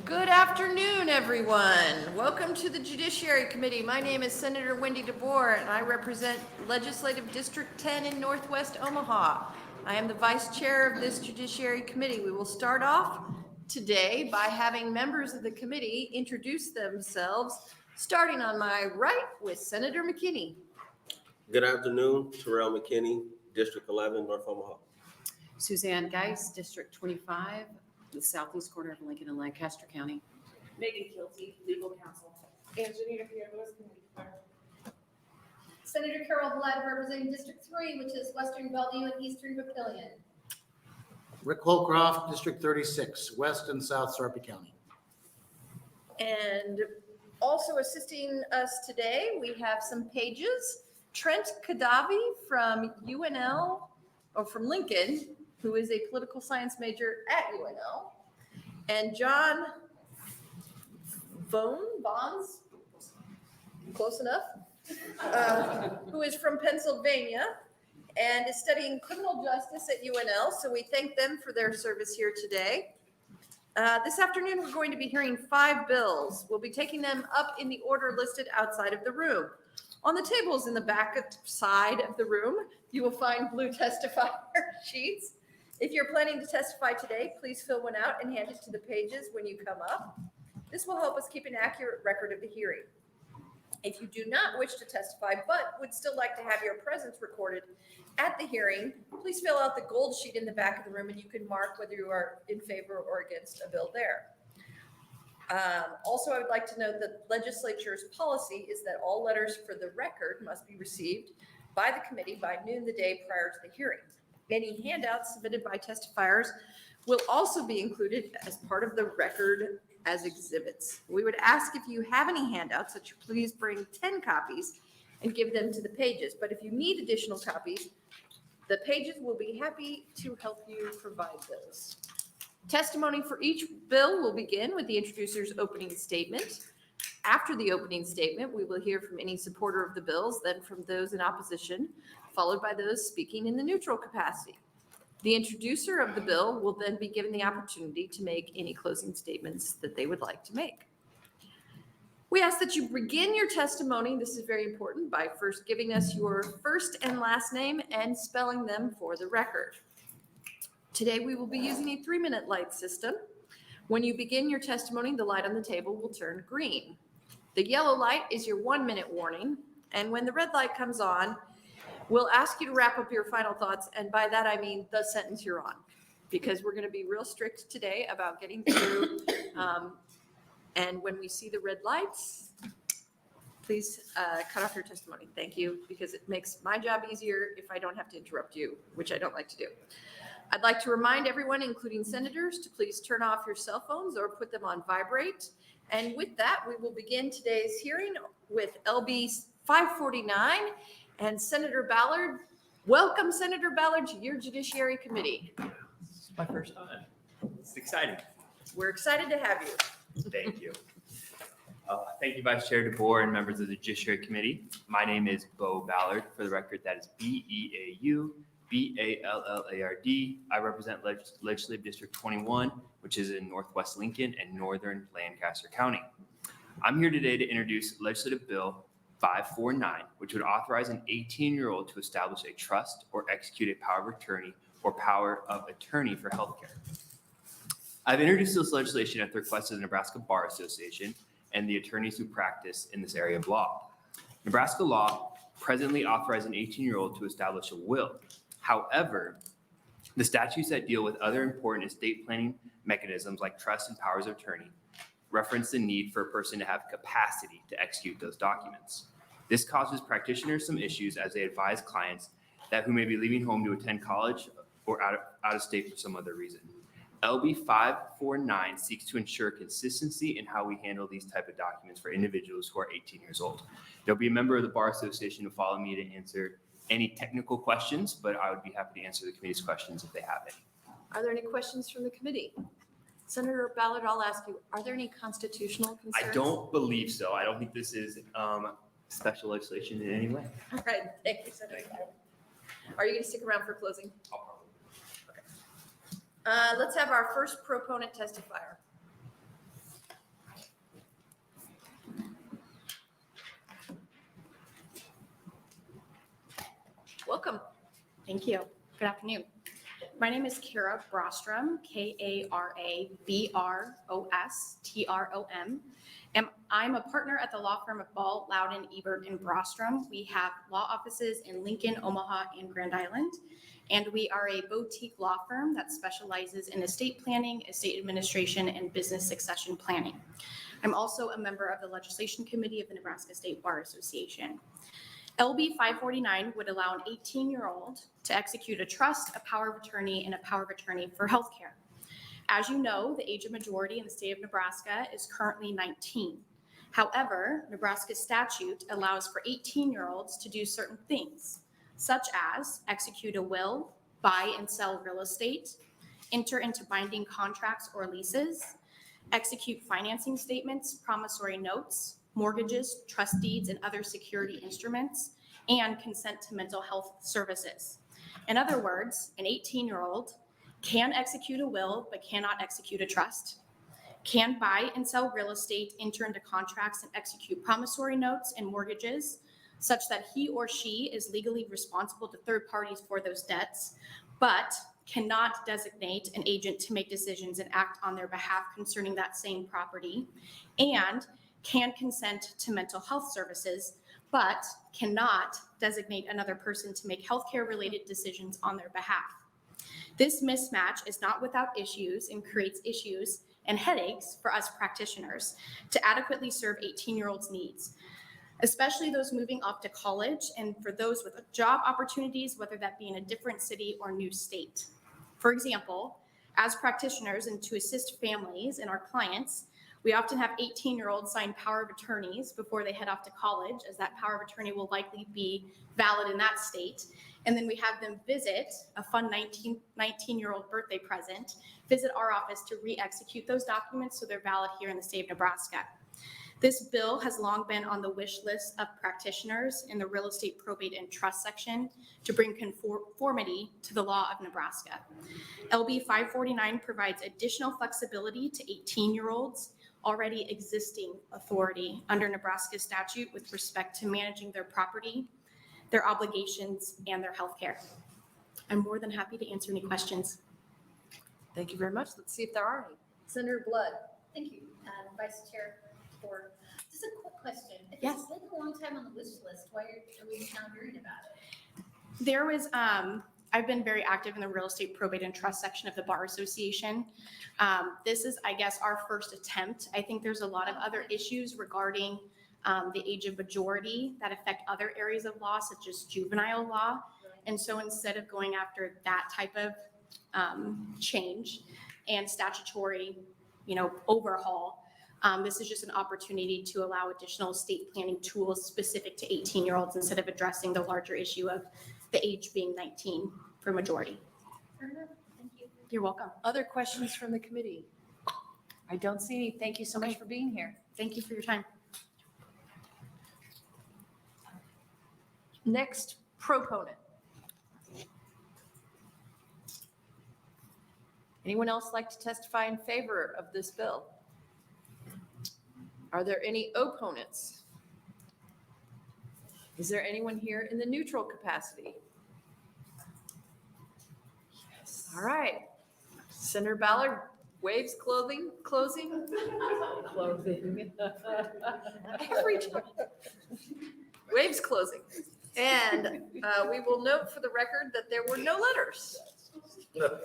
Good afternoon, everyone. Welcome to the Judiciary Committee. My name is Senator Wendy DeBoer, and I represent Legislative District 10 in Northwest Omaha. I am the Vice Chair of this Judiciary Committee. We will start off today by having members of the committee introduce themselves, starting on my right with Senator McKinney. Good afternoon, Terrell McKinney, District 11, North Omaha. Suzanne Geis, District 25, the southeast corner of Lincoln and Lancaster County. Megan Kilty, Legal Counsel. Angelina Fierros, Committee Clerk. Senator Carol Ballard, representing District 3, which is Western Bellevue and Eastern Papillion. Rick Holcroft, District 36, West and South Sarpy County. And also assisting us today, we have some pages. Trent Kadavi from UNL, or from Lincoln, who is a political science major at UNL, and John Bonds, close enough, who is from Pennsylvania and is studying criminal justice at UNL. So we thank them for their service here today. This afternoon, we're going to be hearing 5 bills. We'll be taking them up in the order listed outside of the room. On the tables in the back side of the room, you will find blue testifier sheets. If you're planning to testify today, please fill one out and hand it to the pages when you come up. This will help us keep an accurate record of the hearing. If you do not wish to testify but would still like to have your presence recorded at the hearing, please fill out the gold sheet in the back of the room and you can mark whether you are in favor or against a bill there. Also, I would like to note that legislature's policy is that all letters for the record must be received by the committee by noon the day prior to the hearing. Any handouts submitted by testifiers will also be included as part of the record as exhibits. We would ask if you have any handouts that you please bring 10 copies and give them to the pages. But if you need additional copies, the pages will be happy to help you provide those. Testimony for each bill will begin with the introducer's opening statement. After the opening statement, we will hear from any supporter of the bills, then from those in opposition, followed by those speaking in the neutral capacity. The introducer of the bill will then be given the opportunity to make any closing statements that they would like to make. We ask that you begin your testimony, this is very important, by first giving us your first and last name and spelling them for the record. Today, we will be using a 3-minute light system. When you begin your testimony, the light on the table will turn green. The yellow light is your 1-minute warning, and when the red light comes on, we'll ask you to wrap up your final thoughts, and by that I mean the sentence you're on, because we're going to be real strict today about getting through, and when we see the red lights, please cut off your testimony. Thank you, because it makes my job easier if I don't have to interrupt you, which I don't like to do. I'd like to remind everyone, including senators, to please turn off your cell phones or put them on vibrate. And with that, we will begin today's hearing with LB 549 and Senator Ballard. Welcome, Senator Ballard, to your Judiciary Committee. It's my first time. It's exciting. We're excited to have you. Thank you. Thank you, Vice Chair DeBoer and members of the Judiciary Committee. My name is Bo Ballard. For the record, that is B-E-A-U. B-A-L-L-A-R-D. I represent Legislative District 21, which is in Northwest Lincoln and Northern Lancaster County. I'm here today to introduce Legislative Bill 549, which would authorize an 18-year-old to establish a trust or execute a power of attorney or power of attorney for healthcare. I've introduced this legislation at the request of the Nebraska Bar Association and the attorneys who practice in this area of law. Nebraska law presently authorizes an 18-year-old to establish a will. However, the statutes that deal with other important estate planning mechanisms like trust and powers of attorney reference the need for a person to have capacity to execute those documents. This causes practitioners some issues as they advise clients that who may be leaving home to attend college or out of state for some other reason. LB 549 seeks to ensure consistency in how we handle these type of documents for individuals who are 18 years old. There'll be a member of the Bar Association to follow me to answer any technical questions, but I would be happy to answer the committee's questions if they have any. Are there any questions from the committee? Senator Ballard, I'll ask you, are there any constitutional concerns? I don't believe so. I don't think this is special legislation in any way. All right, thank you, Senator Ballard. Are you going to stick around for closing? I'll probably. Let's have our first proponent testifier. Welcome. Thank you. Good afternoon. My name is Kara Brostrom, Karabrostrom, and I'm a partner at the law firm of Ball, Loudon, Ebert, and Brostrom. We have law offices in Lincoln, Omaha, and Grand Island, and we are a boutique law firm that specializes in estate planning, estate administration, and business succession planning. I'm also a member of the Legislation Committee of the Nebraska State Bar Association. LB 549 would allow an 18-year-old to execute a trust, a power of attorney, and a power of attorney for healthcare. As you know, the age of majority in the state of Nebraska is currently 19. However, Nebraska statute allows for 18-year-olds to do certain things, such as execute a will, buy and sell real estate, enter into binding contracts or leases, execute financing statements, promissory notes, mortgages, trust deeds, and other security instruments, and consent to mental health services. In other words, an 18-year-old can execute a will but cannot execute a trust, can buy and sell real estate, enter into contracts, and execute promissory notes and mortgages such that he or she is legally responsible to third parties for those debts, but cannot designate an agent to make decisions and act on their behalf concerning that same property, and can consent to mental health services, but cannot designate another person to make healthcare-related decisions on their behalf. This mismatch is not without issues and creates issues and headaches for us practitioners to adequately serve 18-year-olds' needs, especially those moving off to college and for those with job opportunities, whether that be in a different city or new state. For example, as practitioners and to assist families and our clients, we often have 18-year-olds sign power of attorneys before they head off to college, as that power of attorney will likely be valid in that state. And then we have them visit a fun 19-year-old birthday present, visit our office to re-execute those documents so they're valid here in the state of Nebraska. This bill has long been on the wish list of practitioners in the real estate probate and trust section to bring conformity to the law of Nebraska. LB 549 provides additional flexibility to 18-year-olds already existing authority under Nebraska statute with respect to managing their property, their obligations, and their health care. I'm more than happy to answer any questions. Thank you very much. Let's see if there are any. Senator Blood. Thank you, Vice Chair. For just a quick question. If Yes. it's been a long time on the wish list, why are we now hearing about it? There was, I've been very active in the real estate probate and trust section of the Bar Association. This is, I guess, our first attempt. I think there's a lot of other issues regarding the age of majority that affect other areas of law, such as juvenile law. And so instead of going after that type of change and statutory, overhaul, this is just an opportunity to allow additional estate planning tools specific to 18-year-olds instead of addressing the larger issue of the age being 19 for majority. Fair enough. Thank you. You're welcome. Other questions from the committee? I don't see any. Thank you so much for being here. Thank you for your time. Next proponent. Anyone else like to testify in favor of this bill? Are there any opponents? Is there anyone here in the neutral capacity? Yes. All right. Senator Ballard waves closing. Clothing. Every time. Waves closing. And we will note for the record that there were no letters.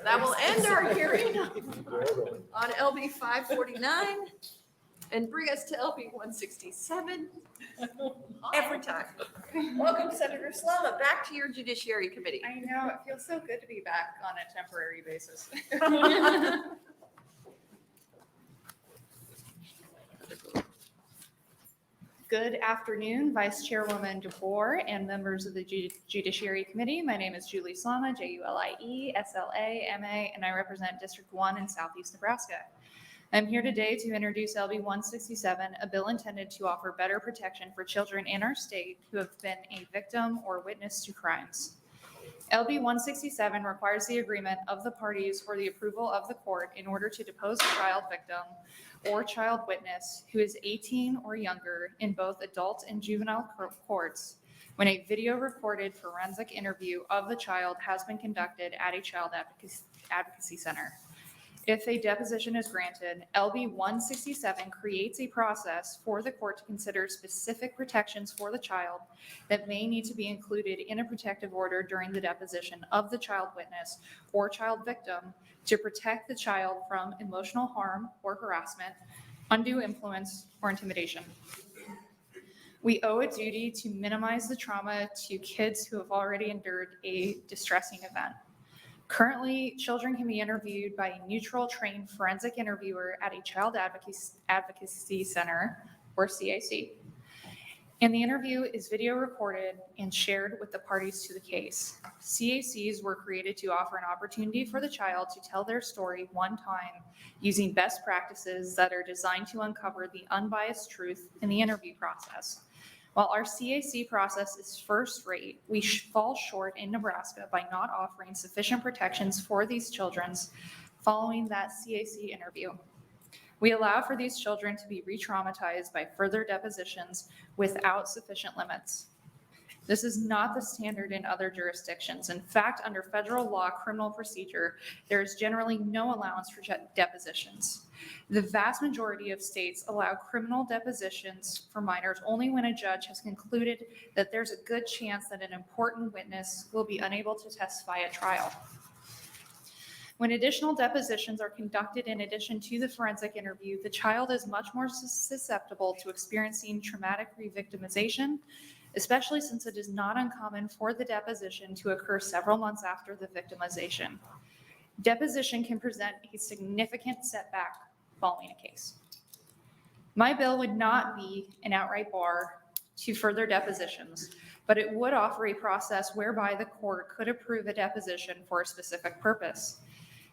That will end our hearing on LB 549 and bring us to LB 167 every time. Welcome, Senator Slama, back to your Judiciary Committee. I know, it feels so good to be back on a temporary basis. Good afternoon, Vice Chairwoman DeBoer and members of the Judiciary Committee. My name is Julie Slama, Julie-SLA-MA, and I represent District 1 in Southeast Nebraska. I'm here today to introduce LB 167, a bill intended to offer better protection for children in our state who have been a victim or witness to crimes. LB 167 requires the agreement of the parties or the approval of the court in order to depose a child victim or child witness who is 18 or younger in both adult and juvenile courts when a video recorded forensic interview of the child has been conducted at a child advocacy center. If a deposition is granted, LB 167 creates a process for the court to consider specific protections for the child that may need to be included in a protective order during the deposition of the child witness or child victim to protect the child from emotional harm or harassment, undue influence, or intimidation. We owe a duty to minimize the trauma to kids who have already endured a distressing event. Currently, children can be interviewed by a neutral trained forensic interviewer at a child advocacy center or CAC. And the interview is video recorded and shared with the parties to the case. CACs were created to offer an opportunity for the child to tell their story one time using best practices that are designed to uncover the unbiased truth in the interview process. While our CAC process is first rate, we fall short in Nebraska by not offering sufficient protections for these children following that CAC interview. We allow for these children to be re-traumatized by further depositions without sufficient limits. This is not the standard in other jurisdictions. In fact, under federal law criminal procedure, there is generally no allowance for depositions. The vast majority of states allow criminal depositions for minors only when a judge has concluded that there's a good chance that an important witness will be unable to testify at trial. When additional depositions are conducted in addition to the forensic interview, the child is much more susceptible to experiencing traumatic re-victimization, especially since it is not uncommon for the deposition to occur several months after the victimization. Deposition can present a significant setback following a case. My bill would not be an outright bar to further depositions, but it would offer a process whereby the court could approve a deposition for a specific purpose.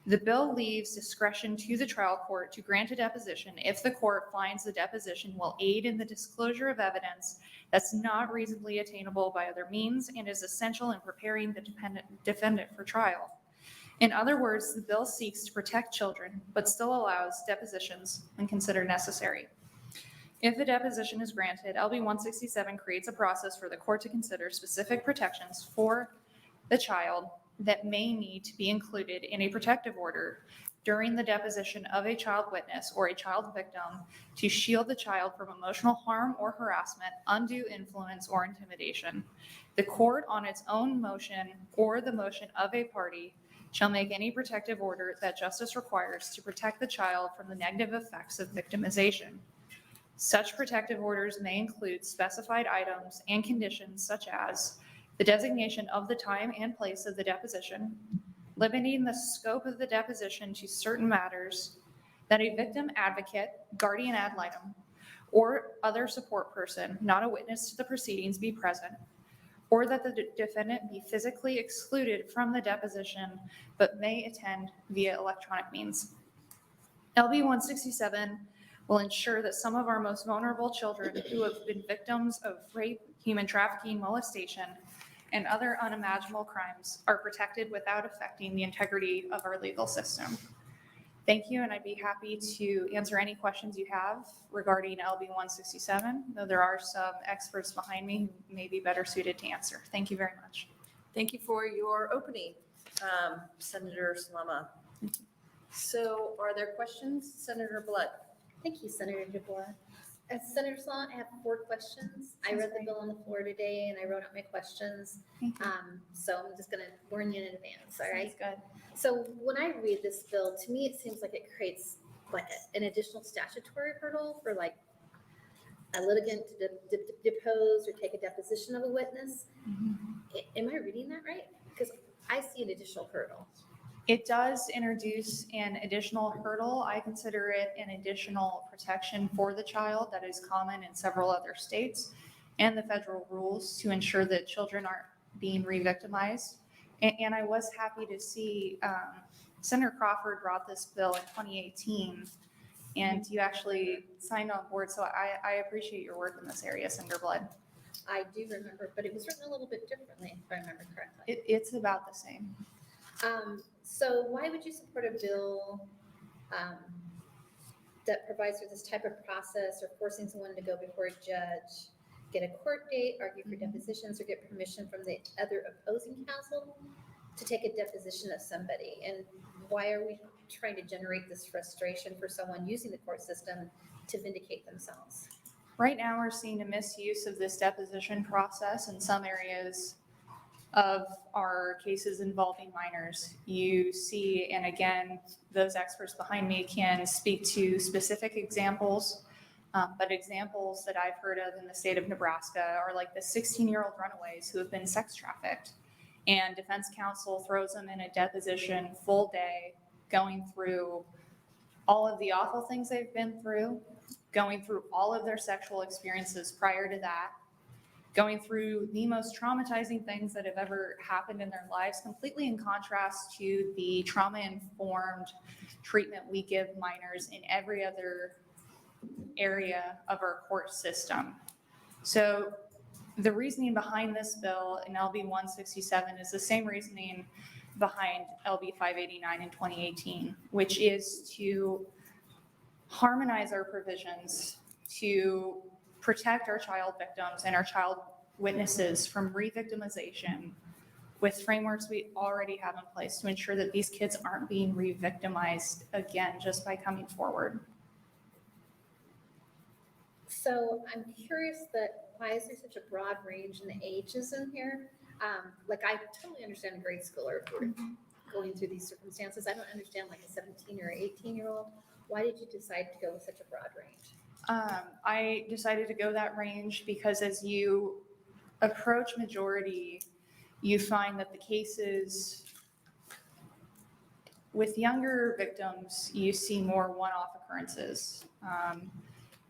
The bill leaves discretion to the trial court to grant a deposition if the court finds the deposition will aid in the disclosure of evidence that's not reasonably attainable by other means and is essential in preparing the defendant for trial. In other words, the bill seeks to protect children, but still allows depositions when considered necessary. If a deposition is granted, LB 167 creates a process for the court to consider specific protections for the child that may need to be included in a protective order during the deposition of a child witness or a child victim to shield the child from emotional harm or harassment, undue influence, or intimidation. The court, on its own motion or the motion of a party, shall make any protective order that justice requires to protect the child from the negative effects of victimization. Such protective orders may include specified items and conditions such as the designation of the time and place of the deposition, limiting the scope of the deposition to certain matters, that a victim advocate, guardian ad litem, or other support person, not a witness to the proceedings, be present, or that the defendant be physically excluded from the deposition but may attend via electronic means. LB 167 will ensure that some of our most vulnerable children who have been victims of rape, human trafficking, molestation, and other unimaginable crimes are protected without affecting the integrity of our legal system. Thank you, and I'd be happy to answer any questions you have regarding LB 167, though there are some experts behind me who may be better suited to answer. Thank you very much. Thank you for your opening, Senator Slama. So are there questions? Senator Blood? Thank you, Senator DeBoer. As Senator Slot, I have 4 questions. I read the bill on the floor today and I wrote out my questions. So I'm just gonna warn you in advance, all right? Good. So when I read this bill, to me, it seems like it creates like an additional statutory hurdle for like a litigant to depose or take a deposition of a witness. Am I reading that right? Because I see an additional hurdle. It does introduce an additional hurdle. I consider it an additional protection for the child that is common in several other states and the federal rules to ensure that children aren't being re-victimized. And I was happy to see Senator Crawford brought this bill in 2018 and you actually signed on board. So I appreciate your work in this area, Senator Blood. I do remember, but it was written a little bit differently, if I remember correctly. It's about the same. So why would you support a bill that provides for this type of process, or forcing someone to go before a judge, get a court date, argue for depositions, or get permission from the other opposing counsel to take a deposition of somebody? And why are we trying to generate this frustration for someone using the court system to vindicate themselves? Right now, we're seeing a misuse of this deposition process in some areas of our cases involving minors. You see, and again, those experts behind me can speak to specific examples, but examples that I've heard of in the state of Nebraska are like the 16-year-old runaways who have been sex trafficked. And defense counsel throws them in a deposition full day, going through all of the awful things they've been through, going through all of their sexual experiences prior to that, going through the most traumatizing things that have ever happened in their lives, completely in contrast to the trauma-informed treatment we give minors in every other area of our court system. So the reasoning behind this bill in LB 167 is the same reasoning behind LB 589 in 2018, which is to harmonize our provisions to protect our child victims and our child witnesses from re-victimization with frameworks we already have in place to ensure that these kids aren't being re-victimized again just by coming forward. So I'm curious that why is there such a broad range in the ages in here? Like, I totally understand a grade schooler if we're going through these circumstances. I don't understand like a 17 or 18-year-old. Why did you decide to go with such a broad range? I decided to go that range because as you approach majority, you find that the cases with younger victims, you see more one-off occurrences.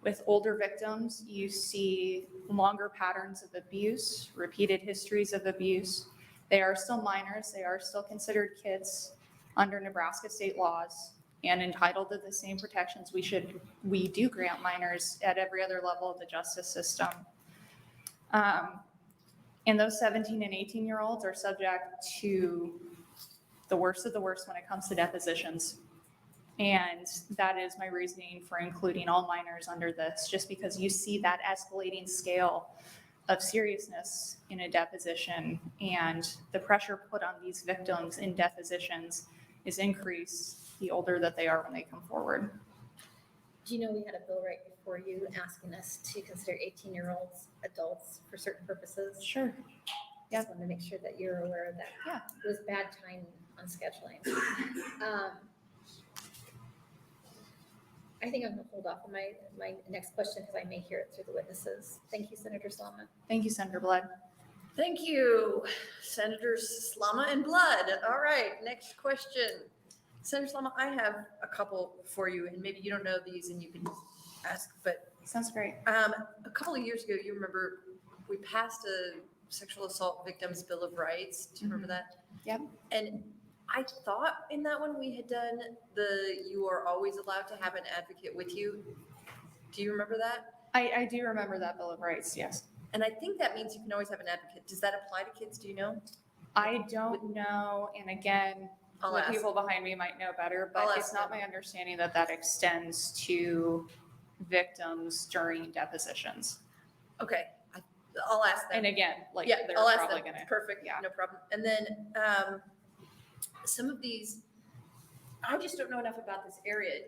With older victims, you see longer patterns of abuse, repeated histories of abuse. They are still minors. They are still considered kids under Nebraska state laws and entitled to the same protections we do grant minors at every other level of the justice system. And those 17 and 18-year-olds are subject to the worst of the worst when it comes to depositions. And that is my reasoning for including all minors under this, just because you see that escalating scale of seriousness in a deposition, and the pressure put on these victims in depositions is increased the older that they are when they come forward. Do you know we had a bill right before you asking us to consider 18-year-olds adults for certain purposes? Sure. Just wanted to make sure that you're aware of that. Yeah. It was bad timing on scheduling. I think I'm gonna hold off on my next question because I may hear it through the witnesses. Thank you, Senator Slama. Thank you, Senator Blood. Thank you, Senators Slama and Blood. All right, next question. Senator Slama, I have a couple for you, and maybe you don't know these and you can ask, but Sounds great. a couple of years ago, you remember we passed a sexual assault victims bill of rights. Do you remember that? Yep. And I thought in that one we had done you are always allowed to have an advocate with you. Do you remember that? I do remember that Bill of Rights, yes. And I think that means you can always have an advocate. Does that apply to kids? Do you know? I don't know, and again, I'll the ask. people behind me might know better, but I'll it's ask not them. my understanding that that extends to victims during depositions. Okay, I'll ask them. And again, like, Yeah, they're I'll ask probably them. gonna, Perfect, yeah. no problem. And then some of these, I just don't know enough about this area.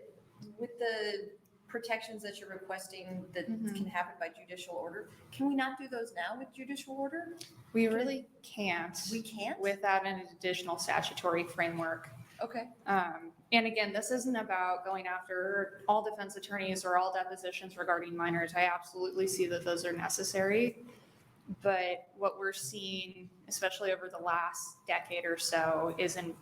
With the protections that you're requesting that Mhm. can happen by judicial order, can we not do those now with judicial order? we really can't We can't? without an additional statutory framework. Okay, And again, this isn't about going after all defense attorneys or all depositions regarding minors. I absolutely see that those are necessary. But what we're seeing, especially over the last decade or so, is an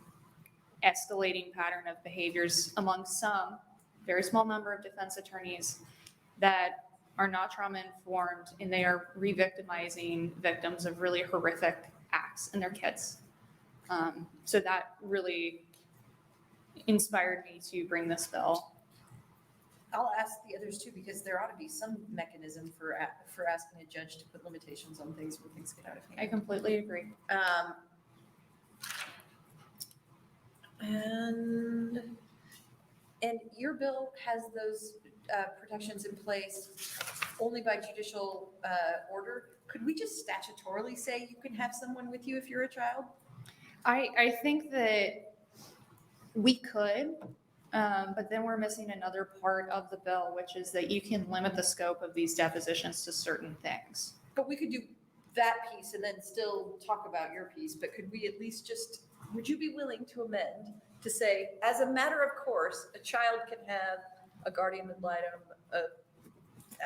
escalating pattern of behaviors among some very small number of defense attorneys that are not trauma informed, and they are re-victimizing victims of really horrific acts and their kids. So that really inspired me to bring this bill. I'll ask the others too, because there ought to be some mechanism for asking a judge to put limitations on things when things get out of I hand. completely agree. And your bill has those protections in place only by judicial order. Could we just statutorily say you can have someone with you if you're a child? I think that we could, but then we're missing another part of the bill, which is that you can limit the scope of these depositions to certain things. But we could do that piece and then still talk about your piece, but could we at least would you be willing to amend to say, as a matter of course, a child can have a guardian ad litem, a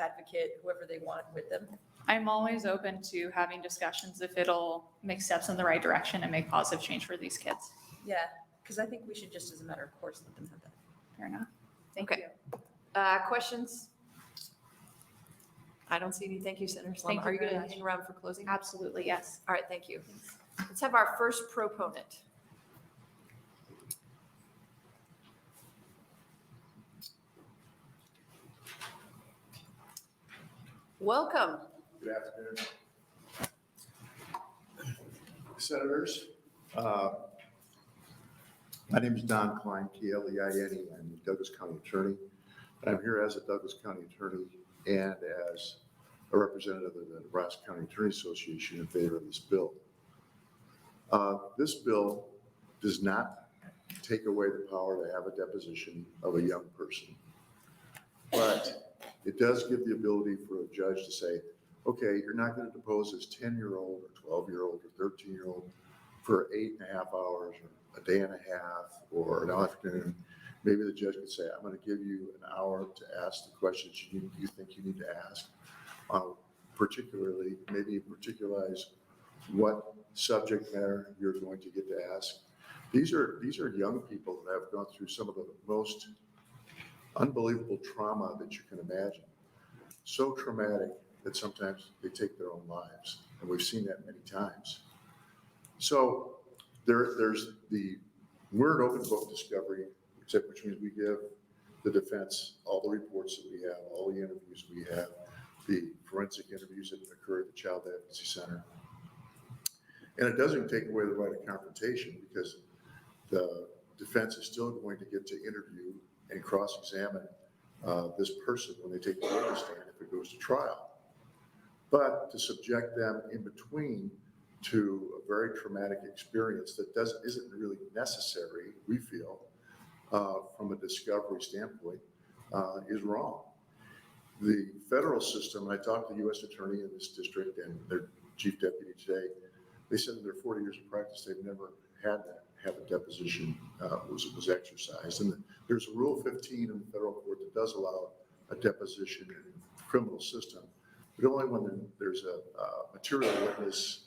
advocate, whoever they want with them? I'm always open to having discussions if it'll make steps in the right direction and make positive change for these kids. Yeah, because I think we should just, as a matter of course, let them have that. Fair enough. Thank Okay. you. Questions? I don't see any. Thank you, Senator Thank Slama. you Are you very going to much. hang around for closing? Absolutely, yes. All right, thank you. Let's have our first proponent. Welcome. Good afternoon. Senators, my name is Don Klein, K-L-E-I-N-E. I'm the Douglas County Attorney. I'm here as a Douglas County Attorney and as a representative of the Nebraska County Attorney Association in favor of this bill. This bill does not take away the power to have a deposition of a young person, but it does give the ability for a judge to say, okay, you're not going to depose this 10-year-old or 12-year-old or 13-year-old for 8.5 hours or a day and a half or an afternoon. Maybe the judge could say, I'm going to give you an hour to ask the questions you think you need to ask. Particularly, maybe particularize what subject matter you're going to get to ask. These are young people that have gone through some of the most unbelievable trauma that you can imagine. So traumatic that sometimes they take their own lives. And we've seen that many times. So there's we're an open book discovery, which means we give the defense all the reports that we have, all the interviews we have, the forensic interviews that occur at the Child Advocacy Center. And it doesn't take away the right of confrontation because the defense is still going to get to interview and cross-examine this person when they take the witness stand if it goes to trial. But to subject them in between to a very traumatic experience that isn't really necessary, we feel, from a discovery standpoint, is wrong. The federal system, and I talked to the U.S. Attorney in this district and their chief deputy today, they said in their 40 years of practice, they've never had that, have a deposition was exercised. And there's Rule 15 in the federal court that does allow a deposition in the criminal system, but only when there's a material witness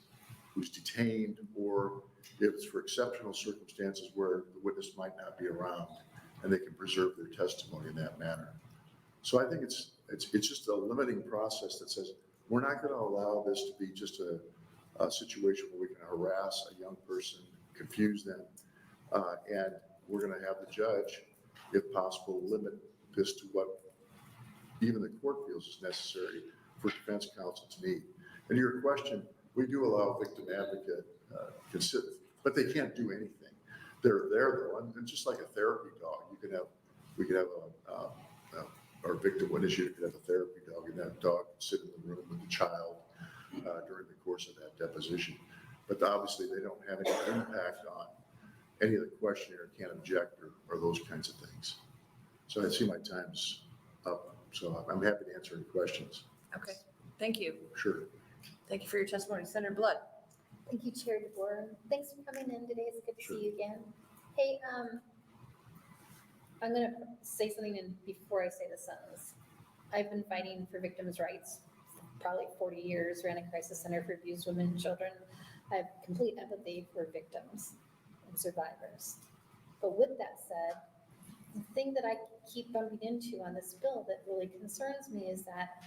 who's detained or if it's for exceptional circumstances where the witness might not be around and they can preserve their testimony in that manner. So I think it's just a limiting process that says we're not going to allow this to be just a situation where we can harass a young person, confuse them, and we're going to have the judge, if possible, limit this to what even the court feels is necessary for defense counsel to need. And your question, we do allow victim advocate consider, but they can't do anything. They're there though, and just like a therapy dog, we could have our victim witness unit could have a therapy dog, and that dog could sit in the room with the child during the course of that deposition. But obviously they don't have any impact on any of the questionnaire, can't object or those kinds of things. So I see my time's up, so I'm happy to answer any questions. Okay, thank you. Sure. Thank you for your testimony. Senator Blood. Thank you, Chair DeBoer. Thanks for coming in today. It's good to Sure. see you again. Hey, I'm going to say something before I say the sentence. I've been fighting for victims' rights for probably 40 years, ran a crisis center for abused women and children. I have complete empathy for victims and survivors. But with that said, the thing that I keep bumping into on this bill that really concerns me is that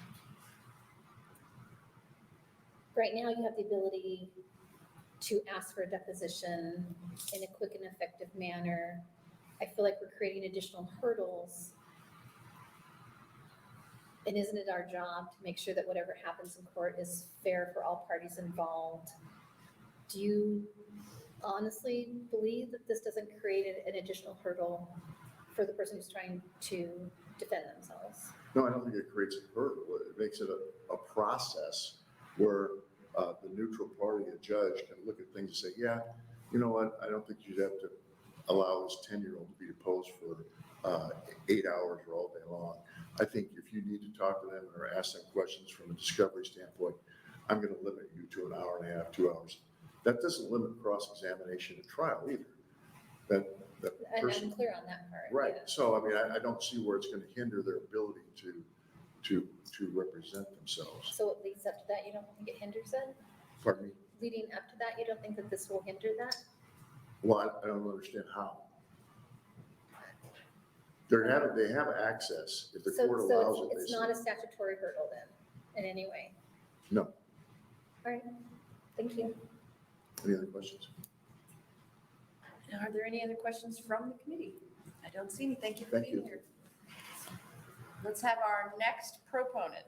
right now you have the ability to ask for a deposition in a quick and effective manner. I feel like we're creating additional hurdles And isn't it our job to make sure that whatever happens in court is fair for all parties involved? Do you honestly believe that this doesn't create an additional hurdle for the person who's trying to defend themselves? No, I don't think it creates a hurdle. It makes it a process where the neutral party, a judge, can look at things and say, yeah, you know what, I don't think you'd have to allow this 10-year-old to be deposed for 8 hours or all day long. I think if you need to talk to them or ask them questions from a discovery standpoint, I'm going to limit you to an hour and a half, 2 hours. That doesn't limit cross-examination at trial either. That And person, I'm clear on that part. right. yeah. So, I mean, I don't see where it's going to hinder their ability to represent themselves. So it leads up to that, you don't think it hinders it? Pardon me? Leading up to that, you don't think that this will hinder that? Well, I don't understand how. They have access if the So, court so allows it. it's they not a say. statutory hurdle then, in any way? No. All right, thank you. Any other questions? Are there any other questions from the committee? I don't see any. Thank you for Thank being you. here. Let's have our next proponent.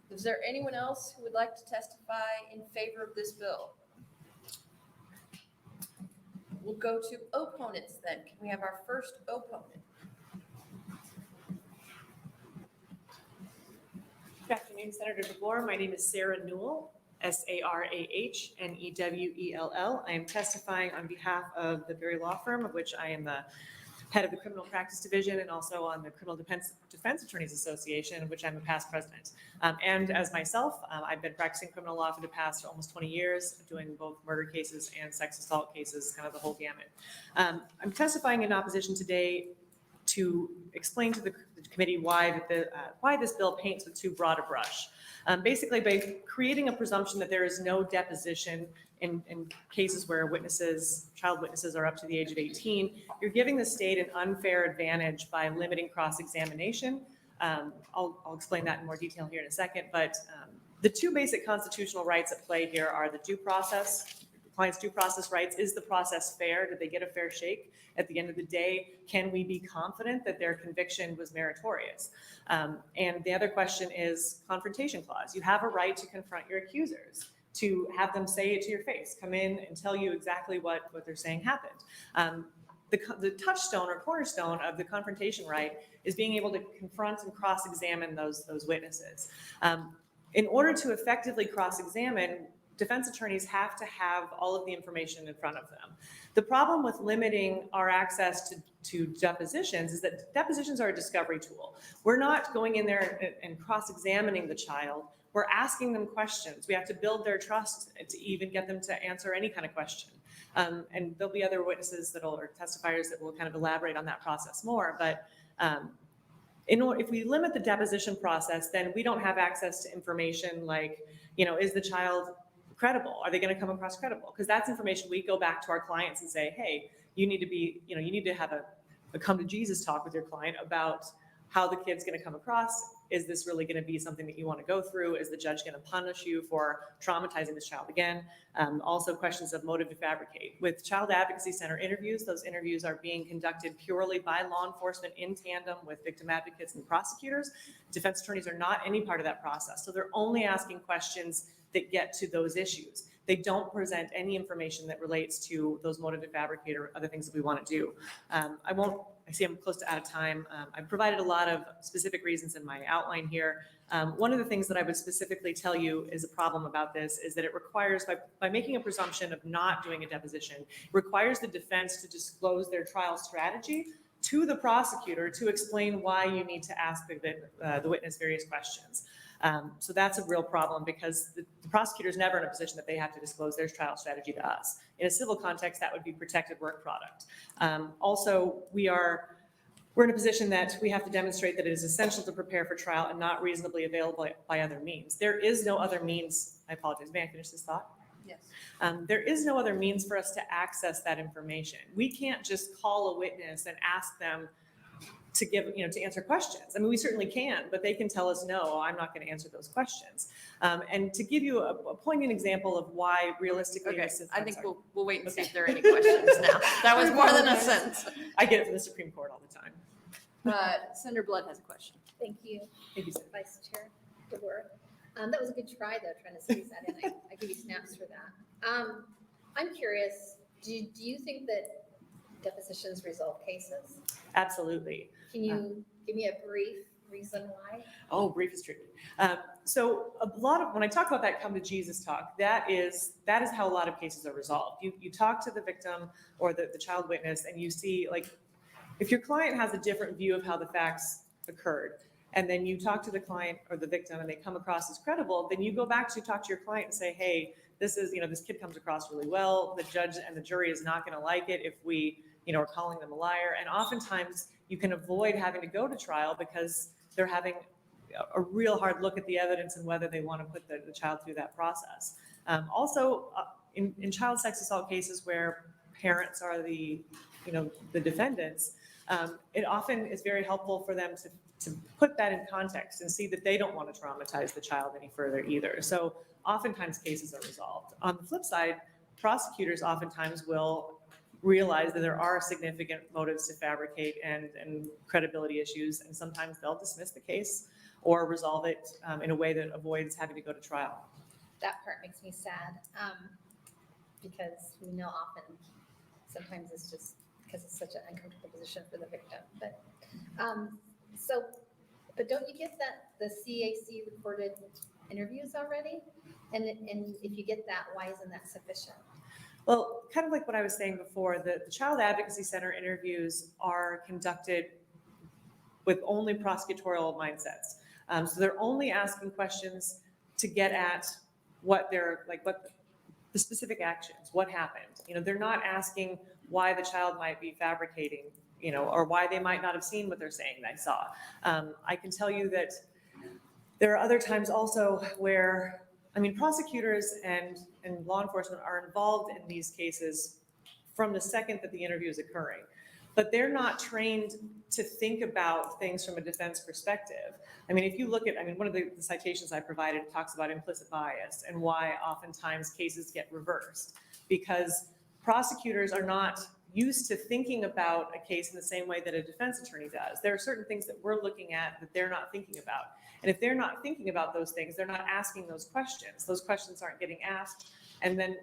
Is there anyone else who would like to testify in favor of this bill? We'll go to opponents then. Can we have our first opponent? Good afternoon, Senator DeBoer. My name is Sarah Newell, SarahNewell. I am testifying on behalf of the very law firm of which I am the head of the Criminal Practice Division and also on the Criminal Defense Attorneys Association, of which I'm a past president. And as myself, I've been practicing criminal law for the past almost 20 years, doing both murder cases and sex assault cases, kind of the whole gamut. I'm testifying in opposition today to explain to the committee why this bill paints with too broad a brush. Basically, by creating a presumption that there is no deposition in cases where child witnesses are up to the age of 18, you're giving the state an unfair advantage by limiting cross-examination. I'll explain that in more detail here in a second, but the two basic constitutional rights at play here are the client's due process rights. Is the process fair? Did they get a fair shake? At the end of the day, can we be confident that their conviction was meritorious? And the other question is confrontation clause. You have a right to confront your accusers, to have them say it to your face, come in and tell you exactly what they're saying happened. The touchstone or cornerstone of the confrontation right is being able to confront and cross-examine those witnesses. In order to effectively cross-examine, defense attorneys have to have all of the information in front of them. The problem with limiting our access to depositions is that depositions are a discovery tool. We're not going in there and cross-examining the child. We're asking them questions. We have to build their trust to even get them to answer any kind of question. And there'll be other witnesses or testifiers that will kind of elaborate on that process more. But if we limit the deposition process, then we don't have access to information like, is the child credible? Are they going to come across credible? Because that's information we go back to our clients and say, hey, you need to have a come to Jesus talk with your client about how the kid's going to come across. Is this really going to be something that you want to go through? Is the judge going to punish you for traumatizing this child again? Also questions of motive to fabricate. With Child Advocacy Center interviews, those interviews are being conducted purely by law enforcement in tandem with victim advocates and prosecutors. Defense attorneys are not any part of that process. So they're only asking questions that get to those issues. They don't present any information that relates to those motive to fabricate or other things that we want to do. I see I'm close to out of time. I've provided a lot of specific reasons in my outline here. One of the things that I would specifically tell you is a problem about this is that it requires, by making a presumption of not doing a deposition, requires the defense to disclose their trial strategy to the prosecutor to explain why you need to ask the witness various questions. So that's a real problem because the prosecutor is never in a position that they have to disclose their trial strategy to us. In a civil context, that would be protected work product. Also, we're in a position that we have to demonstrate that it is essential to prepare for trial and not reasonably available by other means. There is no other means. I apologize. May I finish this thought? Yes. There is no other means for us to access that information. We can't just call a witness and ask them, to give, to answer questions. I mean, we certainly can, but they can tell us, no, I'm not going to answer those questions. And to give you a poignant example of why realistically, Okay, I I'm think sorry. we'll wait and see if there are any questions now. That was more than a sentence. I get it from the Supreme Court all the time. Senator Blood has a question. Thank you, Thank you, Senator. Vice Chair DeWort. That was a good try, though, trying to squeeze that in. I give you snaps for that. I'm curious, do you think that depositions resolve cases? Absolutely. Can you give me a brief reason why? Oh, brief is tricky. So a lot of, when I talk about that come to Jesus talk, that is how a lot of cases are resolved. You talk to the victim or the child witness and you see, like, if your client has a different view of how the facts occurred, and then you talk to the client or the victim and they come across as credible, then you go back to talk to your client and say, hey, this is, this kid comes across really well. The judge and the jury is not going to like it if we, are calling them a liar. And oftentimes you can avoid having to go to trial because they're having a real hard look at the evidence and whether they want to put the child through that process. Also, in child sex assault cases where parents are the defendants, it often is very helpful for them to put that in context and see that they don't want to traumatize the child any further either. So oftentimes cases are resolved. On the flip side, prosecutors oftentimes will realize that there are significant motives to fabricate and credibility issues, and sometimes they'll dismiss the case or resolve it in a way that avoids having to go to trial. That part makes me sad, because we know often, sometimes it's just because it's such an uncomfortable position for the victim. But but don't you get that the CAC recorded interviews already? And if you get that, why isn't that sufficient? Well, kind of like what I was saying before, the Child Advocacy Center interviews are conducted with only prosecutorial mindsets. So they're only asking questions to get at what the specific actions, what happened. They're not asking why the child might be fabricating, or why they might not have seen what they're saying they saw. I can tell you that there are other times also where, prosecutors and law enforcement are involved in these cases from the second that the interview is occurring. But they're not trained to think about things from a defense perspective. If you look at, one of the citations I provided talks about implicit bias and why oftentimes cases get reversed, because prosecutors are not used to thinking about a case in the same way that a defense attorney does. There are certain things that we're looking at that they're not thinking about. And if they're not thinking about those things, they're not asking those questions. Those questions aren't getting asked. And then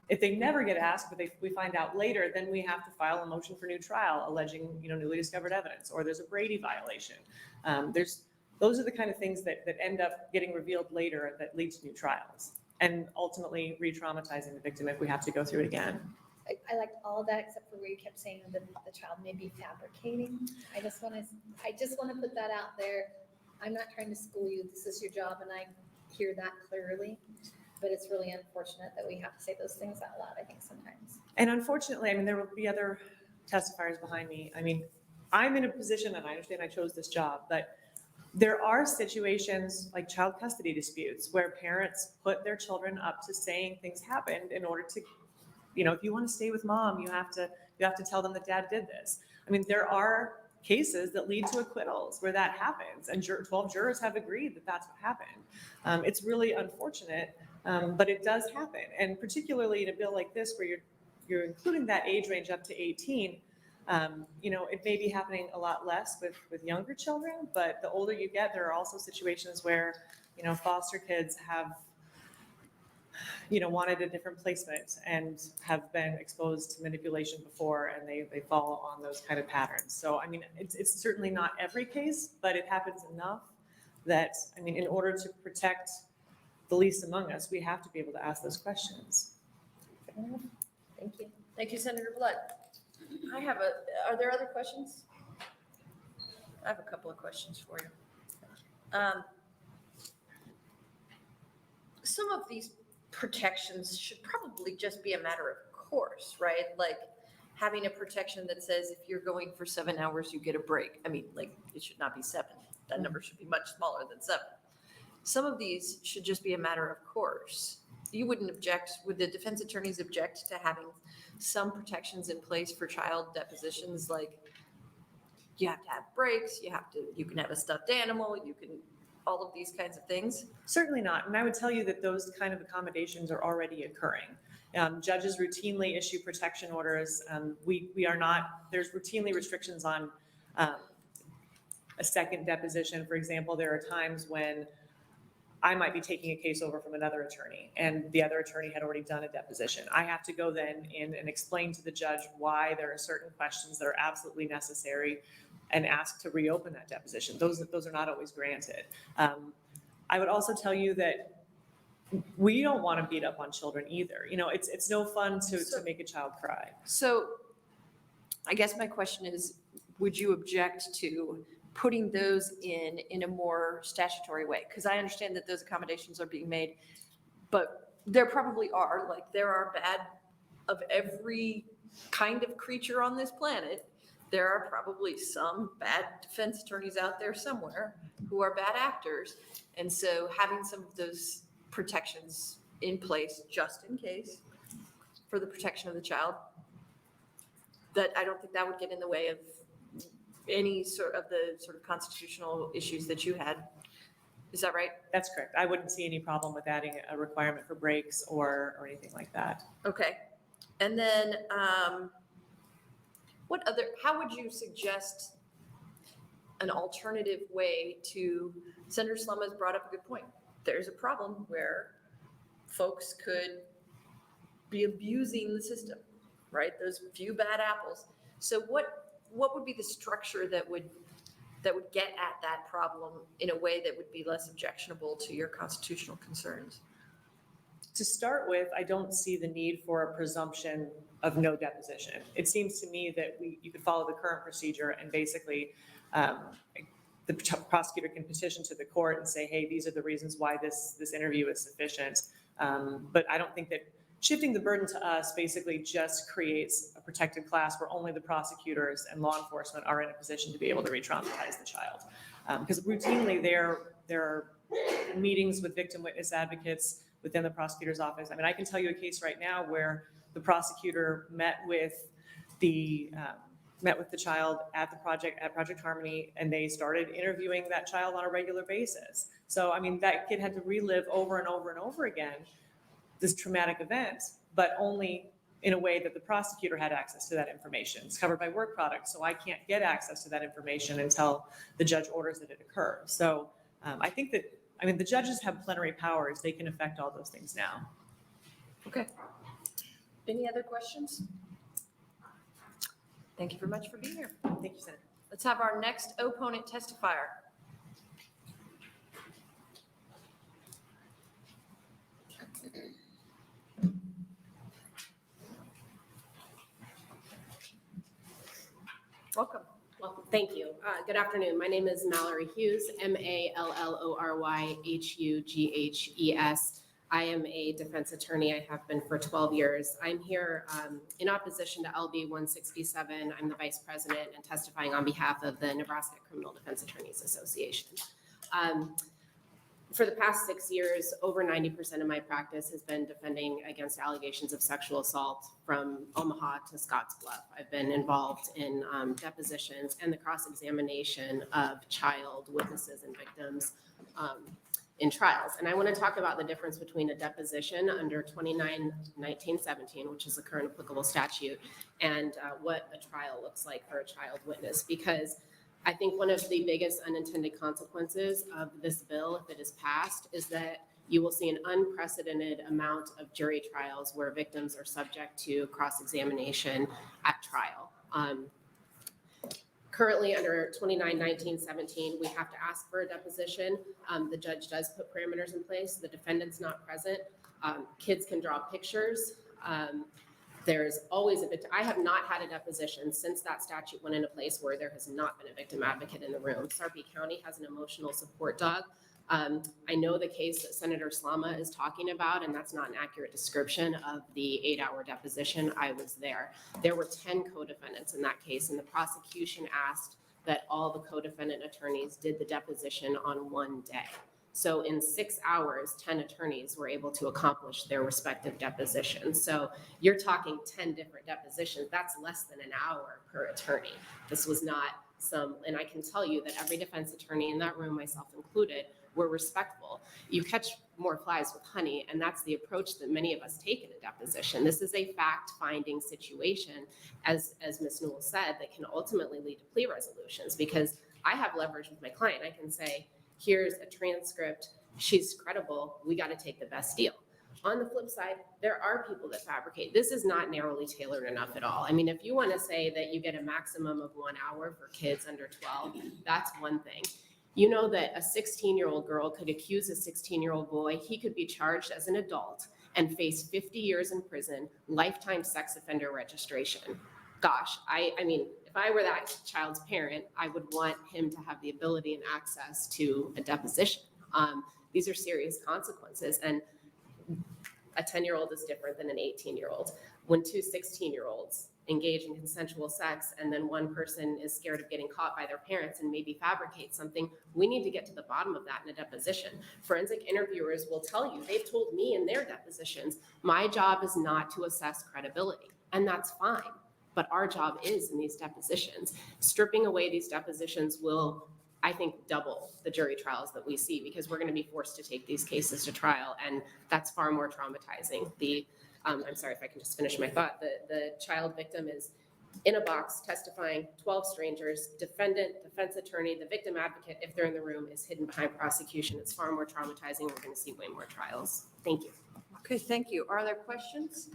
if they never get asked, but we find out later, then we have to file a motion for new trial alleging, newly discovered evidence, or there's a Brady violation. Those are the kind of things that end up getting revealed later that lead to new trials and ultimately re-traumatizing the victim if we have to go through it again. I liked all of that except for where you kept saying that the child may be fabricating. I just want to put that out there. I'm not trying to school you. This is your job, and I hear that clearly. But it's really unfortunate that we have to say those things out loud, I think, sometimes. And unfortunately, there will be other testifiers behind me. I'm in a position, and I understand I chose this job, but there are situations like child custody disputes where parents put their children up to saying things happened in order to, if you want to stay with mom, you have to tell them that dad did this. There are cases that lead to acquittals where that happens, and 12 jurors have agreed that that's what happened. It's really unfortunate, but it does happen. And particularly in a bill like this, where you're including that age range up to 18, it may be happening a lot less with younger children, but the older you get, there are also situations where, foster kids have, wanted a different placement and have been exposed to manipulation before, and they fall on those kind of patterns. So, it's certainly not every case, but it happens enough that, in order to protect the least among us, we have to be able to ask those questions. Thank you. Thank you, Senator Blood. Are there other questions? I have a couple of questions for you. Some of these protections should probably just be a matter of course, right? Like having a protection that says if you're going for 7 hours, you get a break. It should not be 7. That number should be much smaller than 7. Some of these should just be a matter of course. You wouldn't object, would the defense attorneys object to having some protections in place for child depositions? Like, you have to have breaks, you can have a stuffed animal, you can, all of these kinds of things? Certainly not. And I would tell you that those kind of accommodations are already occurring. Judges routinely issue protection orders. We are not, there's routinely restrictions on a second deposition. For example, there are times when I might be taking a case over from another attorney and the other attorney had already done a deposition. I have to go then in and explain to the judge why there are certain questions that are absolutely necessary and ask to reopen that deposition. Those are not always granted. I would also tell you that we don't want to beat up on children either. You know, it's no fun to make a child cry. So I guess my question is, would you object to putting those in a more statutory way? Because I understand that those accommodations are being made, but there probably are, like there are bad of every kind of creature on this planet. There are probably some bad defense attorneys out there somewhere who are bad actors. And so having some of those protections in place just in case for the protection of the child, that I don't think that would get in the way of any sort of constitutional issues that you had. Is that right? That's correct. I wouldn't see any problem with adding a requirement for breaks or anything like that. Okay. And then how would you suggest an alternative way to, Senator Slama has brought up a good point. There's a problem where folks could be abusing the system, right? Those few bad apples. So what would be the structure that would get at that problem in a way that would be less objectionable to your constitutional concerns? To start with, I don't see the need for a presumption of no deposition. It seems to me that you could follow the current procedure and basically the prosecutor can petition to the court and say, hey, these are the reasons why this interview is sufficient. But I don't think that shifting the burden to us basically just creates a protected class where only the prosecutors and law enforcement are in a position to be able to re-traumatize the child. Because routinely there are meetings with victim witness advocates within the prosecutor's office. I mean, I can tell you a case right now where the prosecutor met with the child at Project Harmony, and they started interviewing that child on a regular basis. So, I mean, that kid had to relive over and over and over again this traumatic event, but only in a way that the prosecutor had access to that information. It's covered by work product, so I can't get access to that information until the judge orders that it occur. So I think that, I mean, the judges have plenary powers. They can affect all those things now. Okay. Any other questions? Thank you very much for being here. Thank you, Senator. Let's have our next opponent testifier. Welcome. Well, thank you. Good afternoon. My name is Mallory Hughes, MALLORYHUGHES. I am a defense attorney. I have been for 12 years. I'm here in opposition to LB 167. I'm the vice president and testifying on behalf of the Nebraska Criminal Defense Attorneys Association. For the past 6 years, over 90% of my practice has been defending against allegations of sexual assault from Omaha to Scottsbluff. I've been involved in depositions and the cross-examination of child witnesses and victims in trials. And I want to talk about the difference between a deposition under 29-1917, which is the current applicable statute, and what a trial looks like for a child witness, because I think one of the biggest unintended consequences of this bill, if it is passed, is that you will see an unprecedented amount of jury trials where victims are subject to cross-examination at trial. Currently, under 29-1917, we have to ask for a deposition. The judge does put parameters in place. The defendant's not present. Kids can draw pictures. There's always a victim. I have not had a deposition since that statute went into place where there has not been a victim advocate in the room. Sarpy County has an emotional support dog. I know the case that Senator Slama is talking about, and that's not an accurate description of the 8-hour deposition. I was there. There were 10 co-defendants in that case, and the prosecution asked that all the co-defendant attorneys did the deposition on one day. So in 6 hours, 10 attorneys were able to accomplish their respective depositions. So you're talking 10 different depositions. That's less than an hour per attorney. This was not some, and I can tell you that every defense attorney in that room, myself included, were respectful. You catch more flies with honey, and that's the approach that many of us take in a deposition. This is a fact-finding situation, as Ms. Newell said, that can ultimately lead to plea resolutions, because I have leverage with my client. I can say, here's a transcript, she's credible, we got to take the best deal. On the flip side, there are people that fabricate. This is not narrowly tailored enough at all. I mean, if you want to say that you get a maximum of 1 hour for kids under 12, that's one thing. You know that a 16-year-old girl could accuse a 16-year-old boy, he could be charged as an adult and face 50 years in prison, lifetime sex offender registration. Gosh, I mean, if I were that child's parent, I would want him to have the ability and access to a deposition. These are serious consequences, and a 10-year-old is different than an 18-year-old. When two 16-year-olds engage in consensual sex and then one person is scared of getting caught by their parents and maybe fabricate something, we need to get to the bottom of that in a deposition. Forensic interviewers will tell you, they've told me in their depositions, my job is not to assess credibility, and that's fine. But our job is in these depositions. Stripping away these depositions will, I think, double the jury trials that we see, because we're going to be forced to take these cases to trial, and that's far more traumatizing. I'm sorry if I can just finish my thought. The child victim is in a box testifying, 12 strangers, defendant, defense attorney, the victim advocate, if they're in the room, is hidden behind prosecution. It's far more traumatizing. We're going to see way more trials. Thank you. Okay, thank you. Are there questions?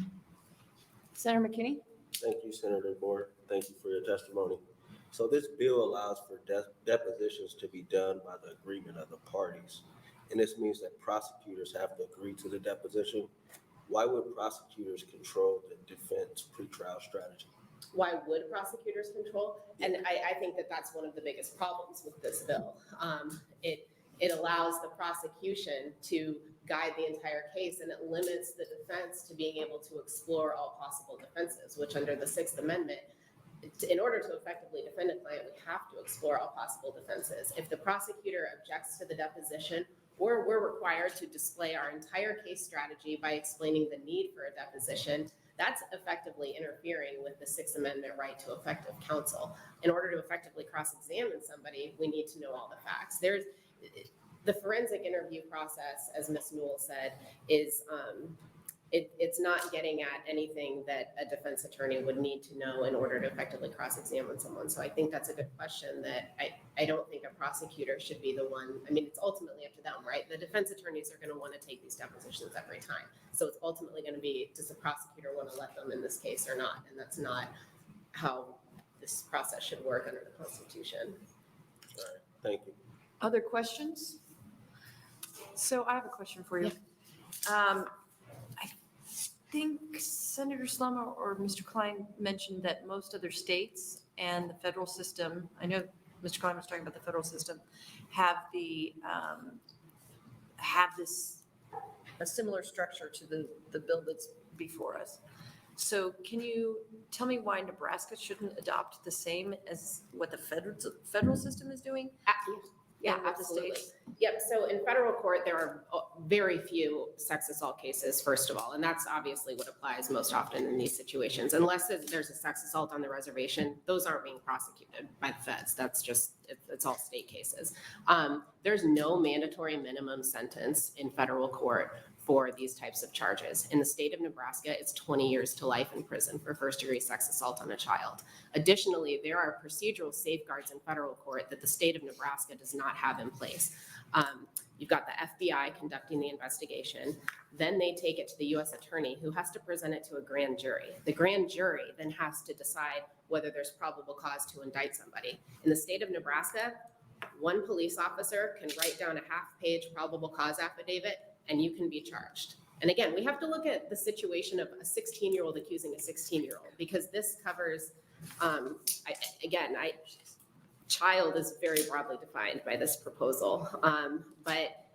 Senator McKinney? Thank you, Senator Moore. Thank you for your testimony. So this bill allows for depositions to be done by the agreement of the parties. And this means that prosecutors have to agree to the deposition. Why would prosecutors control the defense pretrial strategy? Why would prosecutors control? And I think that that's one of the biggest problems with this bill. It allows the prosecution to guide the entire case, and it limits the defense to being able to explore all possible defenses, which under the Sixth Amendment, in order to effectively defend a client, we have to explore all possible defenses. If the prosecutor objects to the deposition, or we're required to display our entire case strategy by explaining the need for a deposition, that's effectively interfering with the Sixth Amendment right to effective counsel. In order to effectively cross-examine somebody, we need to know all the facts. The forensic interview process, as Ms. Newell said, is it's not getting at anything that a defense attorney would need to know in order to effectively cross-examine someone. So I think that's a good question that I don't think a prosecutor should be the one. I mean, it's ultimately up to them, right? The defense attorneys are going to want to take these depositions every time. So it's ultimately going to be, does the prosecutor want to let them in this case or not? And that's not how this process should work under the Constitution. All right, thank you. Other questions? So I have a question for you. I think Senator Slama or Mr. Klein mentioned that most other states and the federal system, I know Mr. Klein was talking about the federal system, have a similar structure to the bill that's before us. So can you tell me why Nebraska shouldn't adopt the same as what the federal system is doing? Yeah, And with the absolutely. states? Yep, so in federal court, there are very few sex assault cases, first of all, and that's obviously what applies most often in these situations. Unless there's a sex assault on the reservation, those aren't being prosecuted by the feds. That's just, it's all state cases. There's no mandatory minimum sentence in federal court for these types of charges. In the state of Nebraska, it's 20 years to life in prison for first-degree sex assault on a child. Additionally, there are procedural safeguards in federal court that the state of Nebraska does not have in place. You've got the FBI conducting the investigation, then they take it to the U.S. attorney who has to present it to a grand jury. The grand jury then has to decide whether there's probable cause to indict somebody. In the state of Nebraska, one police officer can write down a half-page probable cause affidavit and you can be charged. And again, we have to look at the situation of a 16-year-old accusing a 16-year-old, because this covers, child is very broadly defined by this proposal. But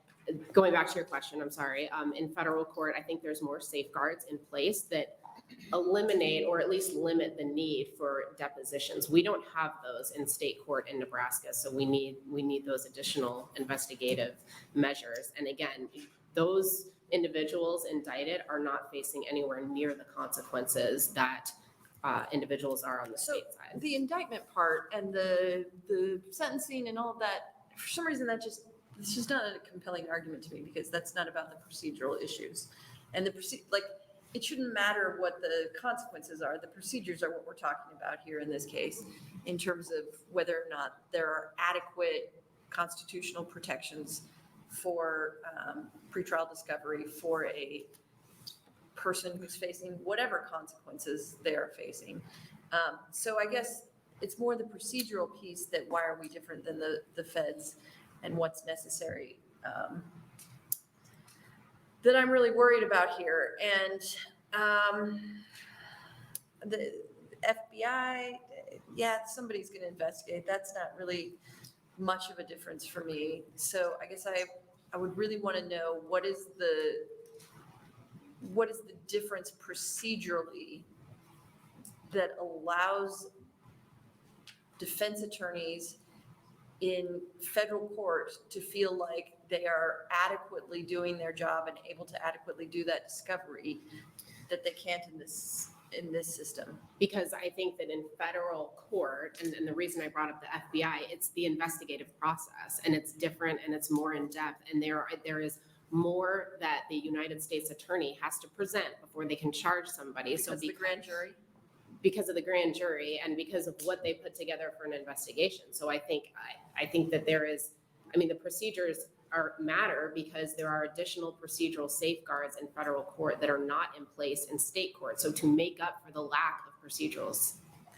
going back to your question, I'm sorry, in federal court, I think there's more safeguards in place that eliminate or at least limit the need for depositions. We don't have those in state court in Nebraska, so we need those additional investigative measures. And again, those individuals indicted are not facing anywhere near the consequences that individuals are on the So state side. the indictment part and the sentencing and all of that, for some reason it's just not a compelling argument to me because that's not about the procedural issues. And it shouldn't matter what the consequences are. The procedures are what we're talking about here in this case, in terms of whether or not there are adequate constitutional protections for pretrial discovery for a person who's facing whatever consequences they are facing. So I guess it's more the procedural piece that why are we different than the feds and what's necessary that I'm really worried about here. And the FBI, yeah, somebody's going to investigate. That's not really much of a difference for me. So I guess I would really want to know what is the difference procedurally that allows defense attorneys in federal court to feel like they are adequately doing their job and able to adequately do that discovery that they can't in this system. Because I think that in federal court, and the reason I brought up the FBI, it's the investigative process, and it's different and it's more in depth, and there is more that the United States attorney has to present before they can charge somebody. So the grand jury? Because of the grand jury and because of what they put together for an investigation. So I think that there is, the procedures matter because there are additional procedural safeguards in federal court that are not in place in state court. So to make up for the lack of procedural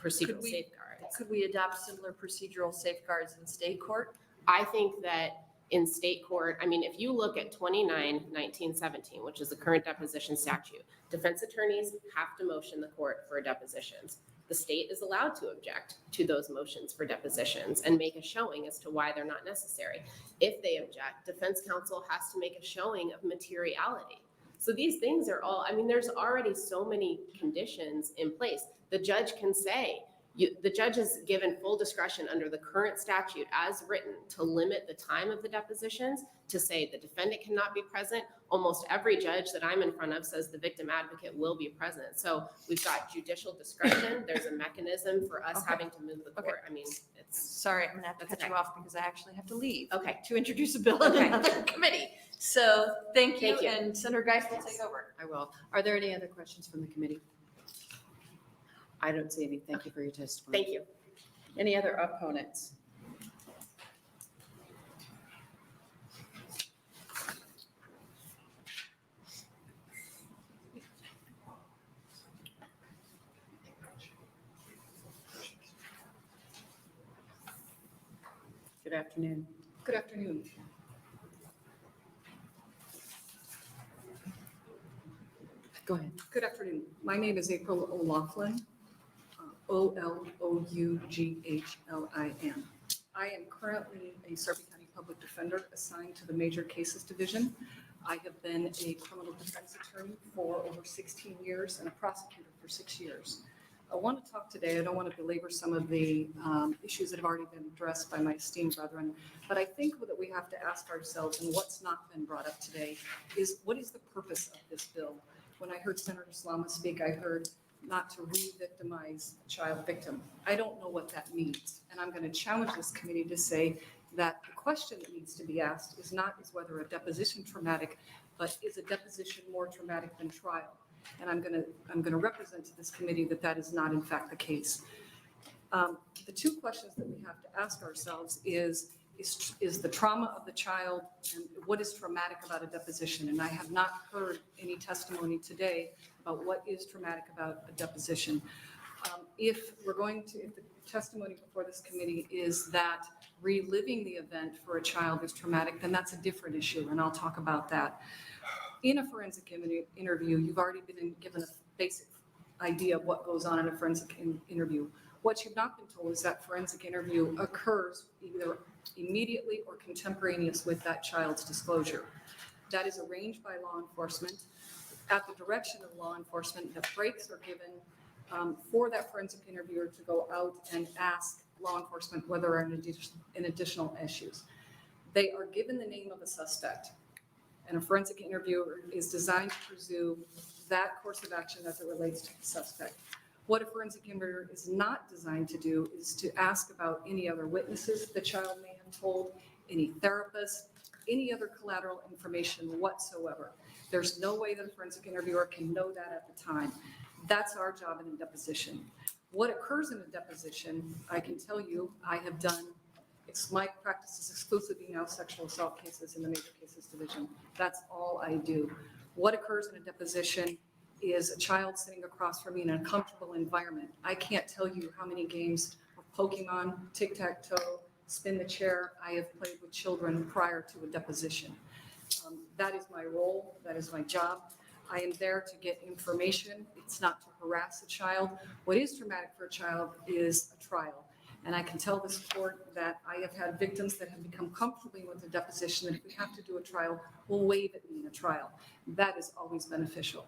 safeguards. Could we adopt similar procedural safeguards in state court? I think that in state court, if you look at 29-1917, which is the current deposition statute, defense attorneys have to motion the court for depositions. The state is allowed to object to those motions for depositions and make a showing as to why they're not necessary. If they object, defense counsel has to make a showing of materiality. So these things are all, there's already so many conditions in place. The judge can say, the judge is given full discretion under the current statute as written to limit the time of the depositions, to say the defendant cannot be present. Almost every judge that I'm in front of says the victim advocate will be present. So we've got judicial discretion. There's a mechanism for us having to move the court. It's. Sorry, I'm gonna have to cut you off because I actually have to leave. Okay. To introduce a bill in another committee. So thank you, Thank you. and Senator Geis will take over. I will. Are there any other questions from the committee? I don't see any. Thank you for your testimony. Thank you. Any other opponents? Good afternoon. Good afternoon. Go ahead. Good afternoon. My name is April O'Loughlin, Olughlin. I am currently a Sarpy County Public Defender assigned to the Major Cases Division. I have been a criminal defense attorney for over 16 years and a prosecutor for 6 years. I want to talk today, I don't want to belabor some of the issues that have already been addressed by my esteemed brethren, but I think that we have to ask ourselves, and what's not been brought up today, is what is the purpose of this bill? When I heard Senator Slama speak, I heard not to re-victimize a child victim. I don't know what that means. And I'm going to challenge this committee to say that the question that needs to be asked is not is whether a deposition traumatic, but is a deposition more traumatic than trial? And I'm going to represent to this committee that that is not in fact the case. The two questions that we have to ask ourselves is the trauma of the child and what is traumatic about a deposition? And I have not heard any testimony today about what is traumatic about a deposition. If the testimony before this committee is that reliving the event for a child is traumatic, then that's a different issue, and I'll talk about that. In a forensic interview, you've already been given a basic idea of what goes on in a forensic interview. What you've not been told is that forensic interview occurs either immediately or contemporaneous with that child's disclosure. That is arranged by law enforcement at the direction of law enforcement. The breaks are given for that forensic interviewer to go out and ask law enforcement whether there are additional issues. They are given the name of a suspect, and a forensic interviewer is designed to pursue that course of action as it relates to the suspect. What a forensic interviewer is not designed to do is to ask about any other witnesses the child may have told, any therapists, any other collateral information whatsoever. There's no way that a forensic interviewer can know that at the time. That's our job in a deposition. What occurs in a deposition, I can tell you, I have done, my practice is exclusively now sexual assault cases in the major cases division. That's all I do. What occurs in a deposition is a child sitting across from me in a comfortable environment. I can't tell you how many games of Pokemon, tic-tac-toe, spin the chair I have played with children prior to a deposition. That is my role, that is my job. I am there to get information. It's not to harass a child. What is traumatic for a child is a trial. And I can tell this court that I have had victims that have become comfortable with the deposition, that if we have to do a trial, will wave at me in a trial. That is always beneficial.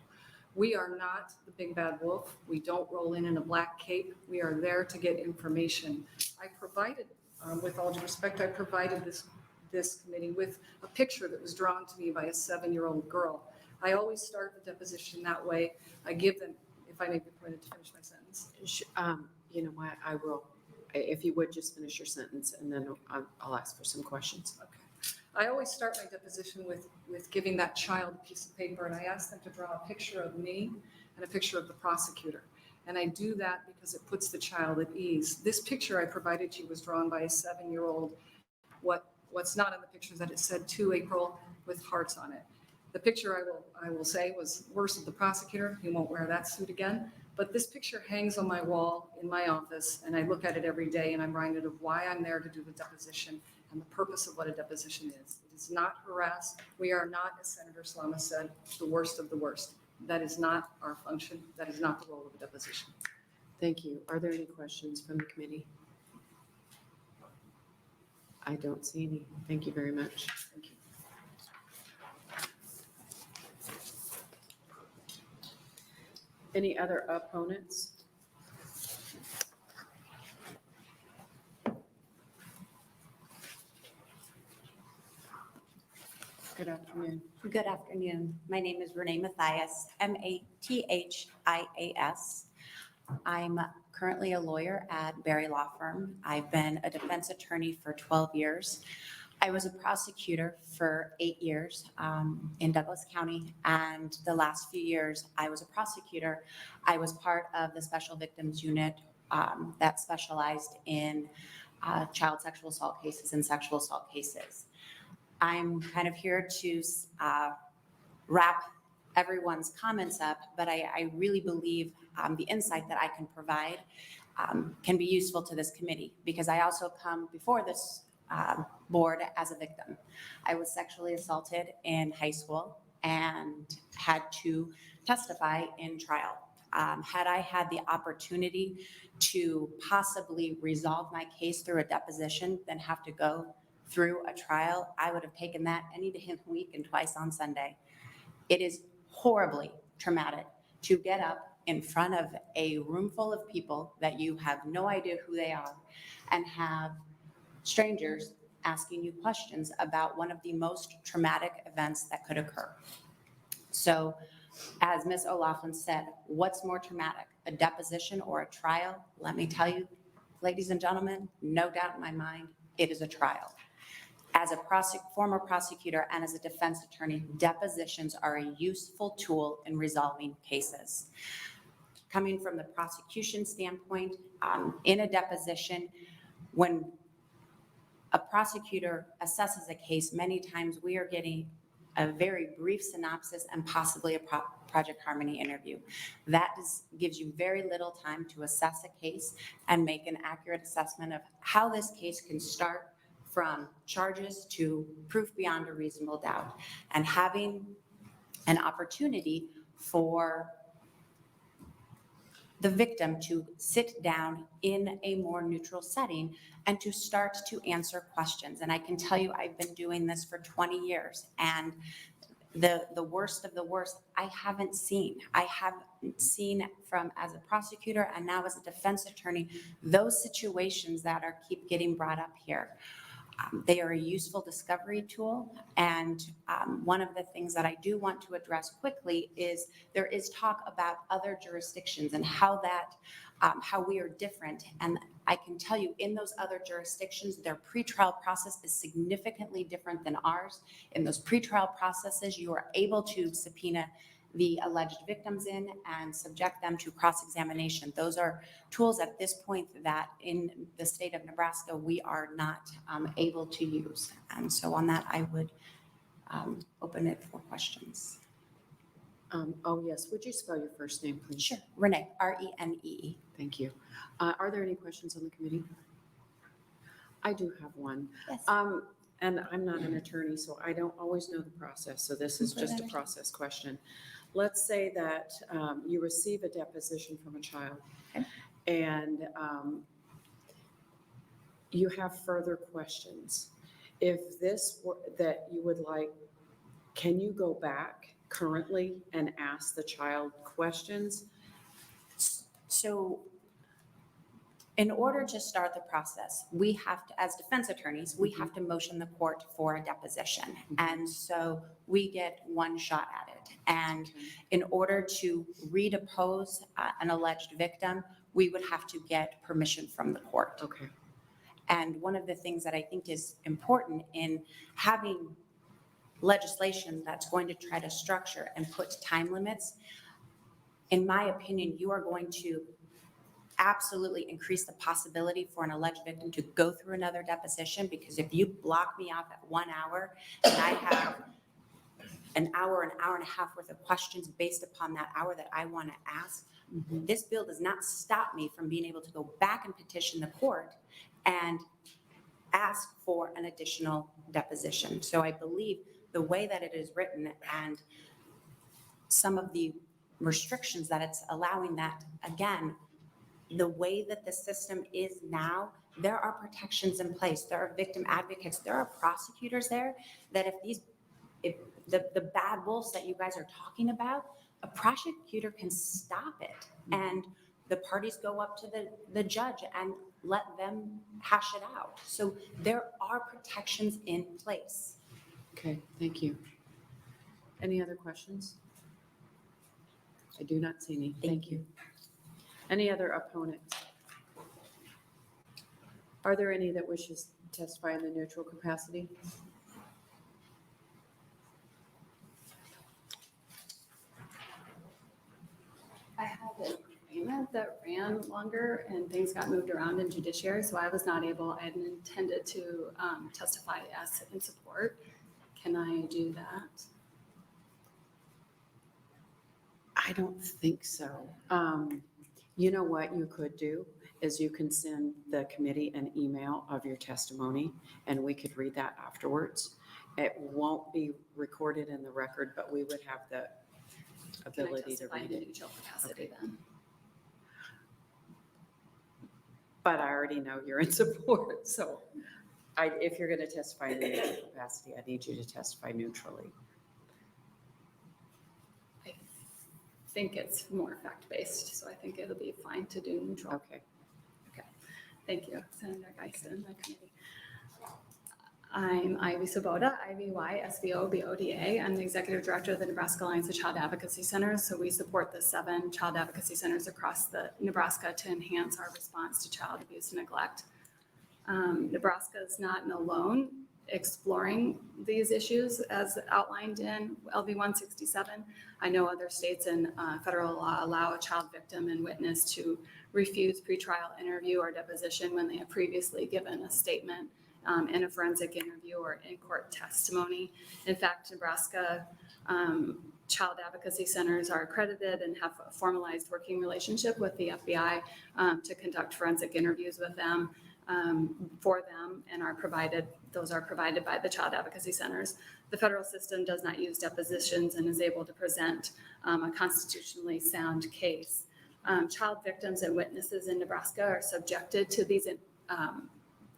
We are not the big bad wolf. We don't roll in a black cape. We are there to get information. I provided, with all due respect, I provided this committee with a picture that was drawn to me by a 7-year-old girl. I always start the deposition that way. I give them, if I may be permitted to finish my sentence. You know what, I will, if you would just finish your sentence, and then I'll ask for some questions. Okay. I always start my deposition with giving that child a piece of paper, and I ask them to draw a picture of me and a picture of the prosecutor. And I do that because it puts the child at ease. This picture I provided you was drawn by a 7-year-old. What's not in the picture is that it said to April with hearts on it. The picture I will say was worse of the prosecutor. He won't wear that suit again. But this picture hangs on my wall in my office, and I look at it every day, and I'm reminded of why I'm there to do the deposition and the purpose of what a deposition is. It is not harass. We are not, as Senator Slama said, the worst of the worst. That is not our function. That is not the role of a deposition. Thank you. Are there any questions from the committee? I don't see any. Thank you very much. Thank you. Any other opponents? Good afternoon. Good afternoon. My name is Renee Mathias, Mathias. I'm currently a lawyer at Berry Law Firm. I've been a defense attorney for 12 years. I was a prosecutor for 8 years in Douglas County, and the last few years I was a prosecutor. I was part of the Special Victims Unit that specialized in child sexual assault cases and sexual assault cases. I'm kind of here to wrap everyone's comments up, but I really believe the insight that I can provide can be useful to this committee, because I also come before this board as a victim. I was sexually assaulted in high school and had to testify in trial. Had I had the opportunity to possibly resolve my case through a deposition, then have to go through a trial, I would have taken that any day of the week and twice on Sunday. It is horribly traumatic to get up in front of a room full of people that you have no idea who they are and have strangers asking you questions about one of the most traumatic events that could occur. So, as Ms. O'Laughlin said, what's more traumatic, a deposition or a trial? Let me tell you, ladies and gentlemen, no doubt in my mind, it is a trial. As a former prosecutor and as a defense attorney, depositions are a useful tool in resolving cases. Coming from the prosecution standpoint, in a deposition, when a prosecutor assesses a case, many times we are getting a very brief synopsis and possibly a Project Harmony interview. That gives you very little time to assess a case and make an accurate assessment of how this case can start from charges to proof beyond a reasonable doubt, and having an opportunity for the victim to sit down in a more neutral setting and to start to answer questions. And I can tell you, I've been doing this for 20 years, and the worst of the worst I haven't seen. I haven't seen from, as a prosecutor and now as a defense attorney, those situations that keep getting brought up here. They are a useful discovery tool. And one of the things that I do want to address quickly is there is talk about other jurisdictions and how we are different. And I can tell you, in those other jurisdictions, their pretrial process is significantly different than ours. In those pretrial processes, you are able to subpoena the alleged victims in and subject them to cross-examination. Those are tools at this point that in the state of Nebraska, we are not able to use. And so on that, I would open it for questions. Oh, yes. Would you spell your first name, please? Sure. Renee, R-E-N-E-E. Thank you. Are there any questions on the committee? I do have one. Yes. And I'm not an attorney, so I don't always know the process. So this is just a process question. Let's say that you receive a deposition from a child, Okay. and you have further questions. If this were that you would like, can you go back currently and ask the child questions? So in order to start the process, we have to, as defense attorneys, we have to motion the court for a deposition. And so we get one shot at it. And in order to redepose an alleged victim, we would have to get permission from the court. Okay. And one of the things that I think is important in having legislation that's going to try to structure and put time limits, in my opinion, you are going to absolutely increase the possibility for an alleged victim to go through another deposition, because if you block me off at 1 hour and I have an hour and a half worth of questions based upon that hour that I want to ask, this bill does not stop me from being able to go back and petition the court and ask for an additional deposition. So I believe the way that it is written and some of the restrictions that it's allowing, that, again, the way that the system is now, there are protections in place. There are victim advocates. There are prosecutors there that if the bad wolves that you guys are talking about, a prosecutor can stop it. And the parties go up to the judge and let them hash it out. So there are protections in place. Okay, thank you. Any other questions? I do not see any. Thank you. Any other opponents? Are there any that wishes to testify in the neutral capacity? I had an agreement that ran longer and things got moved around in judiciary, so I was not able, I had intended to testify as in support. Can I do that? I don't think so. You know what you could do is you can send the committee an email of your testimony and we could read that afterwards. It won't be recorded in the record, but we would have the ability to read Can I testify in a it. neutral capacity then? But I already know you're in support, so if you're going to testify in a neutral capacity, I need you to testify neutrally. I think it's more fact-based, so I think it'll be fine to do neutral. Okay. Thank you, Senator Geisen, my committee. I'm Ivy Svoboda, IVY-SVO-BODA. I'm the Executive Director of the Nebraska Alliance of Child Advocacy Centers. So we support the 7 child advocacy centers across Nebraska to enhance our response to child abuse and neglect. Nebraska is not alone exploring these issues as outlined in LB 167. I know other states and federal law allow a child victim and witness to refuse pretrial interview or deposition when they have previously given a statement in a forensic interview or in court testimony. In fact, Nebraska child advocacy centers are accredited and have a formalized working relationship with the FBI to conduct forensic interviews with them, for them, and those are provided by the child advocacy centers. The federal system does not use depositions and is able to present a constitutionally sound case. Child victims and witnesses in Nebraska are subjected to these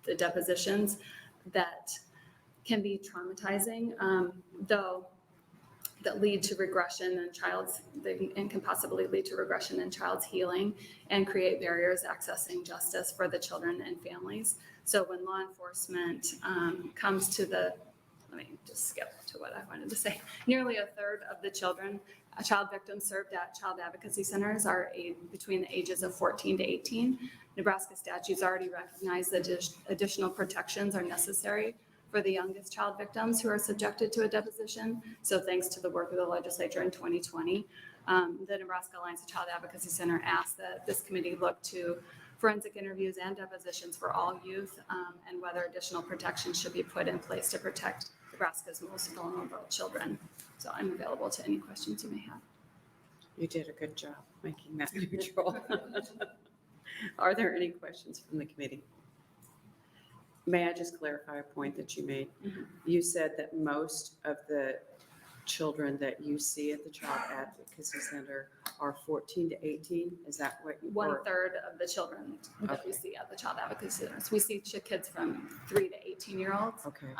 the depositions that can be traumatizing, though that lead to regression in and can possibly lead to regression in child's healing and create barriers accessing justice for the children and families. So when law enforcement comes to let me just skip to what I wanted to say. Nearly a third of the child victims served at child advocacy centers are between the ages of 14 to 18. Nebraska statutes already recognize that additional protections are necessary for the youngest child victims who are subjected to a deposition. So thanks to the work of the legislature in 2020, the Nebraska Alliance of Child Advocacy Center asked that this committee look to forensic interviews and depositions for all youth, and whether additional protections should be put in place to protect Nebraska's most vulnerable children. So I'm available to any questions you may have. You did a good job making that neutral. Are there any questions from the committee? May I just clarify a point that you made? Mhm. You said that most of the children that you see at the Child Advocacy Center are 14 to 18? Is that what you? 1/3 of the children that we Okay. see at the child advocacy centers. We see kids from 3 to 18-year-olds, Okay.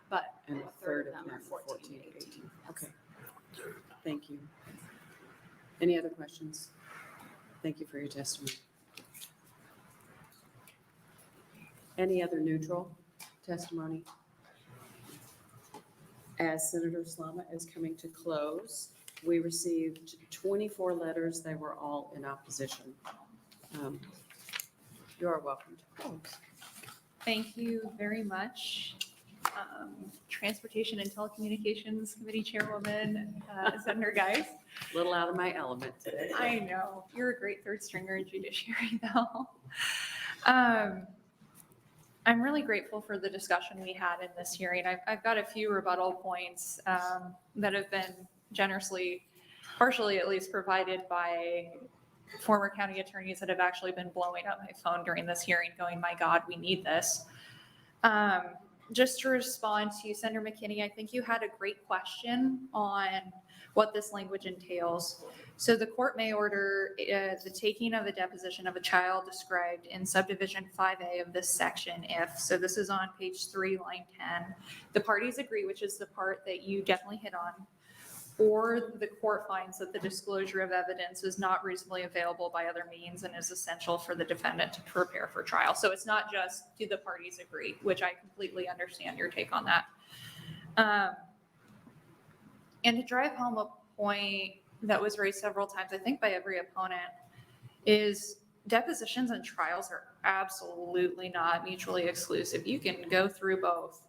but And a third of them are 14 to 18. Okay. Thank you. Any other questions? Thank you for your testimony. Any other neutral testimony? As Senator Slama is coming to close, we received 24 letters. They were all in opposition. You are welcome to close. Thank you very much. Transportation and Telecommunications Committee Chairwoman, Senator Geis. A little out of my element today. I know, you're a great third stringer in Judiciary though. I'm really grateful for the discussion we had in this hearing. I've got a few rebuttal points that have been generously, partially at least, provided by former county attorneys that have actually been blowing up my phone during this hearing going, my God, we need this. Just to respond to Senator McKinney, I think you had a great question on what this language entails. So the court may order the taking of a deposition of a child described in subdivision 5A of this section if, so this is on page 3, line 10, the parties agree, which is the part that you definitely hit on, or the court finds that the disclosure of evidence is not reasonably available by other means and is essential for the defendant to prepare for trial. So it's not just do the parties agree, which I completely understand your take on that. And to drive home a point that was raised several times, I think by every opponent, is depositions and trials are absolutely not mutually exclusive. You can go through both.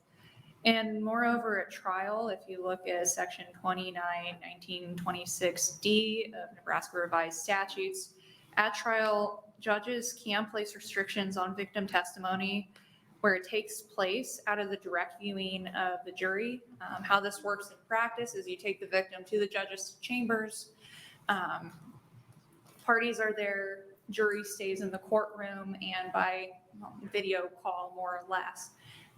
And moreover, at trial, if you look at section 29/1926D of Nebraska revised statutes, at trial, judges can place restrictions on victim testimony where it takes place out of the direct viewing of the jury. How this works in practice is you take the victim to the judge's chambers. Parties are there, jury stays in the courtroom, and by video call, more or less,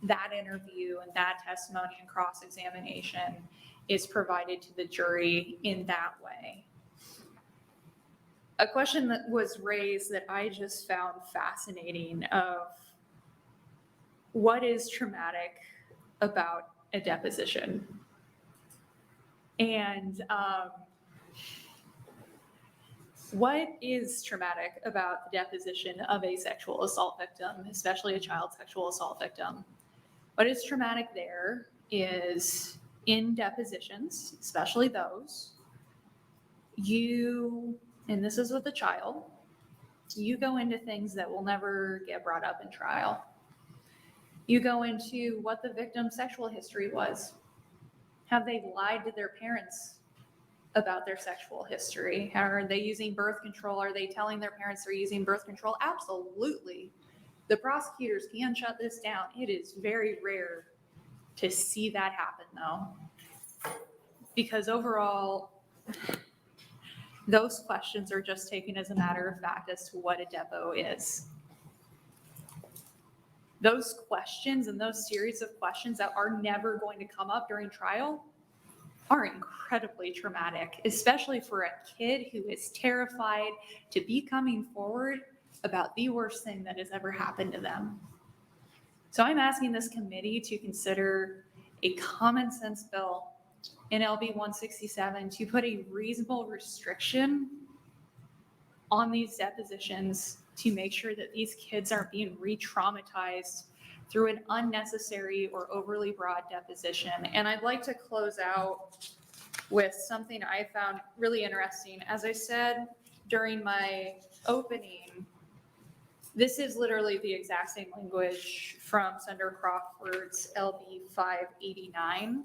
that interview and that testimony and cross-examination is provided to the jury in that way. A question that was raised that I just found fascinating of what is traumatic about a deposition? And what is traumatic about the deposition of a sexual assault victim, especially a child sexual assault victim? What is traumatic there is in depositions, especially those, and this is with a child, you go into things that will never get brought up in trial. You go into what the victim's sexual history was. Have they lied to their parents about their sexual history? Are they using birth control? Are they telling their parents they're using birth control? Absolutely. The prosecutors can shut this down. It is very rare to see that happen though. Because overall, those questions are just taken as a matter of fact as to what a depo is. Those questions and those series of questions that are never going to come up during trial are incredibly traumatic, especially for a kid who is terrified to be coming forward about the worst thing that has ever happened to them. So I'm asking this committee to consider a common sense bill in LB 167 to put a reasonable restriction on these depositions to make sure that these kids aren't being re-traumatized through an unnecessary or overly broad deposition. And I'd like to close out with something I found really interesting. As I said during my opening, this is literally the exact same language from Senator Crawford's LB 589.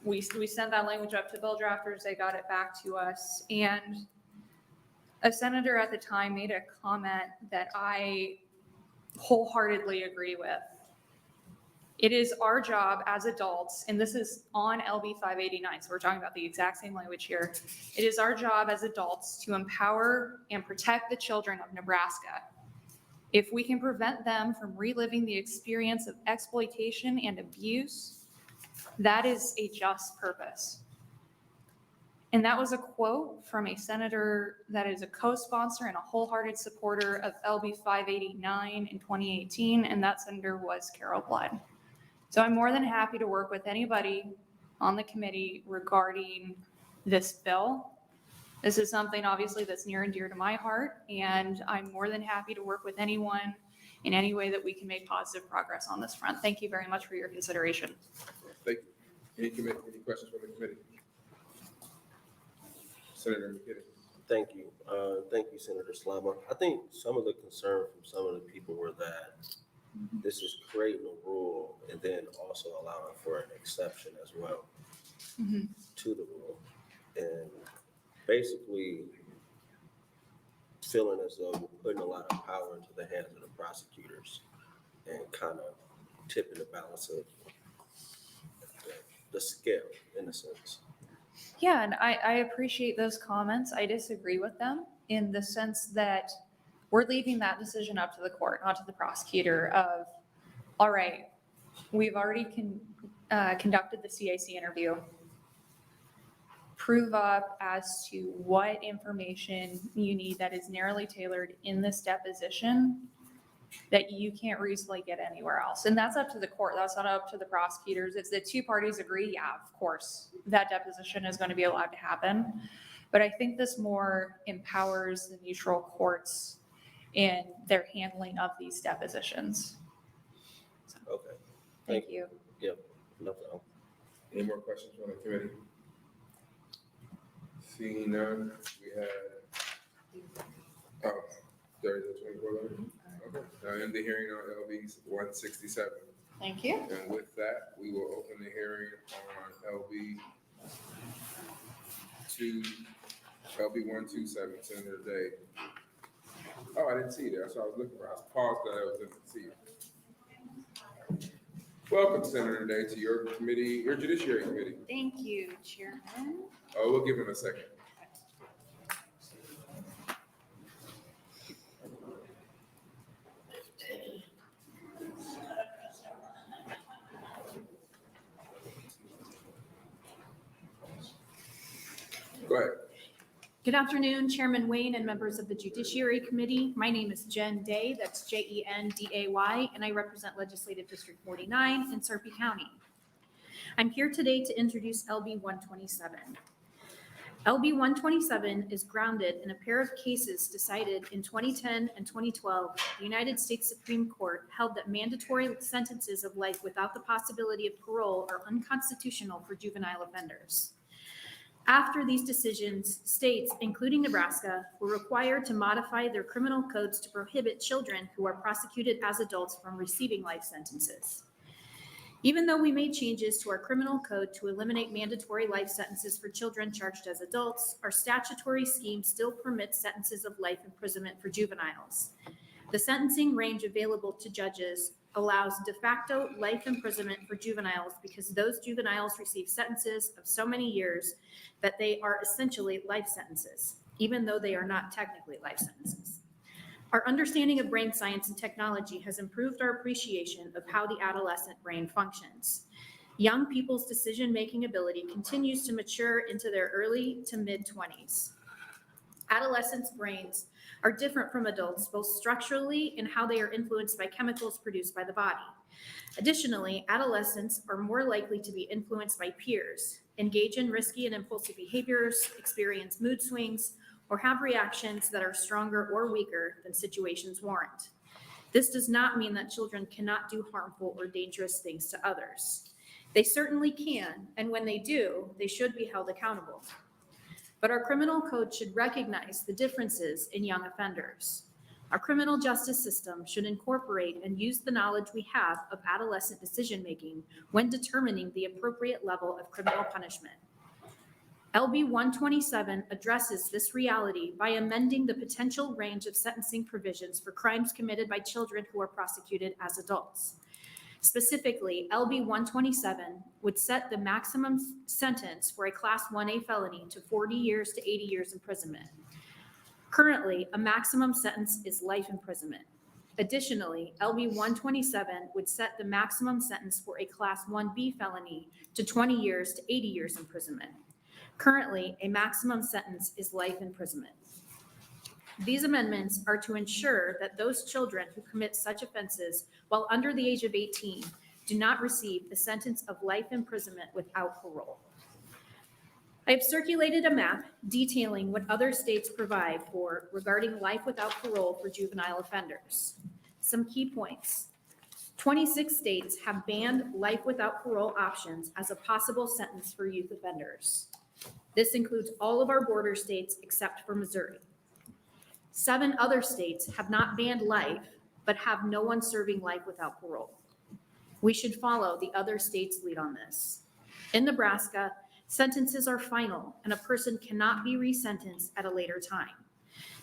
We sent that language up to bill drafters, they got it back to us, and a senator at the time made a comment that I wholeheartedly agree with. It is our job as adults, and this is on LB 589, so we're talking about the exact same language here. It is our job as adults to empower and protect the children of Nebraska. If we can prevent them from reliving the experience of exploitation and abuse, that is a just purpose. And that was a quote from a senator that is a co-sponsor and a wholehearted supporter of LB 589 in 2018, and that senator was Carol Blood. So I'm more than happy to work with anybody on the committee regarding this bill. This is something obviously that's near and dear to my heart, and I'm more than happy to work with anyone in any way that we can make positive progress on this front. Thank you very much for your consideration. Thank you. Any questions from the committee? Senator McKinney. Thank you. Thank you, Senator Slama. I think some of the concern from some of the people were that this is creating a rule and then also allowing for an exception as well to the rule. And basically feeling as though we're putting a lot of power into the hands of the prosecutors and kind of tipping the balance of the scale in a sense. Yeah, and I appreciate those comments. I disagree with them in the sense that we're leaving that decision up to the court, not to the prosecutor of, all right, we've already conducted the CIC interview. Prove up as to what information you need that is narrowly tailored in this deposition that you can't reasonably get anywhere else. And that's up to the court. That's not up to the prosecutors. It's the two parties agree, yeah, of course, that deposition is going to be allowed to happen. But I think this more empowers the neutral courts in their handling of these depositions. So, Okay. thank you. Yep. No problem. Any more questions from the committee? Seeing none, we had, there is a 24 letter. Okay, now in the hearing on LB 167. Thank you. And with that, we will open the hearing on LB 127, Senator Day. Oh, I didn't see it there. That's what I was looking for. I was paused because I was looking to see it. Welcome, Senator Day, to your committee, your Judiciary Committee. Thank you, Chairman. Oh, we'll give him a second. Go ahead. Good afternoon, Chairman Wayne and members of the Judiciary Committee. My name is Jen Day, that's Jenday, and I represent Legislative District 49 in Sarpy County. I'm here today to introduce LB 127. LB 127 is grounded in a pair of cases decided in 2010 and 2012. The United States Supreme Court held that mandatory sentences of life without the possibility of parole are unconstitutional for juvenile offenders. After these decisions, states, including Nebraska, were required to modify their criminal codes to prohibit children who are prosecuted as adults from receiving life sentences. Even though we made changes to our criminal code to eliminate mandatory life sentences for children charged as adults, our statutory scheme still permits sentences of life imprisonment for juveniles. The sentencing range available to judges allows de facto life imprisonment for juveniles because those juveniles receive sentences of so many years that they are essentially life sentences, even though they are not technically life sentences. Our understanding of brain science and technology has improved our appreciation of how the adolescent brain functions. Young people's decision-making ability continues to mature into their early to mid-20s. Adolescents' brains are different from adults, both structurally and how they are influenced by chemicals produced by the body. Additionally, adolescents are more likely to be influenced by peers, engage in risky and impulsive behaviors, experience mood swings, or have reactions that are stronger or weaker than situations warrant. This does not mean that children cannot do harmful or dangerous things to others. They certainly can, and when they do, they should be held accountable. But our criminal code should recognize the differences in young offenders. Our criminal justice system should incorporate and use the knowledge we have of adolescent decision-making when determining the appropriate level of criminal punishment. LB 127 addresses this reality by amending the potential range of sentencing provisions for crimes committed by children who are prosecuted as adults. Specifically, LB 127 would set the maximum sentence for a Class 1A felony to 40 years to 80 years imprisonment. Currently, a maximum sentence is life imprisonment. Additionally, LB 127 would set the maximum sentence for a Class 1B felony to 20 years to 80 years imprisonment. Currently, a maximum sentence is life imprisonment. These amendments are to ensure that those children who commit such offenses while under the age of 18 do not receive a sentence of life imprisonment without parole. I have circulated a map detailing what other states provide for regarding life without parole for juvenile offenders. Some key points. 26 states have banned life without parole options as a possible sentence for youth offenders. This includes all of our border states except for Missouri. 7 other states have not banned life, but have no one serving life without parole. We should follow the other states' lead on this. In Nebraska, sentences are final and a person cannot be resentenced at a later time.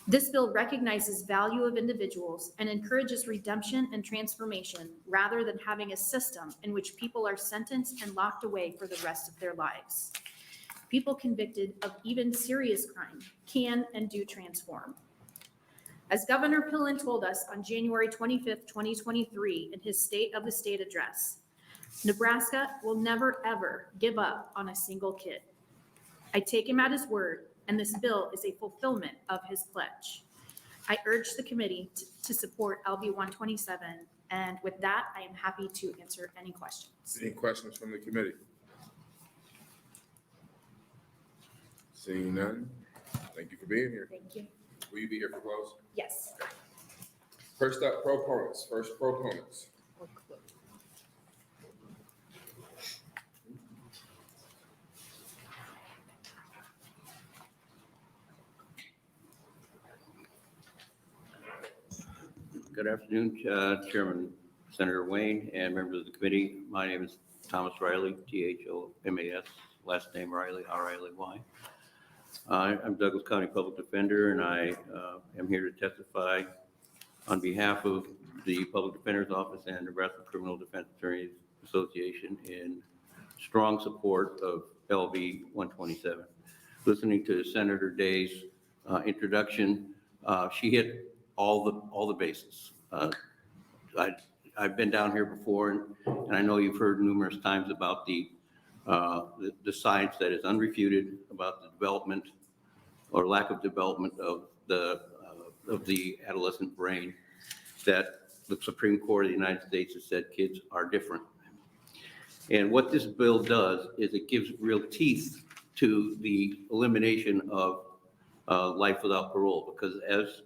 This bill recognizes value of individuals and encourages redemption and transformation rather than having a system in which people are sentenced and locked away for the rest of their lives. People convicted of even serious crime can and do transform. As Governor Pillen told us on January 25th, 2023 in his State of the State address, Nebraska will never, ever give up on a single kid. I take him at his word, and this bill is a fulfillment of his pledge. I urge the committee to support LB 127, and with that, I am happy to answer any questions. Any questions from the committee? Seeing none, thank you for being here. Thank you. Will you be here for close? Yes. First up, proponents. First proponents. Good afternoon, Chairman Senator Wayne and members of the committee. My name is Thomas Riley, Thomas, last name Riley, R-I-L-E-Y. I'm Douglas County Public Defender, and I am here to testify on behalf of the Public Defender's Office and Nebraska Criminal Defense Attorneys Association in strong support of LB 127. Listening to Senator Day's introduction, she hit all the bases. I've been down here before, and I know you've heard numerous times about the science that is unrefuted about the development or lack of development of the adolescent brain, that the Supreme Court of the United States has said kids are different. And what this bill does is it gives real teeth to the elimination of life without parole, because as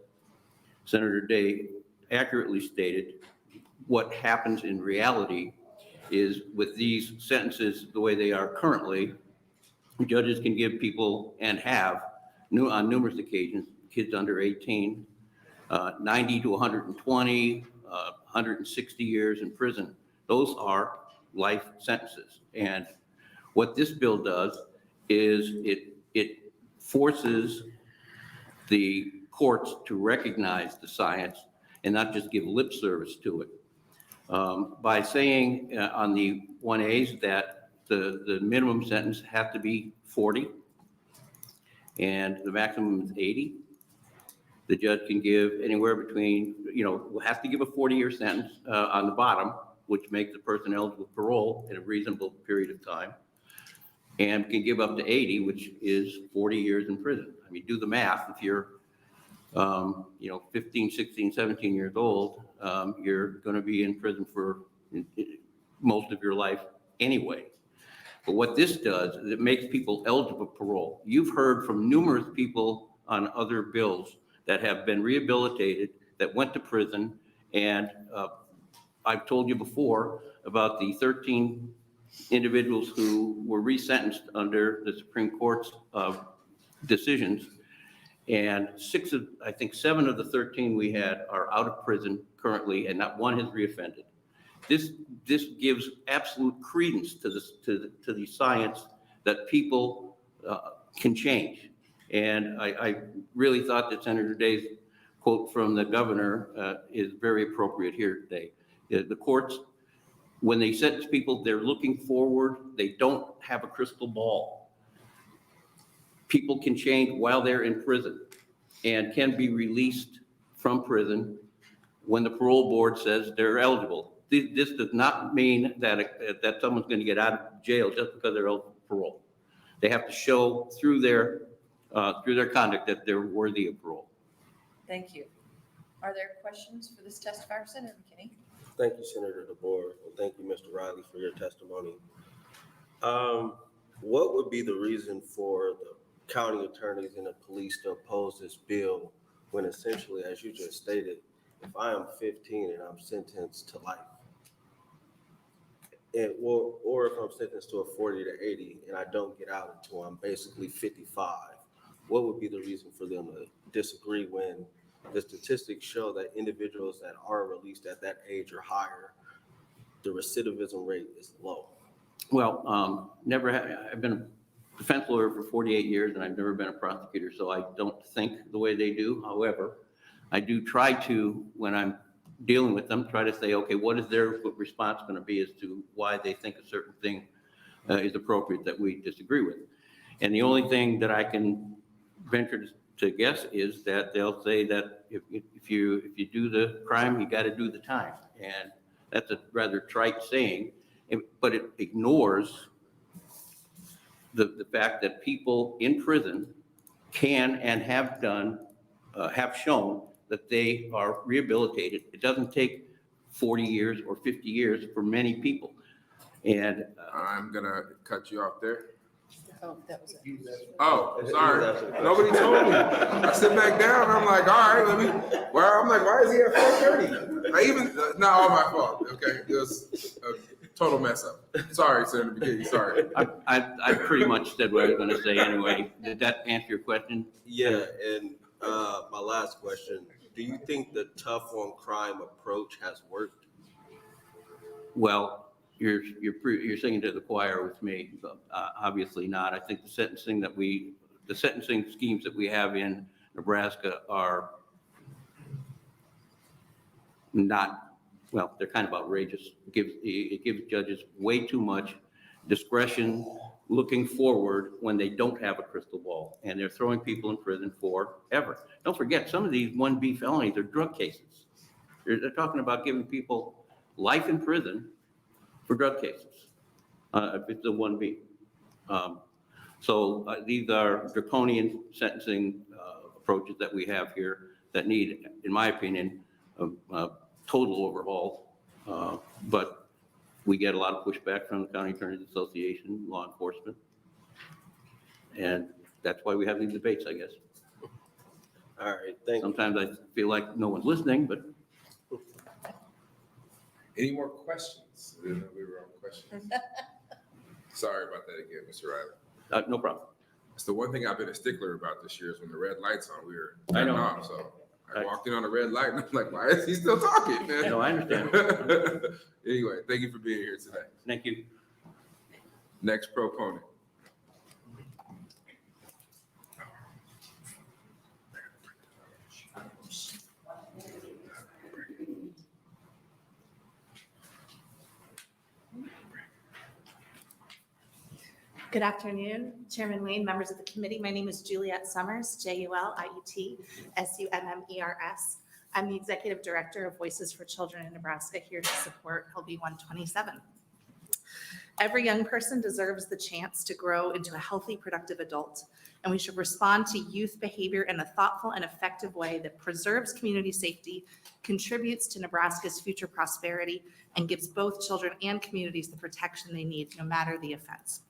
Senator Day accurately stated, what happens in reality is with these sentences the way they are currently, judges can give people, and have on numerous occasions, kids under 18, 90 to 120, 160 years in prison. Those are life sentences. And what this bill does is it forces the courts to recognize the science and not just give lip service to it. By saying on the 1As that the minimum sentence has to be 40 and the maximum is 80, the judge can give anywhere between, has to give a 40-year sentence on the bottom, which makes the person eligible for parole in a reasonable period of time, and can give up to 80, which is 40 years in prison. I mean, do the math. If you're 15, 16, 17 years old, you're going to be in prison for most of your life anyway. But what this does is it makes people eligible for parole. You've heard from numerous people on other bills that have been rehabilitated, that went to prison, and I've told you before about the 13 individuals who were resentenced under the Supreme Court's decisions. And I think 7 of the 13 we had are out of prison currently, and not one has reoffended. This gives absolute credence to the science that people can change. And I really thought that Senator Day's quote from the governor is very appropriate here today. The courts, when they sentence people, they're looking forward. They don't have a crystal ball. People can change while they're in prison and can be released from prison when the parole board says they're eligible. This does not mean that someone's going to get out of jail just because they're eligible for parole. They have to show through their conduct that they're worthy of parole. Thank you. Are there questions for this testifier, Senator McKinney? Thank you, Senator DeBoer, and thank you, Mr. Riley, for your testimony. What would be the reason for the county attorneys and the police to oppose this bill when essentially, as you just stated, if I am 15 and I'm sentenced to life, or if I'm sentenced to a 40 to 80 and I don't get out until I'm basically 55, what would be the reason for them to disagree when the statistics show that individuals that are released at that age or higher, the recidivism rate is low? Well, I've been a defense lawyer for 48 years and I've never been a prosecutor, so I don't think the way they do. However, I do try to, when I'm dealing with them, try to say, okay, what is their response going to be as to why they think a certain thing is appropriate that we disagree with. And the only thing that I can venture to guess is that they'll say that if you do the crime, you got to do the time. And that's a rather trite saying, but it ignores the fact that people in prison can and have shown that they are rehabilitated. It doesn't take 40 years or 50 years for many people. And I'm gonna cut you off there. Oh, that was it. Oh, sorry. Nobody told me. I sit back down and I'm like, all right, why is he at 4:30? Not all my fault. Okay, it was a total mess up. Sorry, Senator McKinney, sorry. I pretty much said what I was going to say anyway. Did that answer your question? Yeah, and my last question, do you think the tough on crime approach has worked? Well, you're singing to the choir with me. Obviously not. I think the sentencing schemes that we have in Nebraska are not, well, they're kind of outrageous. It gives judges way too much discretion looking forward when they don't have a crystal ball, and they're throwing people in prison forever. Don't forget, some of these 1B felonies are drug cases. They're talking about giving people life in prison for drug cases, if it's a 1B. So these are draconian sentencing approaches that we have here that need, in my opinion, a total overhaul. But we get a lot of pushback from the County Attorneys Association, law enforcement. And that's why we have these debates, I guess. All right, thank you. Sometimes I feel like no one's listening, but. Any more questions? I didn't know we were on questions. Sorry about that again, Mr. Riley. No problem. It's the one thing I've been a stickler about this year is when the red light's on, we were I know. off. So I walked in on a red light and I'm like, why is he still talking, man? No, I understand. Anyway, thank you for being here today. Thank you. Next proponent. Good afternoon, Chairman Wayne, members of the committee. My name is Juliet Summers, Juliet Summers. I'm the Executive Director of Voices for Children in Nebraska, here to support LB 127. Every young person deserves the chance to grow into a healthy, productive adult, and we should respond to youth behavior in a thoughtful and effective way that preserves community safety, contributes to Nebraska's future prosperity, and gives both children and communities the protection they need, no matter the offense.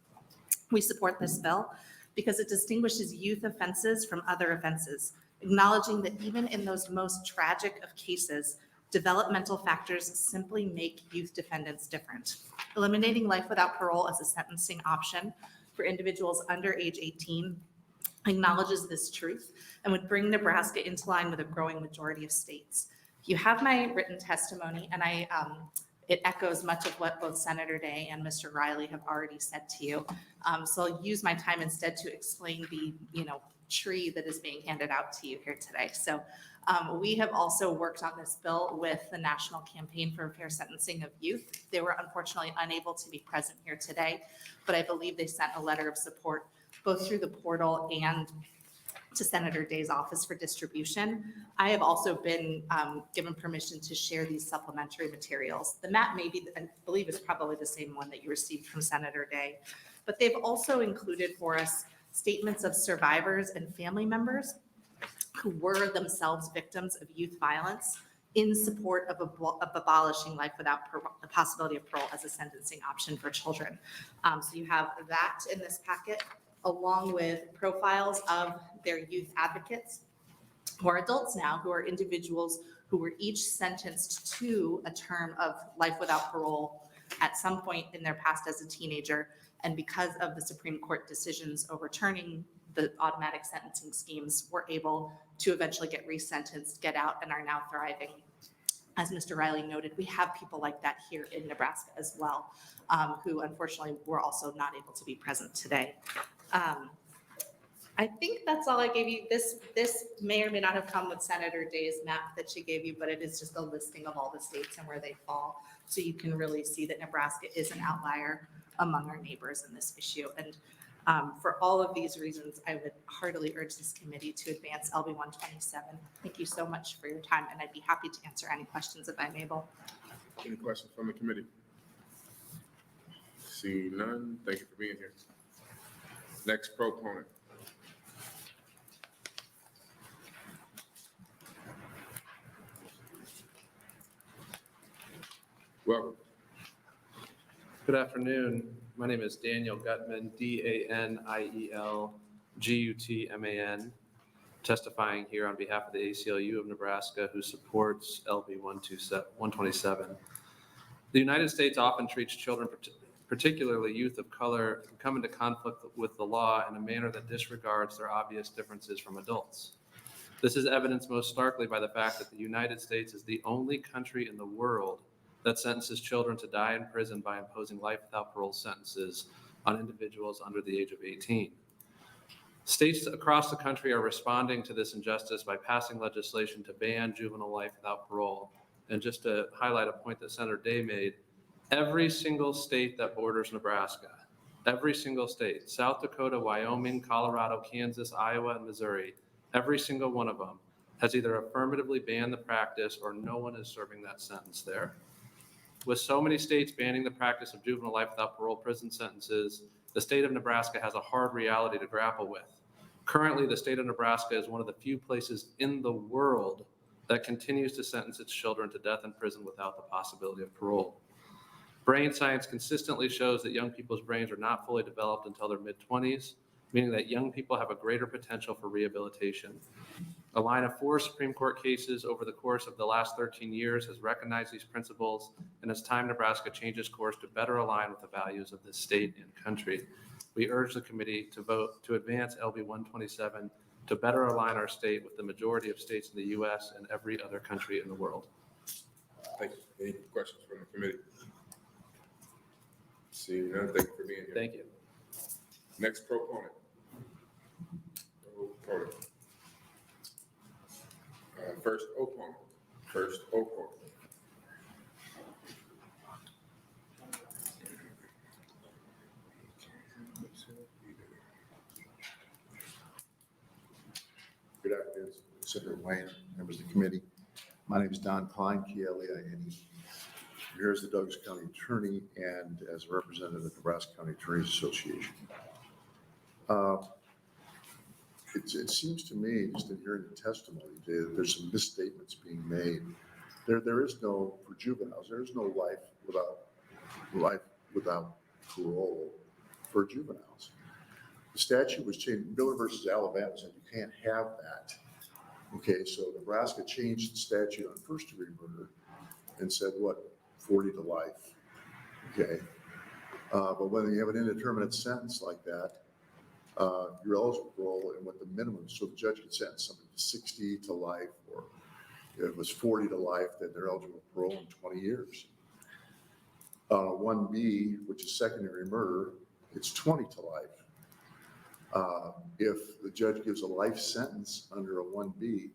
We support this bill because it distinguishes youth offenses from other offenses, acknowledging that even in those most tragic of cases, developmental factors simply make youth defendants different. Eliminating life without parole as a sentencing option for individuals under age 18 acknowledges this truth and would bring Nebraska into line with a growing majority of states. You have my written testimony, and it echoes much of what both Senator Day and Mr. Riley have already said to you. So I'll use my time instead to explain the tree that is being handed out to you here today. So we have also worked on this bill with the National Campaign for Fair Sentencing of Youth. They were unfortunately unable to be present here today, but I believe they sent a letter of support both through the portal and to Senator Day's office for distribution. I have also been given permission to share these supplementary materials. The map I believe is probably the same one that you received from Senator Day, but they've also included for us statements of survivors and family members who were themselves victims of youth violence in support of abolishing life without the possibility of parole as a sentencing option for children. So you have that in this packet, along with profiles of their youth advocates who are adults now, who are individuals who were each sentenced to a term of life without parole at some point in their past as a teenager. And because of the Supreme Court decisions overturning the automatic sentencing schemes, were able to eventually get resentenced, get out, and are now thriving. As Mr. Riley noted, we have people like that here in Nebraska as well, who unfortunately were also not able to be present today. I think that's all I gave you. This may or may not have come with Senator Day's map that she gave you, but it is just a listing of all the states and where they fall. So you can really see that Nebraska is an outlier among our neighbors in this issue. And for all of these reasons, I would heartily urge this committee to advance LB 127. Thank you so much for your time, and I'd be happy to answer any questions if I'm able. Any questions from the committee? See none. Thank you for being here. Next proponent. Welcome. Good afternoon. My name is Daniel Gutman, DANIEL-GUTMAN, testifying here on behalf of the ACLU of Nebraska, who supports LB 127. The United States often treats children, particularly youth of color, who come into conflict with the law in a manner that disregards their obvious differences from adults. This is evidenced most starkly by the fact that the United States is the only country in the world that sentences children to die in prison by imposing life without parole sentences on individuals under the age of 18. States across the country are responding to this injustice by passing legislation to ban juvenile life without parole. And just to highlight a point that Senator Day made, every single state that borders Nebraska, every single state, South Dakota, Wyoming, Colorado, Kansas, Iowa, and Missouri, every single one of them has either affirmatively banned the practice or no one is serving that sentence there. With so many states banning the practice of juvenile life without parole prison sentences, the state of Nebraska has a hard reality to grapple with. Currently, the state of Nebraska is one of the few places in the world that continues to sentence its children to death in prison without the possibility of parole. Brain science consistently shows that young people's brains are not fully developed until their mid-20s, meaning that young people have a greater potential for rehabilitation. A line of 4 Supreme Court cases over the course of the last 13 years has recognized these principles, and it's time Nebraska changes course to better align with the values of this state and country. We urge the committee to vote to advance LB 127 to better align our state with the majority of states in the U.S. and every other country in the world. Thank you. Any questions from the committee? See none. Thank you for being here. Thank you. Next proponent. First opponent. Good afternoon, Senator Wayne, members of the committee. My name is Don Klein, Kleine. here as the Douglas County Attorney and as a representative of the Nebraska County Attorneys Association. It seems to me, just in hearing the testimony today, that there's some misstatements being made. There is no, for juveniles, there is no life without parole for juveniles. The statute was changed, Miller versus Alabama said you can't have that. Okay, so Nebraska changed the statute on first-degree murder and said, what, 40 to life, okay? But when you have an indeterminate sentence like that, you're eligible for parole and what the minimum, so the judge could sentence somebody to 60 to life, or if it was 40 to life, then they're eligible for parole in 20 years. 1B, which is secondary murder, it's 20 to life. If the judge gives a life sentence under a 1B,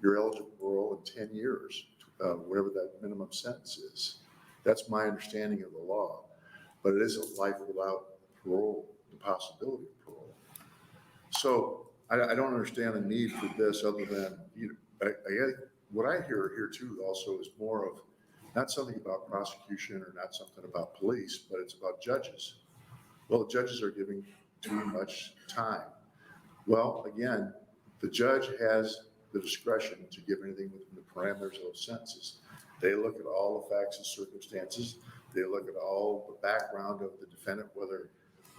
you're eligible for parole in 10 years, whatever that minimum sentence is. That's my understanding of the law, but it isn't life without parole, the possibility of parole. So I don't understand the need for this other than, what I hear here too also is more of not something about prosecution or not something about police, but it's about judges. Well, the judges are giving too much time. Well, again, the judge has the discretion to give anything within the parameters of those sentences. They look at all the facts and circumstances. They look at all the background of the defendant,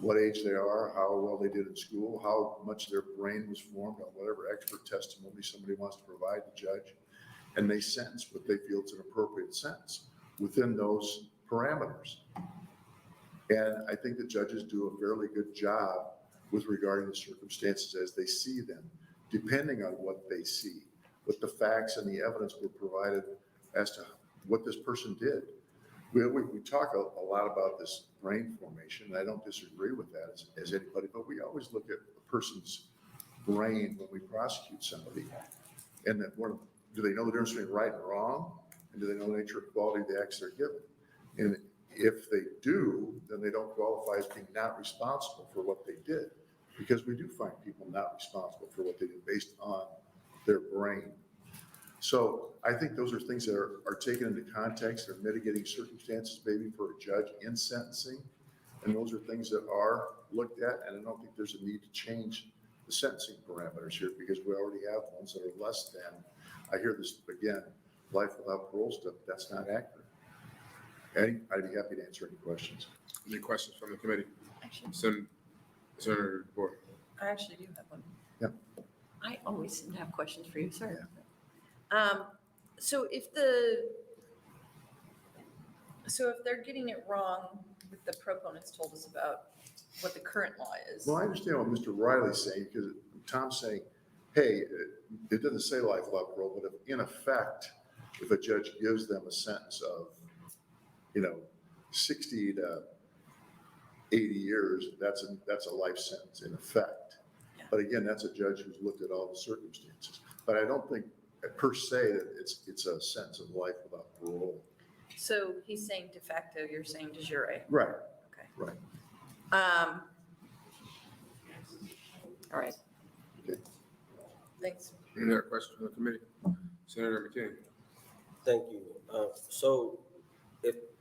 what age they are, how well they did in school, how much their brain was formed on whatever expert testimony somebody wants to provide the judge. And they sentence what they feel is an appropriate sentence within those parameters. And I think the judges do a fairly good job with regarding the circumstances as they see them, depending on what they see, what the facts and the evidence were provided as to what this person did. We talk a lot about this brain formation, and I don't disagree with that as anybody, but we always look at a person's brain when we prosecute somebody. And that do they know the difference between right and wrong? And do they know the nature and quality of the acts they're given? And if they do, then they don't qualify as being not responsible for what they did, because we do find people not responsible for what they did based on their brain. So I think those are things that are taken into context. They're mitigating circumstances maybe for a judge in sentencing. And those are things that are looked at. And I don't think there's a need to change the sentencing parameters here because we already have ones that are less than, I hear this again, life without parole stuff. That's not accurate. I'd be happy to answer any questions. Any questions from the committee? Senator Board. I actually do have one. Yeah. I always seem to have questions for you, sorry. Yeah. So if they're getting it wrong, with the proponents told us about what the current law is. Well, I understand what Mr. Riley's saying, because Tom's saying, hey, it doesn't say life without parole, but if, in effect, if a judge gives them a sentence of, 60 to 80 years, that's a life sentence in effect. Yeah. But again, that's a judge who's looked at all the circumstances. But I don't think per se that it's a sentence of life without parole. So he's saying de facto, you're saying de jure. Right. Okay. Right. All right. Okay. Thanks. Any other questions from the committee? Senator McKinney. Thank you. So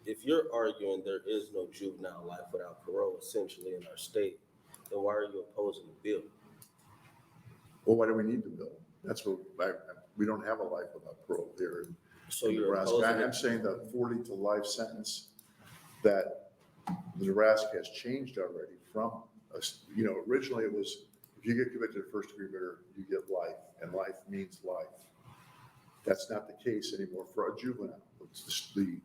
if you're arguing there is no juvenile life without parole essentially in our state, then why are you opposing the bill? Well, why do we need the bill? That's what we don't have a life without parole here So in you're Nebraska. opposing I'm saying the 40 to life sentence that the Nebraska has changed already from originally it was if you get convicted of first degree murder, you get life, and life means life. That's not the case anymore for a juvenile. It's the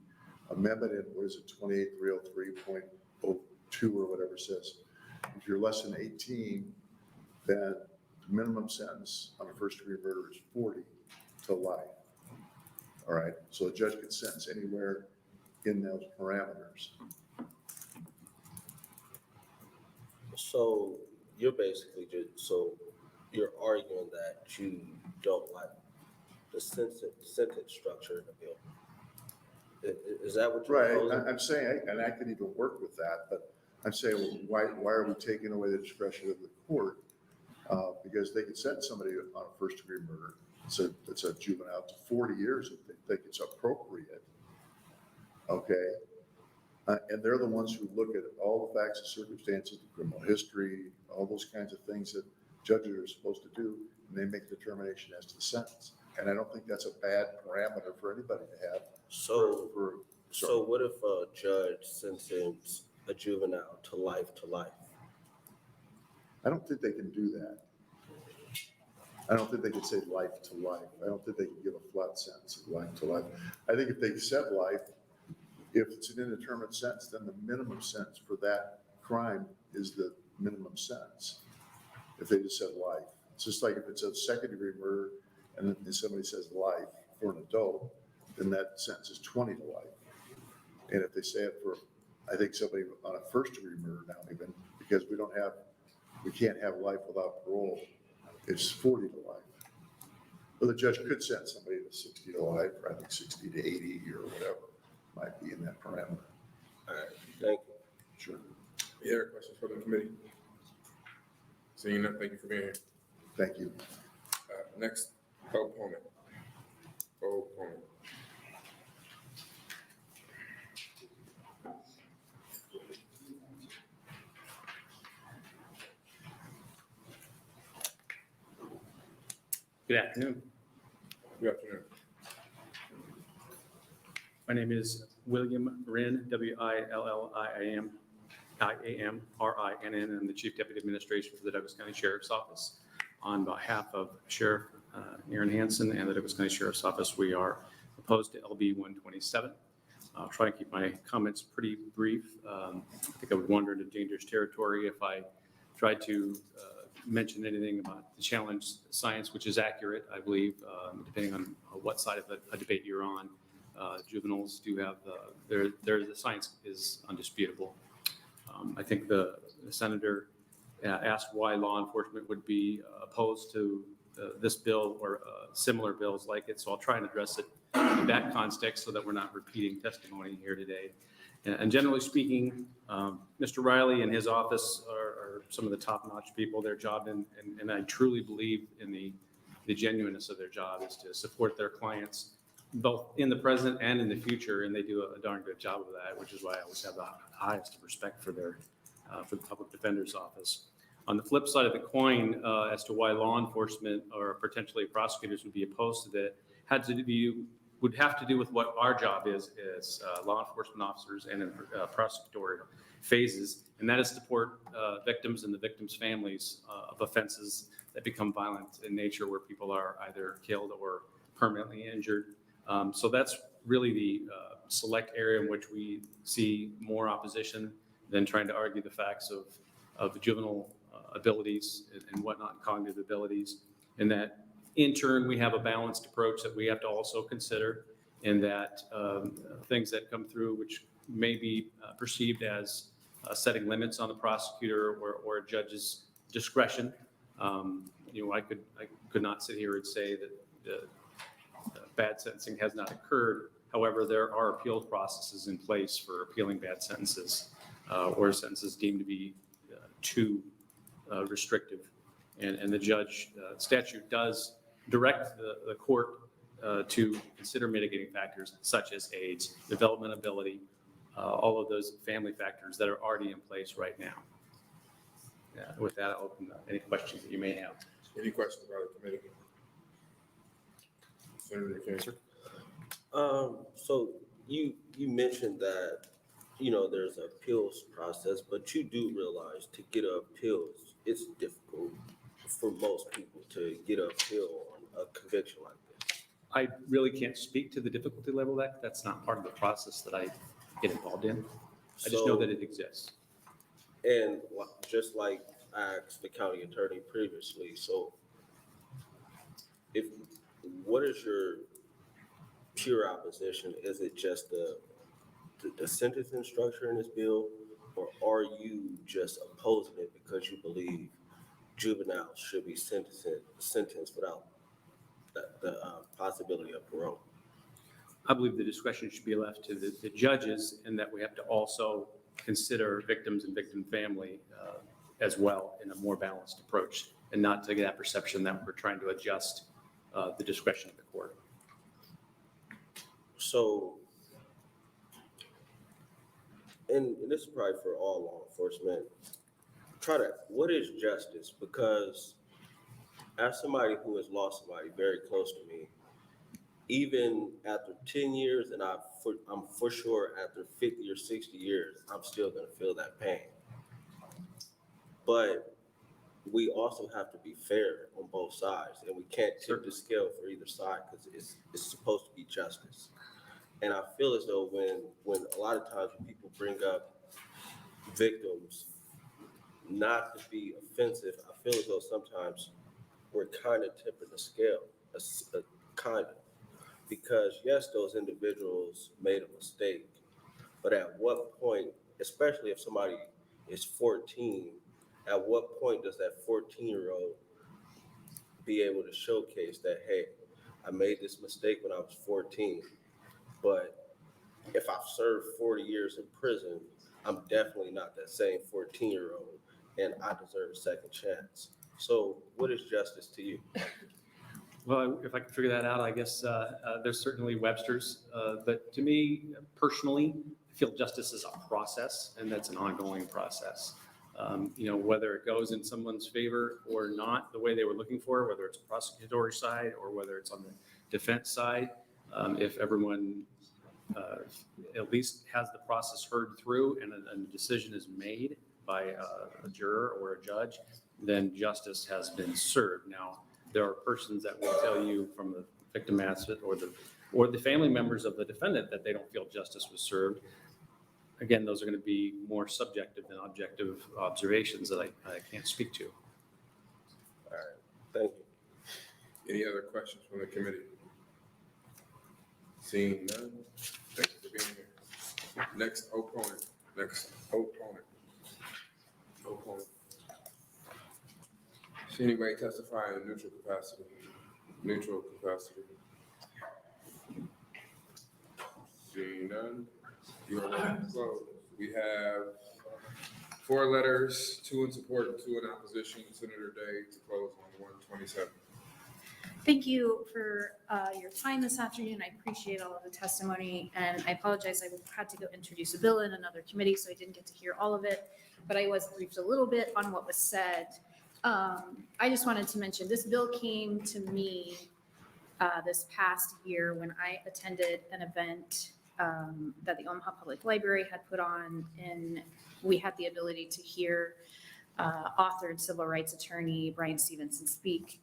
amendment in, 28303.02 or whatever says, if you're less than 18, then the minimum sentence on a first degree murder is 40 to life. All right, so a judge can sentence anywhere in those parameters. So you're basically you're arguing that you don't like the sentence structure in the bill. Is that what you're Right, proposing? I'm saying, and I could even work with that, but I'm saying, well, why are we taking away the discretion of the court? Because they could sentence somebody on a first degree murder, it's a juvenile to 40 years if they think it's appropriate. okay? And they're the ones who look at all the facts and circumstances, the criminal history, all those kinds of things that judges are supposed to do, and they make a determination as to the sentence. And I don't think that's a bad parameter for anybody to have. So what if a judge sentenced a juvenile to life to life? I don't think they can do that. I don't think they can say life to life. I don't think they can give a flat sentence of life to life. I think if they said life, if it's an indeterminate sentence, then the minimum sentence for that crime is the minimum sentence. If they just said life, it's just like if it's a second-degree murder and then somebody says life for an adult, then that sentence is 20 to life. And if they say it for, I think somebody on a first-degree murder now even, because we can't have life without parole, it's 40 to life. But the judge could sentence somebody to 60 to life, or I think 60 to 80 or whatever might be in that parameter. All right, thank you. Sure. Any other questions for the committee? Seeing none, thank you for being here. Thank you. Next, opponent. Opponent. Good afternoon. Good afternoon. My name is William Rinn, William Rinn. I'm the Chief Deputy Administrator for the Douglas County Sheriff's Office. On behalf of Sheriff Aaron Hansen and the Douglas County Sheriff's Office, we are opposed to LB 127. I'll try and keep my comments pretty brief. I think I would wander into dangerous territory if I tried to mention anything about the challenge science, which is accurate, I believe, depending on what side of a debate you're on. Juveniles do have, the science is undisputable. I think the senator asked why law enforcement would be opposed to this bill or similar bills like it, so I'll try and address it in that context so that we're not repeating testimony here today. And generally speaking, Mr. Riley and his office are some of the top-notch people. Their job, and I truly believe in the genuineness of their job, is to support their clients both in the present and in the future, and they do a darn good job of that, which is why I always have the highest respect for the public defender's office. On the flip side of the coin, as to why law enforcement or potentially prosecutors would be opposed to that, would have to do with what our job is as law enforcement officers and in prosecutorial phases, and that is to support victims and the victims' families of offenses that become violent in nature, where people are either killed or permanently injured. So that's really the select area in which we see more opposition than trying to argue the facts of juvenile abilities and whatnot, cognitive abilities. And that in turn, we have a balanced approach that we have to also consider, in that things that come through which may be perceived as setting limits on the prosecutor or a judge's discretion. I could not sit here and say that the bad sentencing has not occurred. However, there are appeal processes in place for appealing bad sentences or sentences deemed to be too restrictive. And the judge statute does direct the court to consider mitigating factors such as age, development ability, all of those family factors that are already in place right now. With that, I'll open up any questions that you may have. Any questions about the committee? Senator Cancer. So you mentioned that, there's an appeals process, but you do realize to get an appeals, it's difficult for most people to get an appeal on a conviction like this. I really can't speak to the difficulty level of that. That's not part of the process that I get involved in. I just know that it exists. And just like I asked the county attorney previously, so what is your pure opposition? Is it just the sentencing structure in this bill, or are you just opposing it because you believe juveniles should be sentenced without the possibility of parole? I believe the discretion should be left to the judges, and that we have to also consider victims and victim family as well in a more balanced approach, and not to get that perception that we're trying to adjust the discretion of the court. So and this is probably for all law enforcement, what is justice? Because as somebody who has lost somebody very close to me, even after 10 years, and I'm for sure after 50 or 60 years, I'm still gonna feel that pain. But we also have to be fair on both sides, and we can't tip the scale for either side because it's supposed to be justice. And I feel as though when a lot of times when people bring up victims, not to be offensive, I feel as though sometimes we're kind of tipping the scale, kind of. Because yes, those individuals made a mistake, but at what point, especially if somebody is 14, at what point does that 14-year-old be able to showcase that, hey, I made this mistake when I was 14, but if I've served 40 years in prison, I'm definitely not that same 14-year-old, and I deserve a second chance. So what is justice to you? Well, if I can figure that out, I guess there's certainly Webster's. But to me, personally, I feel justice is a process, and that's an ongoing process. Whether it goes in someone's favor or not, the way they were looking for, whether it's prosecutory side or whether it's on the defense side, if everyone at least has the process heard through and a decision is made by a juror or a judge, then justice has been served. Now, there are persons that will tell you from the victim advocate or the family members of the defendant that they don't feel justice was served. Again, those are going to be more subjective than objective observations that I can't speak to. All right, thank you. Any other questions from the committee? Seeing none, thank you for being here. Next opponent. See anybody testify in neutral capacity? Seeing none, you are ready to close. We have 4 letters, 2 in support and 2 in opposition. Senator Day to close on 127. Thank you for your time this afternoon. I appreciate all of the testimony, and I apologize. I had to go introduce a bill in another committee, so I didn't get to hear all of it, but I was briefed a little bit on what was said. I just wanted to mention this bill came to me this past year when I attended an event that the Omaha Public Library had put on, and we had the ability to hear author and civil rights attorney Brian Stevenson speak.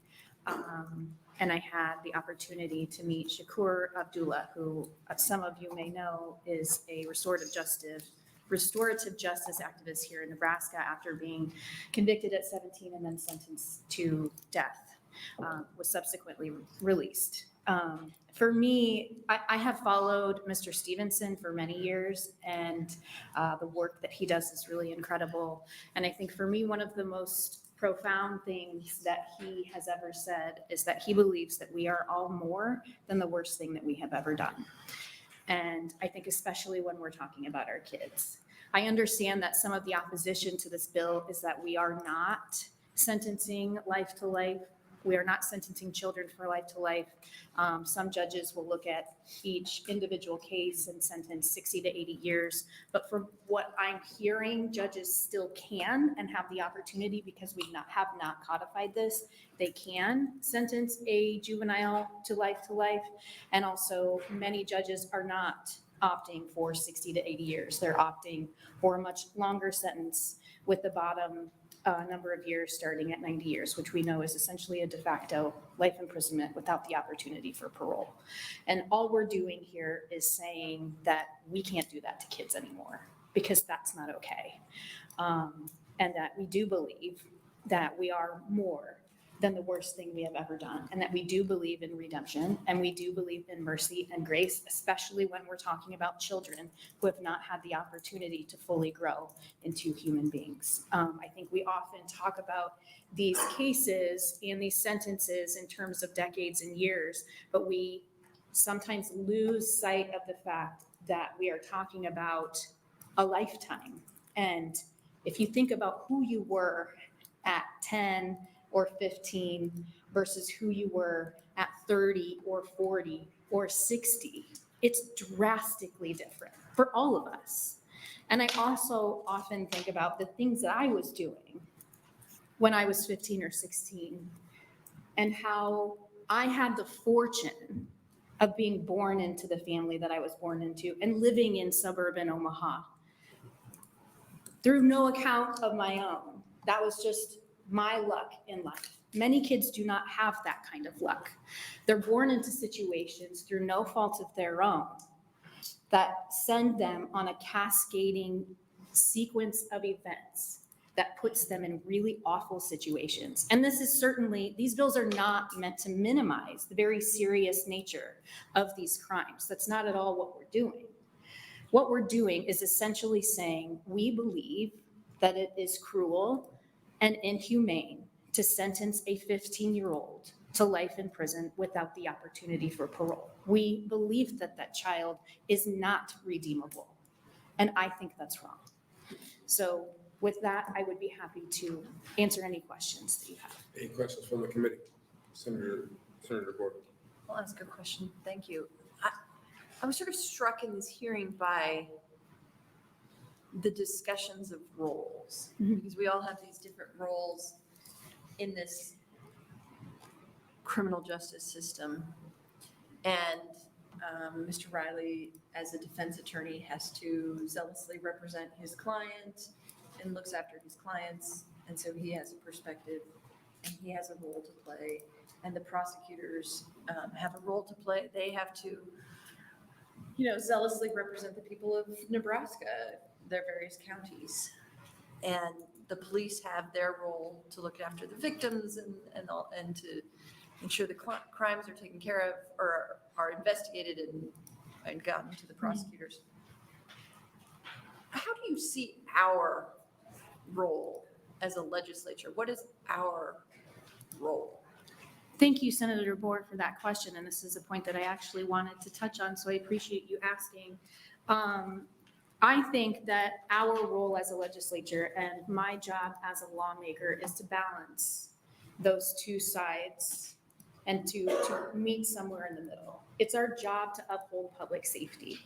And I had the opportunity to meet Shakur Abdullah, who some of you may know is a restorative justice activist here in Nebraska after being convicted at 17 and then sentenced to death, was subsequently released. For me, I have followed Mr. Stevenson for many years, and the work that he does is really incredible. And I think for me, one of the most profound things that he has ever said is that he believes that we are all more than the worst thing that we have ever done. And I think especially when we're talking about our kids. I understand that some of the opposition to this bill is that we are not sentencing life to life. We are not sentencing children for life to life. Some judges will look at each individual case and sentence 60 to 80 years. But from what I'm hearing, judges still can and have the opportunity, because we have not codified this, they can sentence a juvenile to life. And also many judges are not opting for 60 to 80 years. They're opting for a much longer sentence with the bottom number of years starting at 90 years, which we know is essentially a de facto life imprisonment without the opportunity for parole. And all we're doing here is saying that we can't do that to kids anymore, because that's not okay. And that we do believe that we are more than the worst thing we have ever done, and that we do believe in redemption, and we do believe in mercy and grace, especially when we're talking about children who have not had the opportunity to fully grow into human beings. I think we often talk about these cases and these sentences in terms of decades and years, but we sometimes lose sight of the fact that we are talking about a lifetime. And if you think about who you were at 10 or 15 versus who you were at 30 or 40 or 60, it's drastically different for all of us. And I also often think about the things that I was doing when I was 15 or 16 and how I had the fortune of being born into the family that I was born into and living in suburban Omaha through no account of my own. That was just my luck in life. Many kids do not have that kind of luck. They're born into situations through no fault of their own that send them on a cascading sequence of events that puts them in really awful situations. And this is certainly, these bills are not meant to minimize the very serious nature of these crimes. That's not at all what we're doing. What we're doing is essentially saying we believe that it is cruel and inhumane to sentence a 15-year-old to life in prison without the opportunity for parole. We believe that that child is not redeemable, and I think that's wrong. So with that, I would be happy to answer any questions that you have. Any questions from the committee? Senator Gordon. I'll ask a question. Thank you. I was sort of struck in this hearing by the discussions of roles, because we all have these different roles in this criminal justice system. And Mr. Riley, as a defense attorney, has to zealously represent his client and looks after his clients. And so he has a perspective and he has a role to play. And the prosecutors have a role to play. They have to, zealously represent the people of Nebraska, their various counties. And the police have their role to look after the victims and to ensure the crimes are taken care of or are investigated and gotten to the prosecutors. How do you see our role as a legislature? What is our role? Thank you, Senator Board, for that question. And this is a point that I actually wanted to touch on, so I appreciate you asking. I think that our role as a legislature and my job as a lawmaker is to balance those two sides and to meet somewhere in the middle. It's our job to uphold public safety,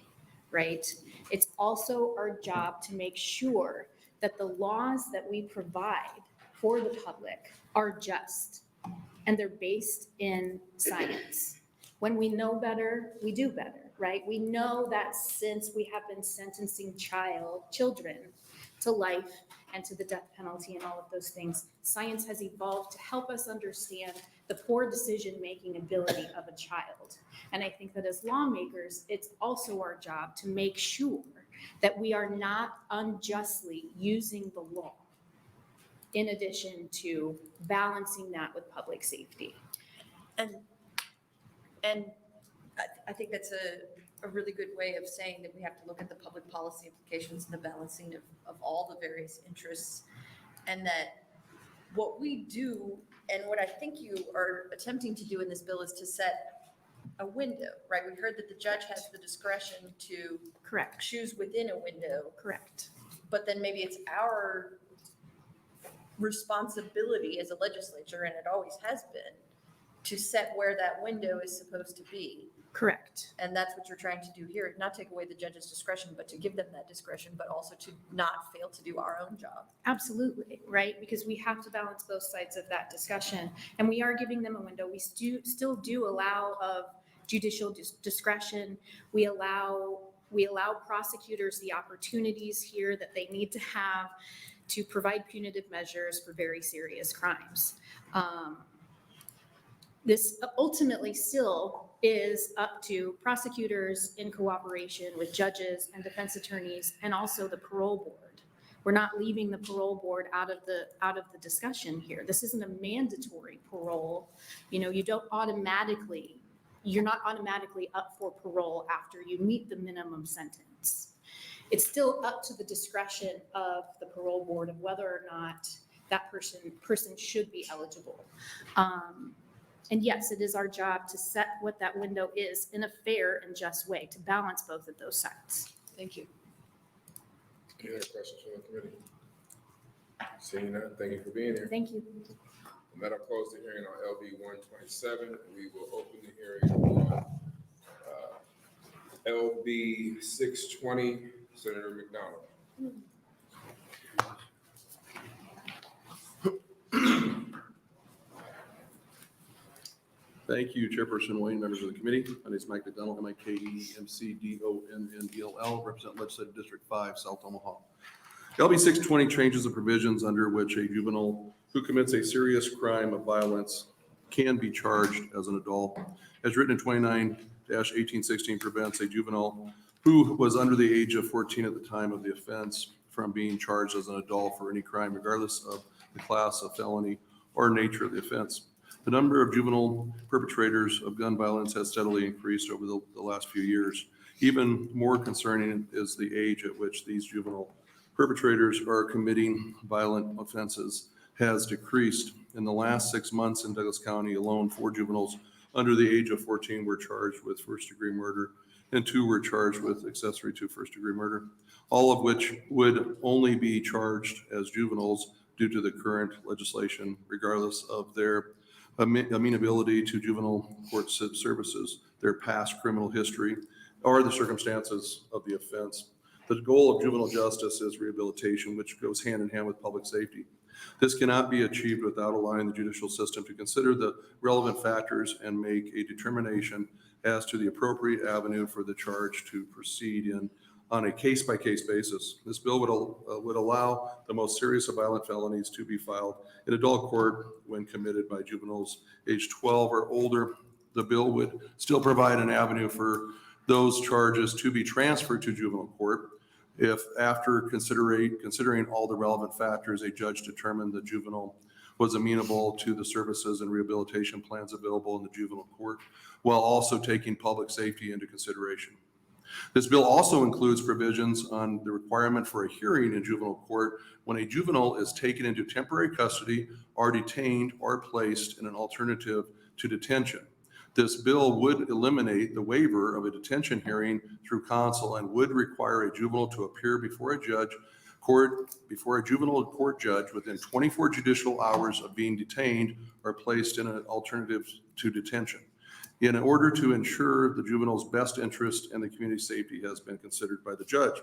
right? It's also our job to make sure that the laws that we provide for the public are just and they're based in science. When we know better, we do better, right? We know that since we have been sentencing children to life and to the death penalty and all of those things, science has evolved to help us understand the poor decision-making ability of a child. And I think that as lawmakers, it's also our job to make sure that we are not unjustly using the law in addition to balancing that with public safety. And I think that's a really good way of saying that we have to look at the public policy implications and the balancing of all the various interests. And that what we do, and what I think you are attempting to do in this bill, is to set a window, right? We heard that the judge has the discretion to choose within a window. Correct. But then maybe it's our responsibility as a legislature, and it always has been, to set where that window is supposed to be. Correct. And that's what you're trying to do here, not take away the judge's discretion, but to give them that discretion, but also to not fail to do our own job. Absolutely, right? Because we have to balance both sides of that discussion. And we are giving them a window. We still do allow of judicial discretion. We allow prosecutors the opportunities here that they need to have to provide punitive measures for very serious crimes. This ultimately still is up to prosecutors in cooperation with judges and defense attorneys and also the parole board. We're not leaving the parole board out of the discussion here. This isn't a mandatory parole. You're not automatically up for parole after you meet the minimum sentence. It's still up to the discretion of the parole board of whether or not that person should be eligible. And yes, it is our job to set what that window is in a fair and just way to balance both of those sides. Thank you. Any other questions from the committee? Seeing none, thank you for being here. Thank you. And that'll close the hearing on LB 127. We will open the hearing on LB 620, Senator McDonnell. Thank you, Chairperson Wayne, members of the committee. My name is Mike McDonnell, McDonnell, represent Legislative District 5, South Omaha. LB 620 changes the provisions under which a juvenile who commits a serious crime of violence can be charged as an adult. As written in 29-1816 prevents a juvenile who was under the age of 14 at the time of the offense from being charged as an adult for any crime, regardless of the class of felony or nature of the offense. The number of juvenile perpetrators of gun violence has steadily increased over the last few years. Even more concerning is the age at which these juvenile perpetrators are committing violent offenses has decreased. In the last 6 months in Douglas County alone, 4 juveniles under the age of 14 were charged with first-degree murder, and 2 were charged with accessory to first-degree murder, all of which would only be charged as juveniles due to the current legislation, regardless of their amenability to juvenile court services, their past criminal history, or the circumstances of the offense. The goal of juvenile justice is rehabilitation, which goes hand in hand with public safety. This cannot be achieved without allowing the judicial system to consider the relevant factors and make a determination as to the appropriate avenue for the charge to proceed in on a case-by-case basis. This bill would allow the most serious of violent felonies to be filed in adult court when committed by juveniles age 12 or older. The bill would still provide an avenue for those charges to be transferred to juvenile court if, after considering all the relevant factors, a judge determined the juvenile was amenable to the services and rehabilitation plans available in the juvenile court, while also taking public safety into consideration. This bill also includes provisions on the requirement for a hearing in juvenile court when a juvenile is taken into temporary custody or detained or placed in an alternative to detention. This bill would eliminate the waiver of a detention hearing through counsel and would require a juvenile to appear before a juvenile court judge within 24 judicial hours of being detained or placed in an alternative to detention, in order to ensure the juvenile's best interest and the community safety has been considered by the judge.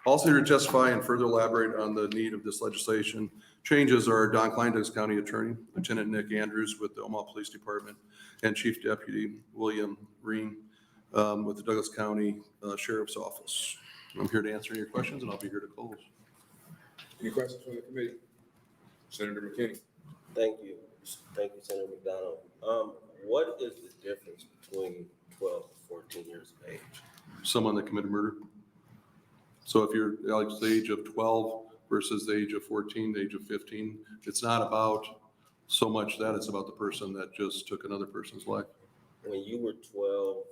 Also here to testify and further elaborate on the need of this legislation changes are Don Klein, Douglas County Attorney, Lieutenant Nick Andrews with the Omaha Police Department, and Chief Deputy William Reen with the Douglas County Sheriff's Office. I'm here to answer your questions, and I'll be here to close. Any questions from the committee? Senator McKinney. Thank you. Thank you, Senator McDonnell. What is the difference between 12 and 14 years of age? Someone that committed murder. So if you're like the age of 12 versus the age of 14, the age of 15, it's not about so much that, it's about the person that just took another person's life. When you were 12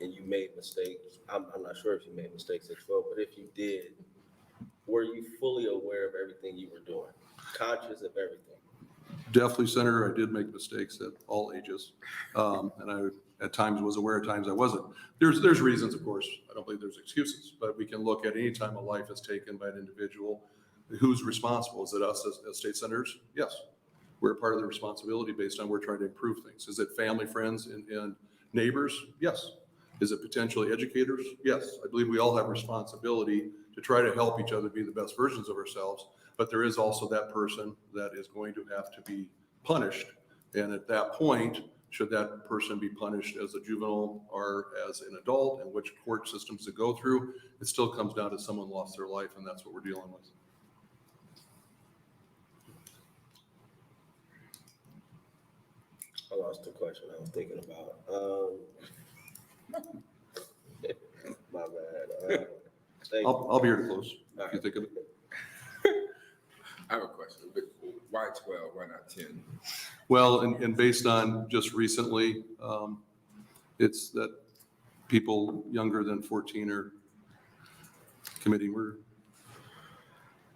and you made mistakes, I'm not sure if you made mistakes at 12, but if you did, were you fully aware of everything you were doing? Conscious of everything? Definitely, Senator, I did make mistakes at all ages. And I at times was aware, at times I wasn't. There's reasons, of course. I don't believe there's excuses, but we can look at any time a life is taken by an individual. Who's responsible? Is it us as state senators? Yes. We're a part of the responsibility based on we're trying to improve things. Is it family, friends, and neighbors? Yes. Is it potentially educators? Yes. I believe we all have responsibility to try to help each other be the best versions of ourselves, but there is also that person that is going to have to be punished. And at that point, should that person be punished as a juvenile or as an adult, and which court systems to go through, it still comes down to someone lost their life, and that's what we're dealing with. I lost the question I was thinking about. My bad. I'll be here to close if you think of it. I have a question. Why 12? Why not 10? Well, and based on just recently, it's that people younger than 14 are committing murder.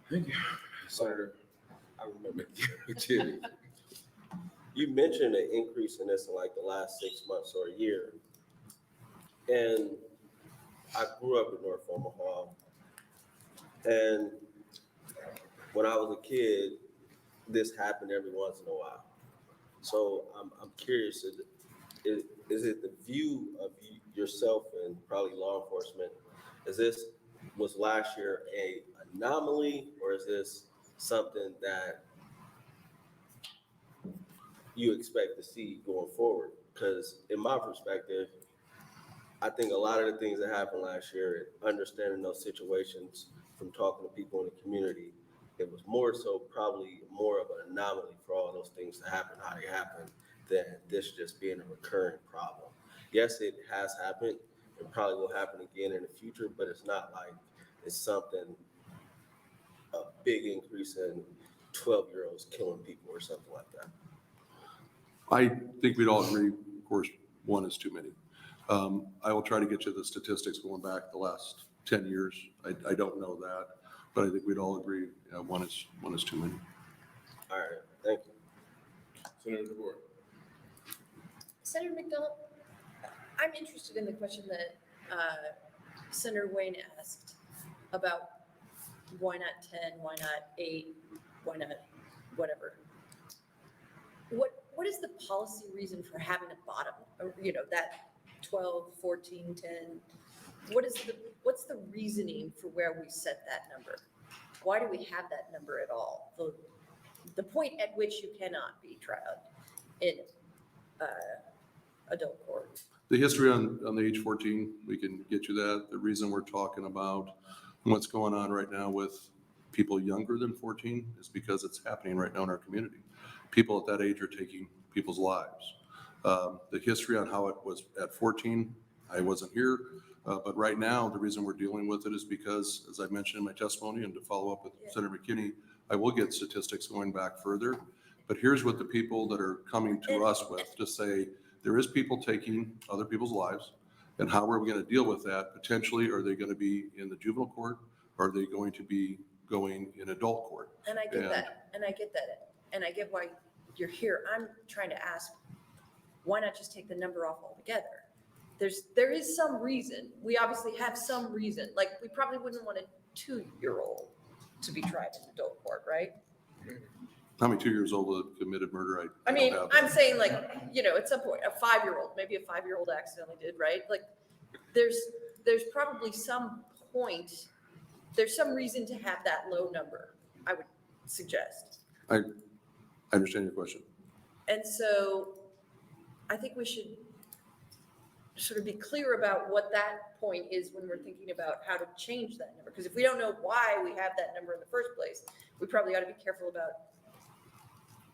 Thank you. Senator, I remember. You mentioned an increase in this in like the last 6 months or a year. And I grew up in North Omaha. And when I was a kid, this happened every once in a while. So I'm curious, is it the view of yourself and probably law enforcement, was last year anomaly, or is this something that you expect to see going forward? Because in my perspective, I think a lot of the things that happened last year, understanding those situations from talking to people in the community, it was more so probably more of an anomaly for all those things to happen, how they happened, than this just being a recurring problem. Yes, it has happened. It probably will happen again in the future, but it's not like it's something, a big increase in 12-year-olds killing people or something like that. I think we'd all agree, of course, one is too many. I will try to get you the statistics going back the last 10 years. I don't know that, but I think we'd all agree one is too many. All right, thank you. Senator DeBoer. Senator McDonnell, I'm interested in the question that Senator Wayne asked about why not 10, why not 8, why not whatever. What is the policy reason for having a bottom, that 12, 14, 10? What's the reasoning for where we set that number? Why do we have that number at all? The point at which you cannot be tried in adult court. The history on the age 14, we can get you that. The reason we're talking about what's going on right now with people younger than 14 is because it's happening right now in our community. People at that age are taking people's lives. The history on how it was at 14, I wasn't here, but right now, the reason we're dealing with it is because, as I mentioned in my testimony, and to follow up with Senator McKinney, I will get statistics going back further. But here's what the people that are coming to us with to say, there is people taking other people's lives, and how are we going to deal with that? Potentially, are they going to be in the juvenile court? Or are they going to be going in adult court? And I get that, and I get that, and I get why you're here. I'm trying to ask, why not just take the number off altogether? There is some reason. We obviously have some reason. Like, we probably wouldn't want a 2-year-old to be tried in adult court, right? How many 2 years old that committed murder? I mean, I'm saying, like, at some point, a 5-year-old, maybe a 5-year-old accidentally did, right? Like, there's probably some point, there's some reason to have that low number, I would suggest. I understand your question. And so I think we should sort of be clear about what that point is when we're thinking about how to change that number. Because if we don't know why we have that number in the first place, we probably ought to be careful about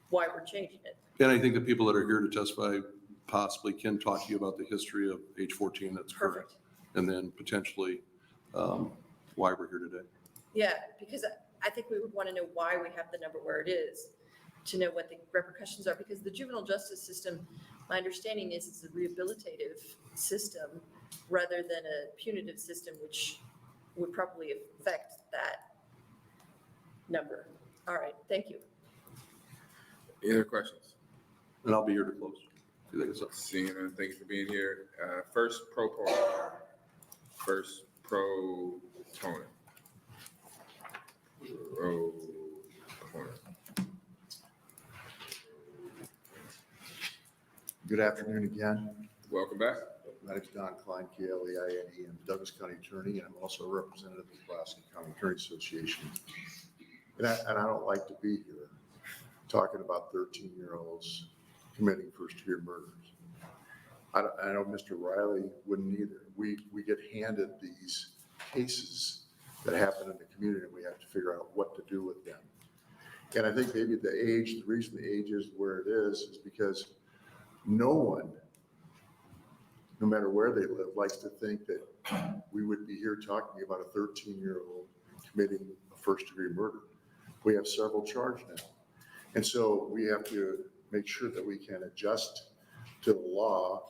why we're changing it. And I think the people that are here to testify possibly can talk to you about the history of age 14 that's current. And then potentially why we're here today. Yeah, because I think we would want to know why we have the number where it is, to know what the repercussions are, because the juvenile justice system, my understanding is it's a rehabilitative system rather than a punitive system, which would probably affect that number. All right, thank you. Any other questions? And I'll be here to close. If you think it's up. Seeing none, thank you for being here. First proponent. First proponent. Good afternoon again. Welcome back. My name is Don Klein, K-L-E-I-N-E. I'm a Douglas County attorney, and I'm also a representative of the Nebraska County Attorney Association. And I don't like to be here talking about 13-year-olds committing first-degree murders. I know Mr. Riley wouldn't either. We get handed these cases that happen in the community, and we have to figure out what to do with them. And I think maybe the reason the age is where it is because no one, no matter where they live, likes to think that we would be here talking about a 13-year-old committing a first-degree murder. We have several charged now. And so we have to make sure that we can adjust to the law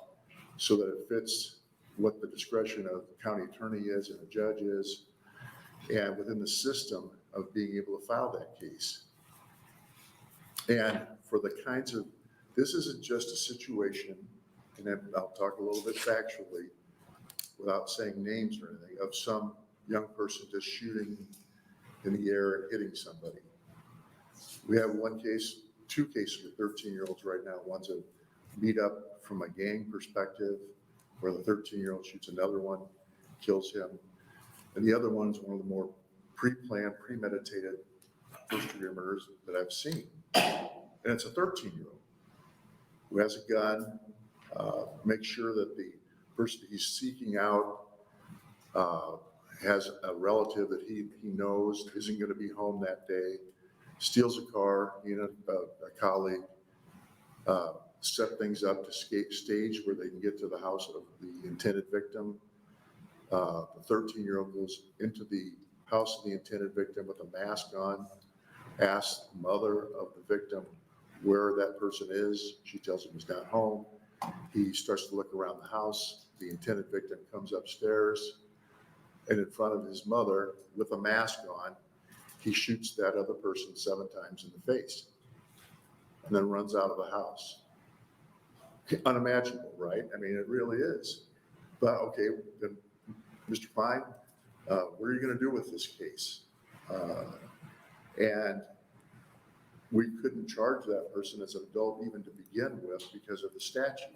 so that it fits what the discretion of the county attorney is and the judge is, and within the system of being able to file that case. And for the kinds of, this isn't just a situation, and then I'll talk a little bit factually without saying names or anything, of some young person just shooting in the air and hitting somebody. We have one case, 2 cases of 13-year-olds right now. One's a beat up from a gang perspective where the 13-year-old shoots another one, kills him. And the other one's one of the more pre-planned, premeditated first-degree murders that I've seen. And it's a 13-year-old who has a gun, make sure that the person he's seeking out has a relative that he knows isn't going to be home that day, steals a car, a colleague, set things up to stage where they can get to the house of the intended victim. The 13-year-old goes into the house of the intended victim with a mask on, asks the mother of the victim where that person is. She tells him he's not home. He starts to look around the house. The intended victim comes upstairs, and in front of his mother with a mask on, he shoots that other person 7 times in the face and then runs out of the house. Unimaginable, right? I mean, it really is. But okay, then, Mr. Klein, what are you going to do with this case? And we couldn't charge that person as an adult even to begin with because of the statute.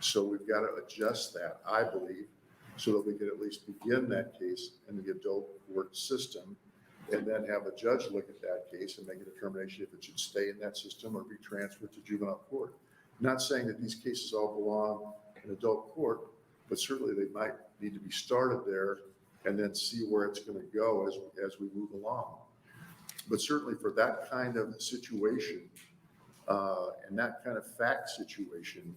So we've got to adjust that, I believe, so that we can at least begin that case in the adult court system, and then have a judge look at that case and make a determination if it should stay in that system or be transferred to juvenile court. Not saying that these cases all belong in adult court, but certainly they might need to be started there and then see where it's going to go as we move along. But certainly for that kind of situation and that kind of fact situation,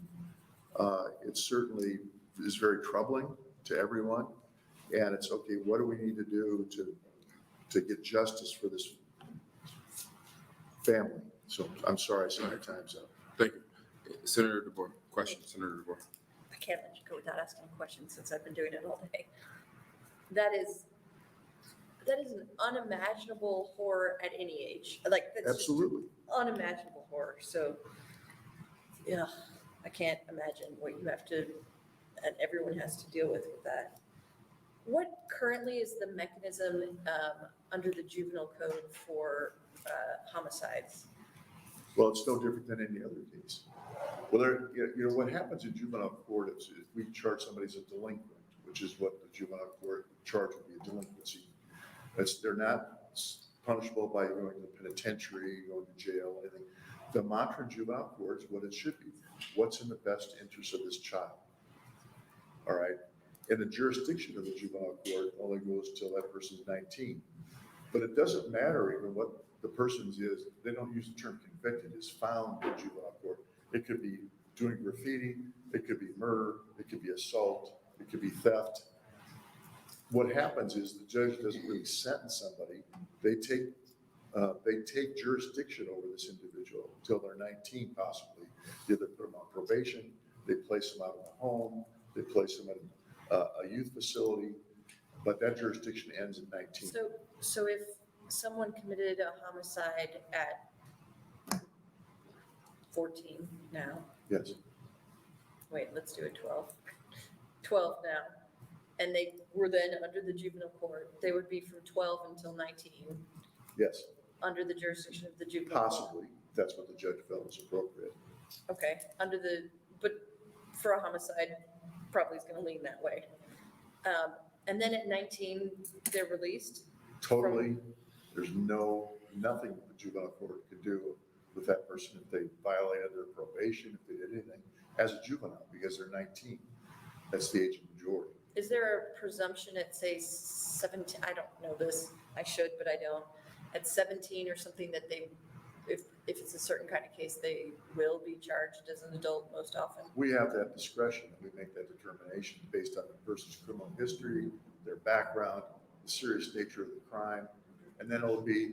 it certainly is very troubling to everyone. And it's okay, what do we need to do to get justice for this family? So I'm sorry, I said my time's up. Thank you. Senator DeBoer, question, Senator DeBoer. I can't let you go without asking a question since I've been doing it all day. That is an unimaginable horror at any age. Like, that's Absolutely. just unimaginable horror. So, yeah, I can't imagine what you have to, and everyone has to deal with that. What currently is the mechanism under the juvenile code for homicides? Well, it's no different than any other case. Well, what happens in juvenile court is we charge somebody as a delinquent, which is what the juvenile court charge would be, a delinquency. They're not punishable by going to the penitentiary, going to jail, anything. The mantra in juvenile court is what it should be. What's in the best interest of this child? All right. And the jurisdiction of the juvenile court only goes till that person's 19. But it doesn't matter even what the person's is. They don't use the term convicted, is found in juvenile court. It could be doing graffiti, it could be murder, it could be assault, it could be theft. What happens is the judge doesn't really sentence somebody. They take jurisdiction over this individual until they're 19 possibly. Either put them on probation, they place them out of the home, they place them in a youth facility, but that jurisdiction ends at 19. So if someone committed a homicide at 14 now. Yes. Wait, let's do it 12. 12 now. And they were then under the juvenile court, they would be from 12 until 19. Yes. Under the jurisdiction of the juvenile court. Possibly. That's what the judge felt was appropriate. Okay, but for a homicide, probably is gonna lean that way. And then at 19, they're released? Totally. There's nothing the juvenile court could do with that person if they violated their probation, if they did anything, as a juvenile, because they're 19. That's the age of majority. Is there a presumption at, say, 17, I don't know this, I should, but I don't, at 17 or something that they, if it's a certain kind of case, they will be charged as an adult most often? We have that discretion, and we make that determination based on the person's criminal history, their background, the serious nature of the crime, and then it'll be,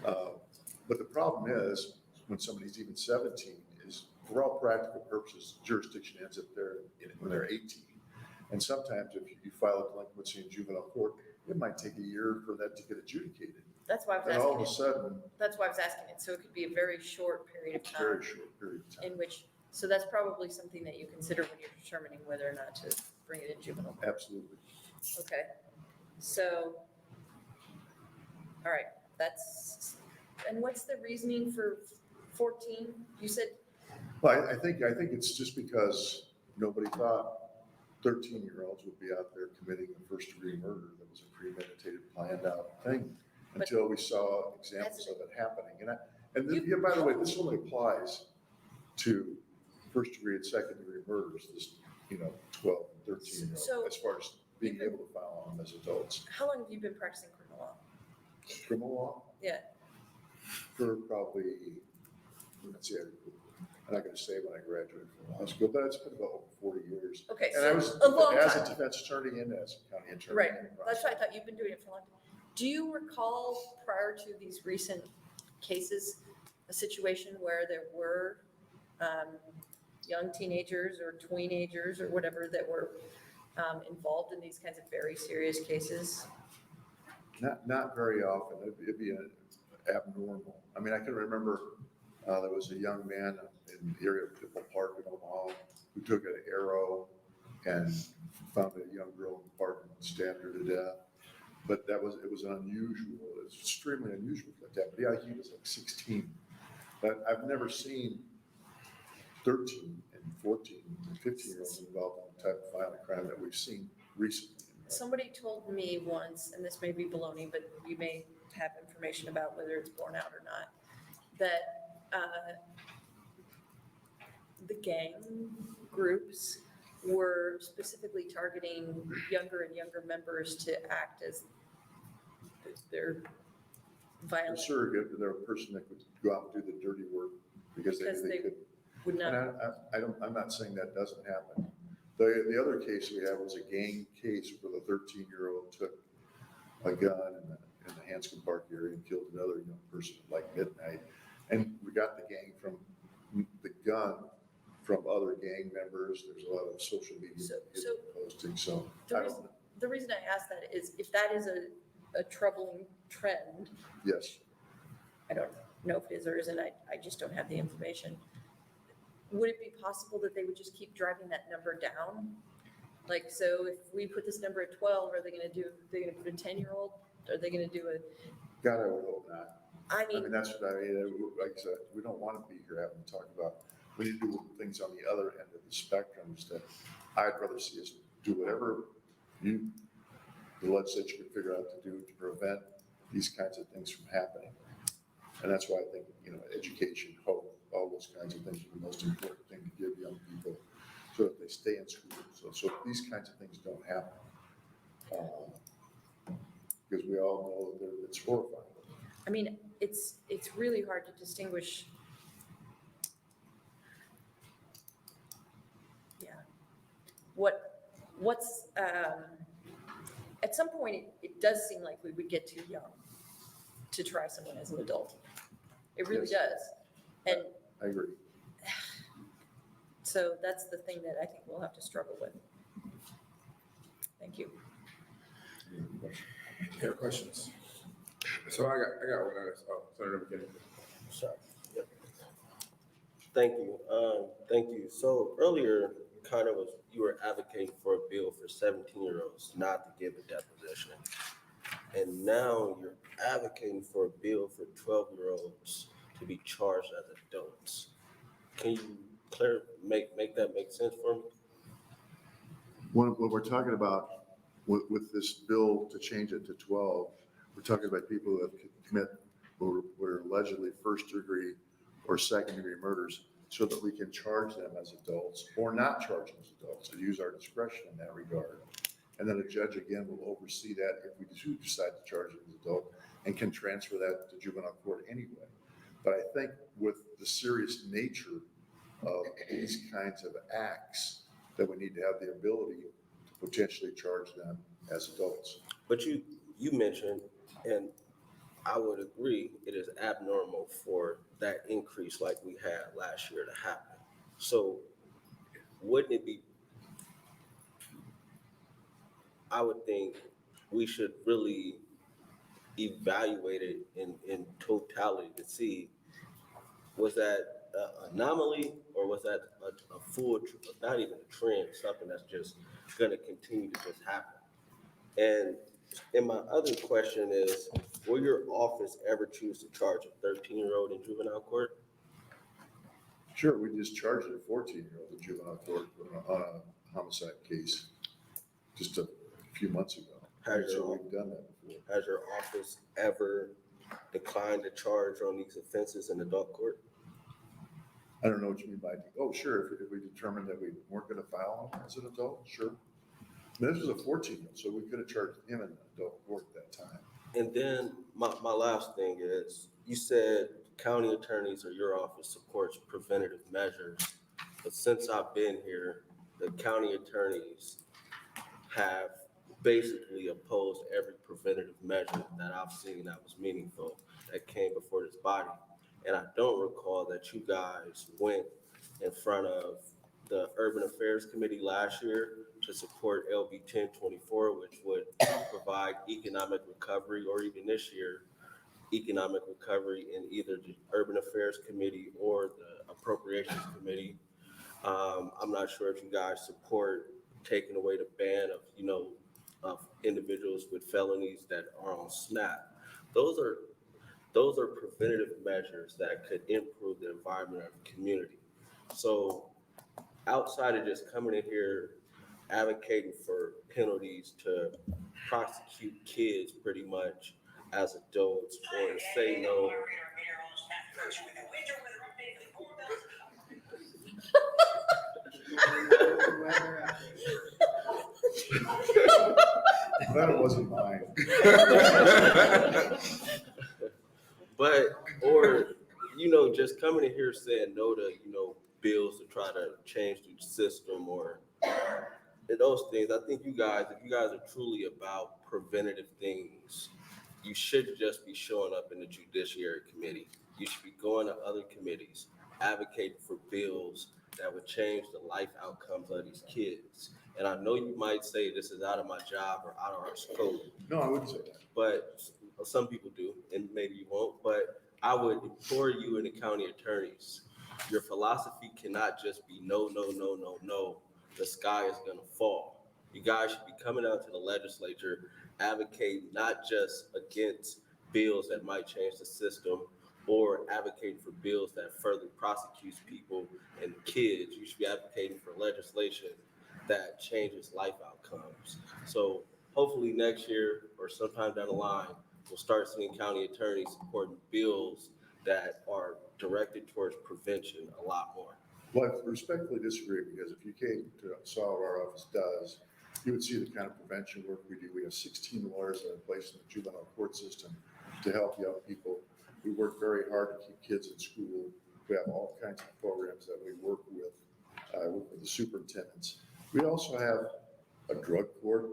but the problem is, when somebody's even 17, is for all practical purposes, jurisdiction ends up there when they're 18. And sometimes if you file a delinquency in juvenile court, it might take a year for that to get adjudicated. That's why I was And asking. all of a sudden, That's why I was asking it, so it could be a very short period of time. very short period of time. In which, so that's probably something that you consider when you're determining whether or not to bring it in juvenile court. Absolutely. Okay, so, all right, that's, and what's the reasoning for 14? You said, Well, I think it's just because nobody thought 13-year-olds would be out there committing a first-degree murder that was a premeditated plan handout thing until we saw examples of it happening. Yeah, by the way, this only applies to first degree and second degree murders, this, 12 and 13 So- year old, as far as being able to file on them as adults. How long have you been practicing criminal law? Criminal law Yeah. for probably, let's see, I'm not gonna say when I graduated from law school, but it's been about over 40 years. Okay, And I so was a long as a time. defense attorney and as a county attorney. Right, in the that's why I thought you've been doing it for a long time. Do you recall prior to these recent cases, a situation where there were young teenagers or tweenagers or whatever that were involved in these kinds of very serious cases? Not very often. It'd be abnormal. I mean, I can remember there was a young man in the area of Pipple Park in Omaha who took an arrow and found a young girl in the park and stabbed her to death. But it was unusual. It was extremely unusual for that. But yeah, he was like 16. But I've never seen 13 and 14 and 15-year-olds involved in the type of violent crime that we've seen recently. Somebody told me once, and this may be baloney, but you may have information about whether it's borne out or not, that the gang groups were specifically targeting younger and younger members to act as their violent. A surrogate, they're a person that could go out and do the dirty work because they could. Would not. And I'm not saying that doesn't happen. The other case we had was a gang case where the 13-year-old took a gun in the Hanscom Park area and killed another young person at like midnight. And we got the gun from other gang members. There's a lot of social media posting, so I don't know. The reason I ask that is if that is a troubling trend, Yes. I don't know if it is or isn't, I just don't have the information. Would it be possible that they would just keep driving that number down? Like, so if we put this number at 12, are they gonna put a 10-year-old? Are they gonna do God, I would hope not. I mean, that's what I mean. Like I said, we don't want to be here having to talk about, we need to do things on the other end of the spectrum instead. I'd rather see us do whatever the legislature can figure out to do to prevent these kinds of things from happening. And that's why I think, education, hope, all those kinds of things are the most important thing to give young people so that they stay in school. So these kinds of things don't happen. Because we all know that it's horrifying. I mean, it's really hard to distinguish. Yeah. What's, at some point, it does seem like we would get too young to try someone as an adult. It really does. And I agree. so that's the thing that I think we'll have to struggle with. Thank you. Any questions? So I got one. Senator McKinney. Sorry. Yep. Thank you. Thank you. So earlier, you were advocating for a bill for 17-year-olds not to give a deposition. And now you're advocating for a bill for 12-year-olds to be charged as adults. Can you make that make sense for me? What we're talking about with this bill to change it to 12, we're talking about people who have were allegedly first degree or second degree murders, so that we can charge them as adults or not charge them as adults and use our discretion in that regard. And then a judge again will oversee that if we do decide to charge them as adult and can transfer that to juvenile court anyway. But I think with the serious nature of these kinds of acts, that we need to have the ability to potentially charge them as adults. But you mentioned, and I would agree, it is abnormal for that increase like we had last year to happen. So wouldn't it be, I would think we should really evaluate it in totality to see, was that an anomaly or was that a full, not even a trend, something that's just gonna continue to just happen? And my other question is, will your office ever choose to charge a 13-year-old in juvenile court? Sure, we just charged a 14-year-old in juvenile court on a homicide case just a few months ago. Has So your, we've done that before. has your office ever declined to charge on these offenses in adult court? I don't know what you mean by, oh, sure, if we determined that we weren't gonna file him as an adult, sure. This was a 14-year-old, so we could have charged him in adult court at that time. And then my last thing is, you said county attorneys or your office supports preventative measures. But since I've been here, the county attorneys have basically opposed every preventative measure that I've seen that was meaningful that came before this body. And I don't recall that you guys went in front of the Urban Affairs Committee last year to support LB 1024, which would provide economic recovery, or even this year, economic recovery in either the Urban Affairs Committee or the Appropriations Committee. I'm not sure if you guys support taking away the ban of individuals with felonies that are on SNAP. Those are preventative measures that could improve the environment of the community. So outside of just coming in here advocating for penalties to prosecute kids pretty much as adults, or to say no. That wasn't mine. But, or, just coming in here saying no to, bills to try to change the system or those things. I think if you guys are truly about preventative things, you shouldn't just be showing up in the Judiciary Committee. You should be going to other committees, advocating for bills that would change the life outcomes of these kids. And I know you might say this is out of my job or out of our scope. No, I wouldn't say that. But some people do, and maybe you won't. But I would implore you and the county attorneys, your philosophy cannot just be no, no, no, no, no. The sky is gonna fall. You guys should be coming out to the legislature, advocating not just against bills that might change the system or advocating for bills that further prosecutes people and kids. You should be advocating for legislation that changes life outcomes. So hopefully next year or sometime down the line, we'll start seeing county attorneys supporting bills that are directed towards prevention a lot more. Well, I respectfully disagree, because if you came to saw what our office does, you would see the kind of prevention work we do. We have 16 lawyers that are in place in the juvenile court system to help young people. We work very hard to keep kids in school. We have all kinds of programs that we work with the superintendents. We also have a drug court,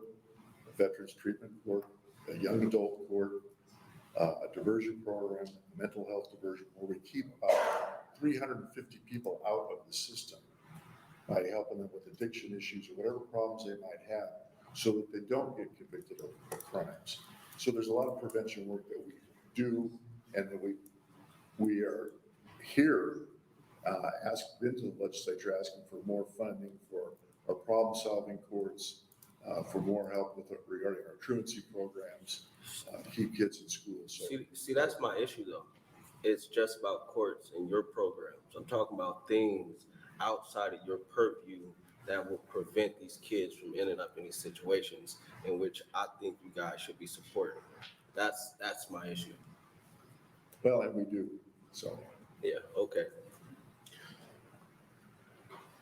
a veterans treatment court, a young adult court, a diversion program, a mental health diversion, where we keep about 350 people out of the system by helping them with addiction issues or whatever problems they might have, so that they don't get convicted of crimes. So there's a lot of prevention work that we do, and that we are here been to the legislature asking for more funding for our problem-solving courts, for more help regarding our truancy programs, to keep kids in school. So See, that's my issue though. It's just about courts and your programs. I'm talking about things outside of your purview that will prevent these kids from ending up in these situations in which I think you guys should be supporting. That's my issue. Well, and we do, so. Yeah, okay.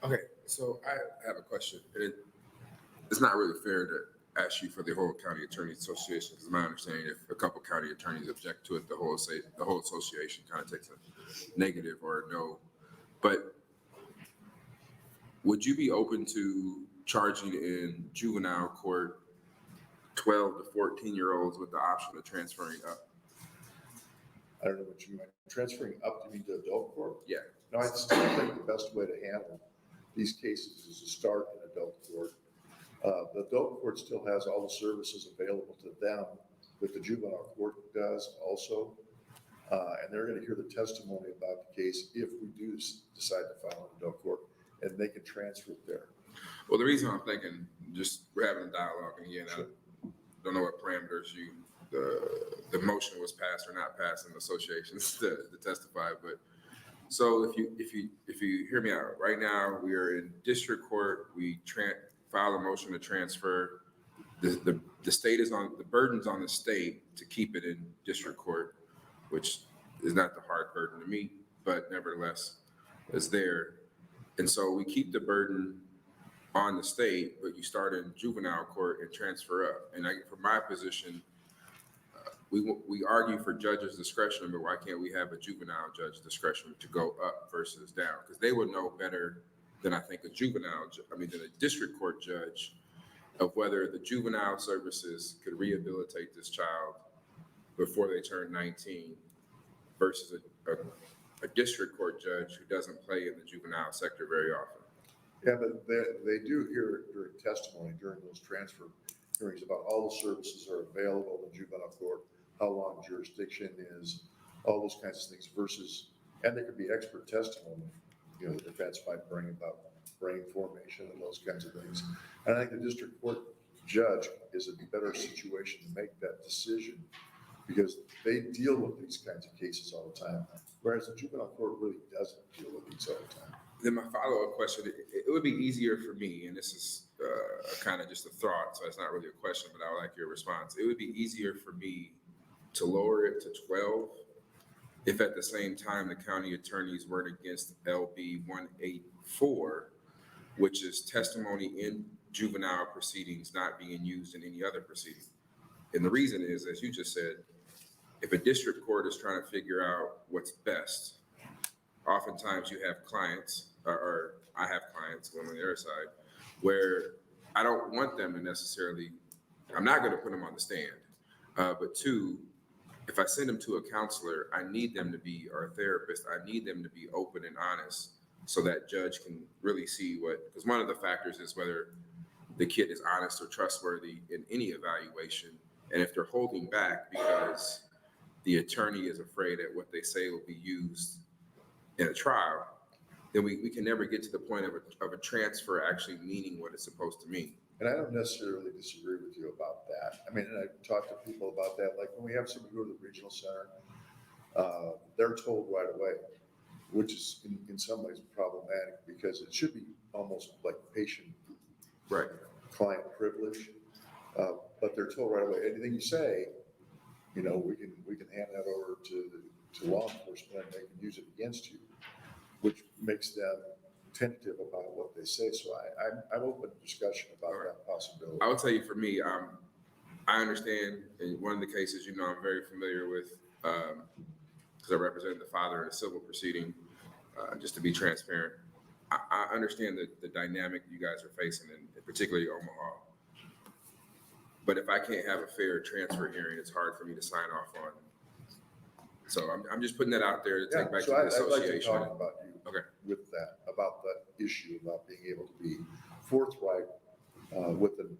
Okay, so I have a question. It's not really fair to ask you for the whole county attorney association, because my understanding, if a couple county attorneys object to it, the whole association kind of takes a negative or a no. But would you be open to charging in juvenile court 12 to 14-year-olds with the option of transferring up? I don't know what you mean. Transferring up to adult court? Yeah. No, I still think the best way to handle these cases is to start in adult court. The adult court still has all the services available to them that the juvenile court does also. And they're going to hear the testimony about the case if we do decide to file in adult court, and they can transfer it there. Well, the reason I'm thinking, we're having a dialogue, and again, I don't know what parameters the motion was passed or not passed in associations to testify, but so if you hear me out, right now we are in district court. We file a motion to transfer the state is on, the burden's on the state to keep it in district court, which is not the hard burden to meet, but nevertheless, is there. And so we keep the burden on the state, but you start in juvenile court and transfer up. And from my position, we argue for judge's discretion, but why can't we have a juvenile judge discretion to go up versus down? Because they would know better than I think a than a district court judge of whether the juvenile services could rehabilitate this child before they turn 19 versus a district court judge who doesn't play in the juvenile sector very often. Yeah, but they do hear during testimony, during those transfer hearings about all the services are available in juvenile court, how long jurisdiction is, all those kinds of things versus, and there could be expert testimony, the defense might bring about brain formation and those kinds of things. And I think the district court judge is in a better situation to make that decision because they deal with these kinds of cases all the time, whereas the juvenile court really doesn't deal with these all the time. Then my follow-up question, it would be easier for me, and this is kind of just a thought, so it's not really a question, but I would like your response. It would be easier for me to lower it to 12 if at the same time the county attorneys weren't against LB 184, which is testimony in juvenile proceedings not being used in any other proceeding. And the reason is, as you just said, if a district court is trying to figure out what's best, oftentimes you have clients, or I have clients going on the other side, where I don't want them to necessarily, I'm not going to put them on the stand, but two, if I send them to a counselor, I need them to be, or a therapist, I need them to be open and honest so that judge can really see because one of the factors is whether the kid is honest or trustworthy in any evaluation. And if they're holding back because the attorney is afraid that what they say will be used in a trial, then we can never get to the point of a transfer actually meaning what it's supposed to mean. And I don't necessarily disagree with you about that. I mean, and I've talked to people about that. Like when we have somebody go to the regional center, they're told right away, which is in some ways problematic because it should be almost like patient client privilege. But they're told right away, anything you say, we can hand that over to law enforcement and they can use it against you, which makes them tentative about what they say. So I'm open to discussion about that possibility. I will tell you, for me, I understand in one of the cases, I'm very familiar with, because I represented the father in a civil proceeding, just to be transparent. I understand the dynamic you guys are facing, and particularly Omaha. But if I can't have a fair transfer hearing, it's hard for me to sign off on. So I'm just putting that out there to take back to the association. I'd like to talk about you with that, about that issue, about being able to be forthright with an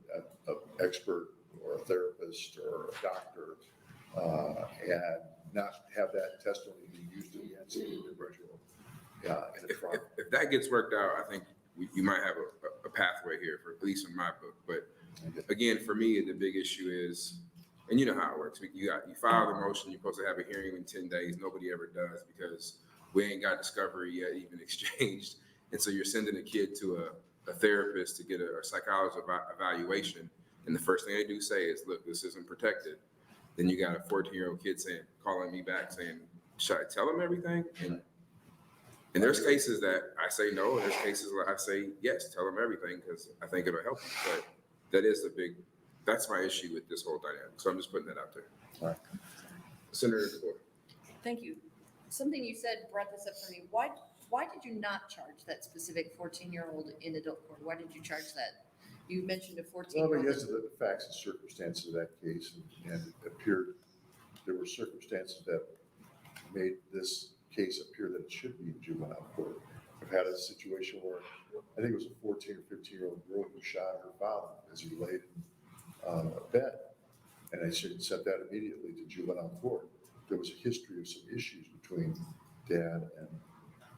expert or a therapist or a doctor and not have that testimony be used against the individual in a trial. If that gets worked out, I think you might have a pathway here, for at least in my book. But again, for me, the big issue is, and you know how it works. You file the motion, you're supposed to have a hearing in 10 days. Nobody ever does because we ain't got discovery yet even exchanged. And so you're sending a kid to a therapist to get a psychologist evaluation. And the first thing they do say is, look, this isn't protected. Then you got a 14-year-old kid calling me back saying, should I tell him everything? And there's cases that I say no, and there's cases where I say yes, tell him everything because I think it'll help you. But that's my issue with this whole dynamic. So I'm just putting that out there. All right. Senator DeBoer. Thank you. Something you said brought this up for me. Why did you not charge that specific 14-year-old in adult court? Why did you charge that? You mentioned a 14-year-old. Well, because of the facts and circumstances of that case, and it appeared there were circumstances that made this case appear that it should be in juvenile court. I've had a situation where I think it was a 14 or 15-year-old girl who shot her father as he laid in bed, and I sent that immediately to juvenile court. There was a history of some issues between dad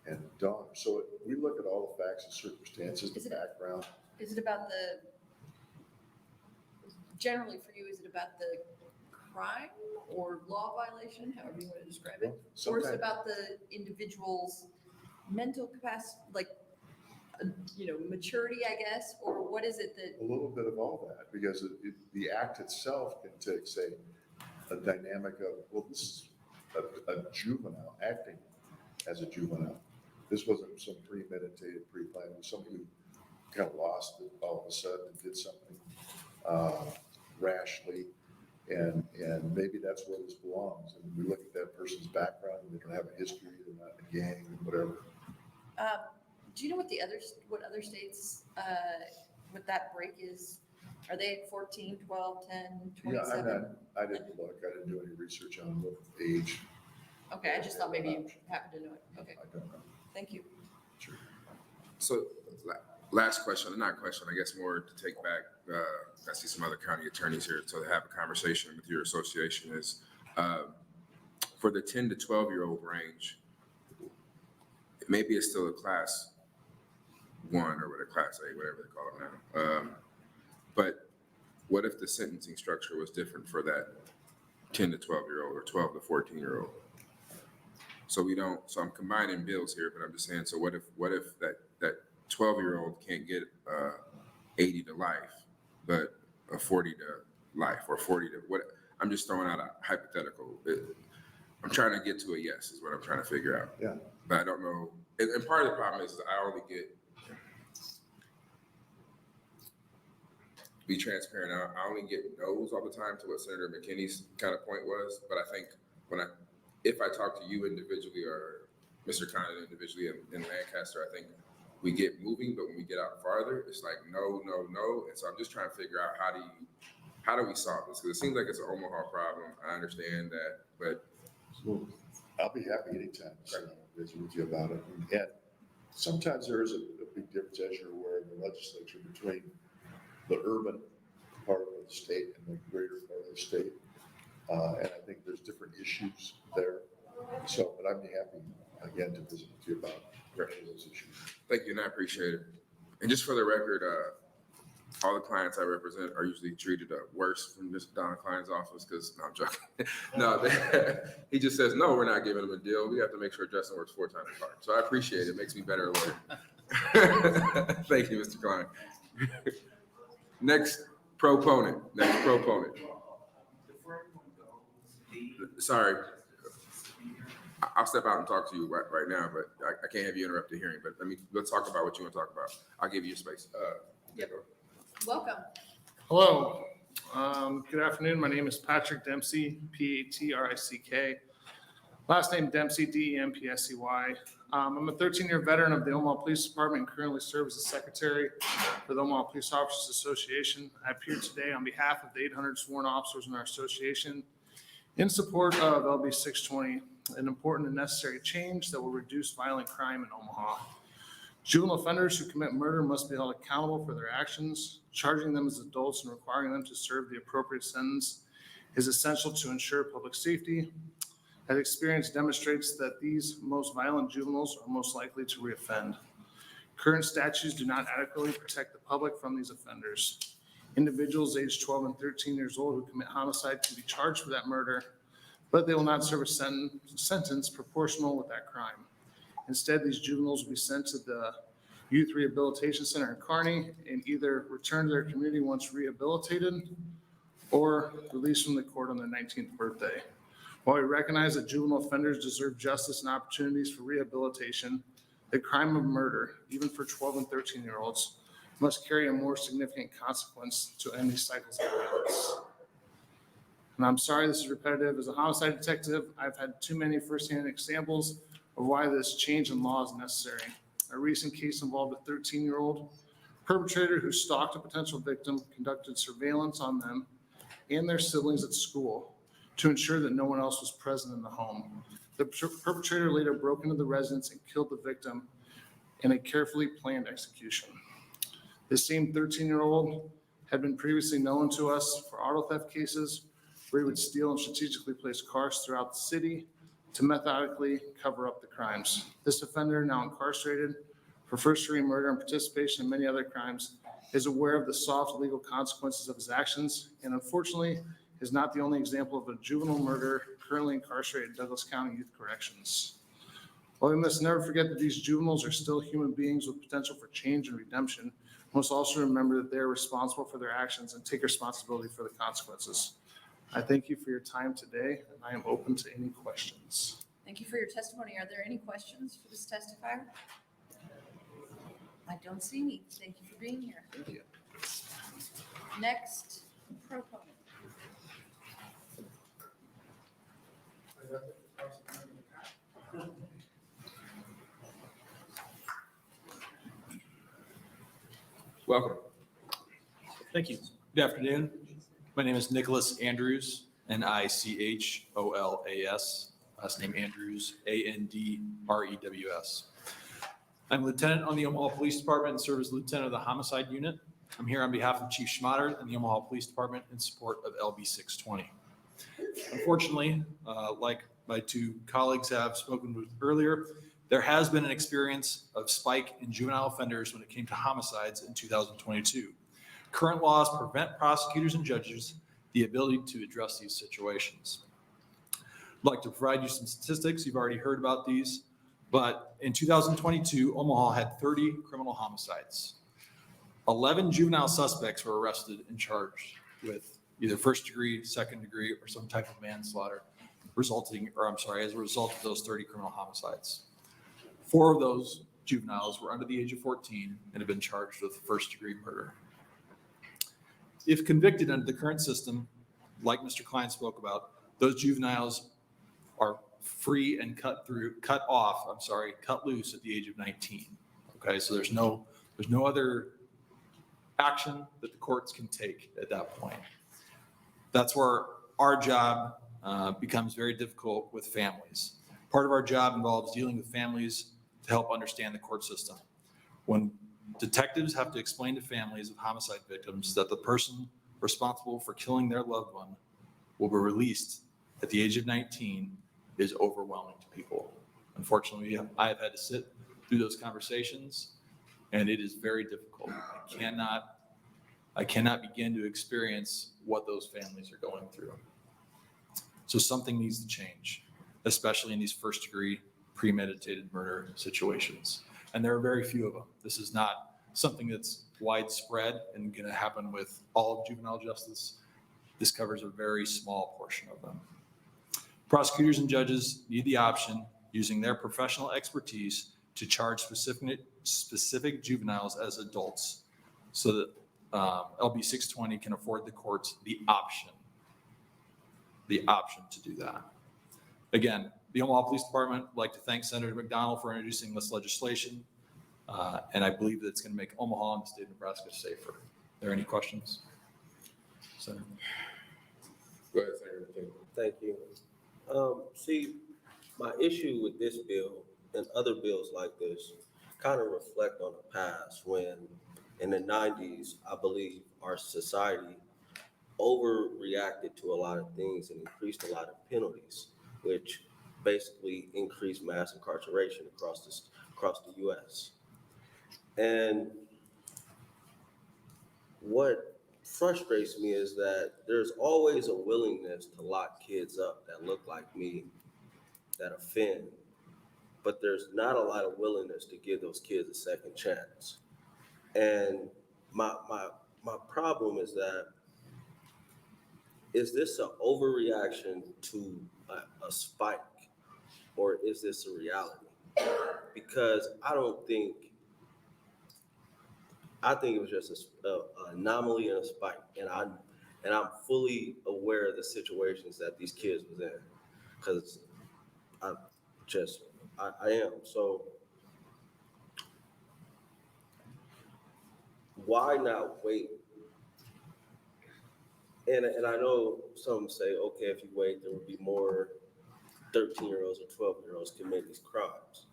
and daughter. So we look at all the facts and circumstances, the background. Is it about generally for you, is it about the crime or law violation, however you want to describe it? Or is it about the individual's mental capacity? Like, maturity, I guess, or what is it that? A little bit of all that, because the act itself can take, say, a dynamic of, well, this is a juvenile acting as a juvenile. This wasn't some premeditated, pre-planned, it was somebody who kind of lost it all of a sudden and did something rashly. And maybe that's where this belongs. And we look at that person's background, they don't have a history, they're not in a gang, whatever. Do you know what other states, what that break is? Are they at 14, 12, 10, 27? Yeah, I didn't look, I didn't do any research on what age. Okay, I just thought maybe you happened to know it. Okay, I don't know. thank you. Sure. So last question, not question, I guess more to take back. I see some other county attorneys here to have a conversation with your association is for the 10 to 12-year-old range, maybe it's still a class 1 or what a class A, whatever they call it now. But what if the sentencing structure was different for that 10 to 12-year-old or 12 to 14-year-old? So so I'm combining bills here, but I'm just saying, so what if that 12-year-old can't get 80 to life, but a 40 to life or 40 to what? I'm just throwing out a hypothetical. I'm trying to get to a yes is what I'm trying to figure out. Yeah. But I don't know. And part of the problem is I only be transparent. I only get no's all the time to what Senator McKinney's kind of point was. But I think if I talk to you individually or Mr. Condon individually in Lancaster, I think we get moving, but when we get out farther, it's like no, no, no. And so I'm just trying to figure out how do we solve this? Because it seems like it's an Omaha problem. I understand that, but I'll be happy anytime to visit with you about it. And sometimes there is a big difference, as you're aware, in the legislature between the urban part of the state and the greater part of the state. And I think there's different issues there. So, but I'd be happy again to visit with you about those issues. Thank you, and I appreciate it. And just for the record, all the clients I represent are usually treated worse from Mr. Don Klein's office because, no, I'm joking. No, he just says, no, we're not giving him a deal. We have to make sure Justin works 4 times as hard. So I appreciate it. It makes me better lawyer. Thank you, Mr. Klein. Next proponent. Sorry. I'll step out and talk to you right now, but I can't have you interrupt the hearing. But let's talk about what you want to talk about. I'll give you space. Welcome. Hello. Good afternoon. My name is Patrick Dempsey, Patrick. Last name Dempsey, Dempsey. I'm a 13-year veteran of the Omaha Police Department and currently serve as the secretary for the Omaha Police Officers Association. I appear today on behalf of the 800 sworn officers in our association in support of LB 620, an important and necessary change that will reduce violent crime in Omaha. Juvenile offenders who commit murder must be held accountable for their actions. Charging them as adults and requiring them to serve the appropriate sentence is essential to ensure public safety. As experience demonstrates that these most violent juveniles are most likely to reoffend. Current statutes do not adequately protect the public from these offenders. Individuals aged 12 and 13 years old who commit homicide can be charged for that murder, but they will not serve a sentence proportional with that crime. Instead, these juveniles will be sent to the Youth Rehabilitation Center in Kearney and either return to their community once rehabilitated or released from the court on their 19th birthday. While we recognize that juvenile offenders deserve justice and opportunities for rehabilitation, the crime of murder, even for 12 and 13-year-olds, must carry a more significant consequence to end these cycles of violence. And I'm sorry this is repetitive. As a homicide detective, I've had too many firsthand examples of why this change in law is necessary. A recent case involved a 13-year-old perpetrator who stalked a potential victim, conducted surveillance on them and their siblings at school to ensure that no one else was present in the home. The perpetrator later broke into the residence and killed the victim in a carefully planned execution. This same 13-year-old had been previously known to us for auto theft cases where he would steal and strategically place cars throughout the city to methodically cover up the crimes. This offender, now incarcerated for first-degree murder and participation in many other crimes, is aware of the soft legal consequences of his actions and unfortunately is not the only example of a juvenile murder currently incarcerated in Douglas County Youth Corrections. While we must never forget that these juveniles are still human beings with potential for change and redemption, we must also remember that they are responsible for their actions and take responsibility for the consequences. I thank you for your time today, and I am open to any questions. Thank you for your testimony. Are there any questions for this testifier? I don't see any. Thank you for being here. Thank you. Next proponent. Welcome. Thank you. Good afternoon. My name is Nicholas Andrews, Nicholas, last name Andrews, Andrews. I'm a lieutenant on the Omaha Police Department and serve as lieutenant of the homicide unit. I'm here on behalf of Chief Schmatter and the Omaha Police Department in support of LB 620. Unfortunately, like my two colleagues have spoken with earlier, there has been an experience of spike in juvenile offenders when it came to homicides in 2022. Current laws prevent prosecutors and judges the ability to address these situations. I'd like to provide you some statistics. You've already heard about these, but in 2022, Omaha had 30 criminal homicides. 11 juvenile suspects were arrested and charged with either first degree, second degree, or some type of manslaughter as a result of those 30 criminal homicides. 4 of those juveniles were under the age of 14 and have been charged with first degree murder. If convicted under the current system, like Mr. Klein spoke about, those juveniles are free and cut loose at the age of 19. Okay, so there's no other action that the courts can take at that point. That's where our job becomes very difficult with families. Part of our job involves dealing with families to help understand the court system. When detectives have to explain to families of homicide victims that the person responsible for killing their loved one will be released at the age of 19 is overwhelming to people. Unfortunately, I have had to sit through those conversations, and it is very difficult. I cannot begin to experience what those families are going through. So something needs to change, especially in these first degree premeditated murder situations. And there are very few of them. This is not something that's widespread and going to happen with all of juvenile justice. This covers a very small portion of them. Prosecutors and judges need the option, using their professional expertise, to charge specific juveniles as adults so that LB 620 can afford the courts the option to do that. Again, the Omaha Police Department would like to thank Senator McDonnell for introducing this legislation, and I believe that it's going to make Omaha and the state of Nebraska safer. Are there any questions? Senator. Go ahead, Senator. Thank you. See, my issue with this bill and other bills like this kind of reflect on the past when in the 90s, I believe our society overreacted to a lot of things and increased a lot of penalties, which basically increased mass incarceration across the U.S. And what frustrates me is that there's always a willingness to lock kids up that look like me, that offend, but there's not a lot of willingness to give those kids a second chance. And my problem is that, is this an overreaction to a spike, or is this a reality? Because I think it was just an anomaly and a spike, and I'm fully aware of the situations that these kids was in, because I am. So why not wait? And I know some say, okay, if you wait, there will be more 13-year-olds or 12-year-olds commit these crimes.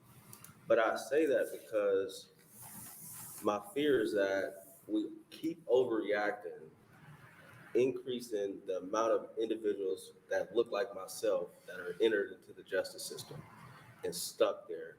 But I say that because my fear is that we keep overreacting, increasing the amount of individuals that look like myself that are entered into the justice system and stuck there.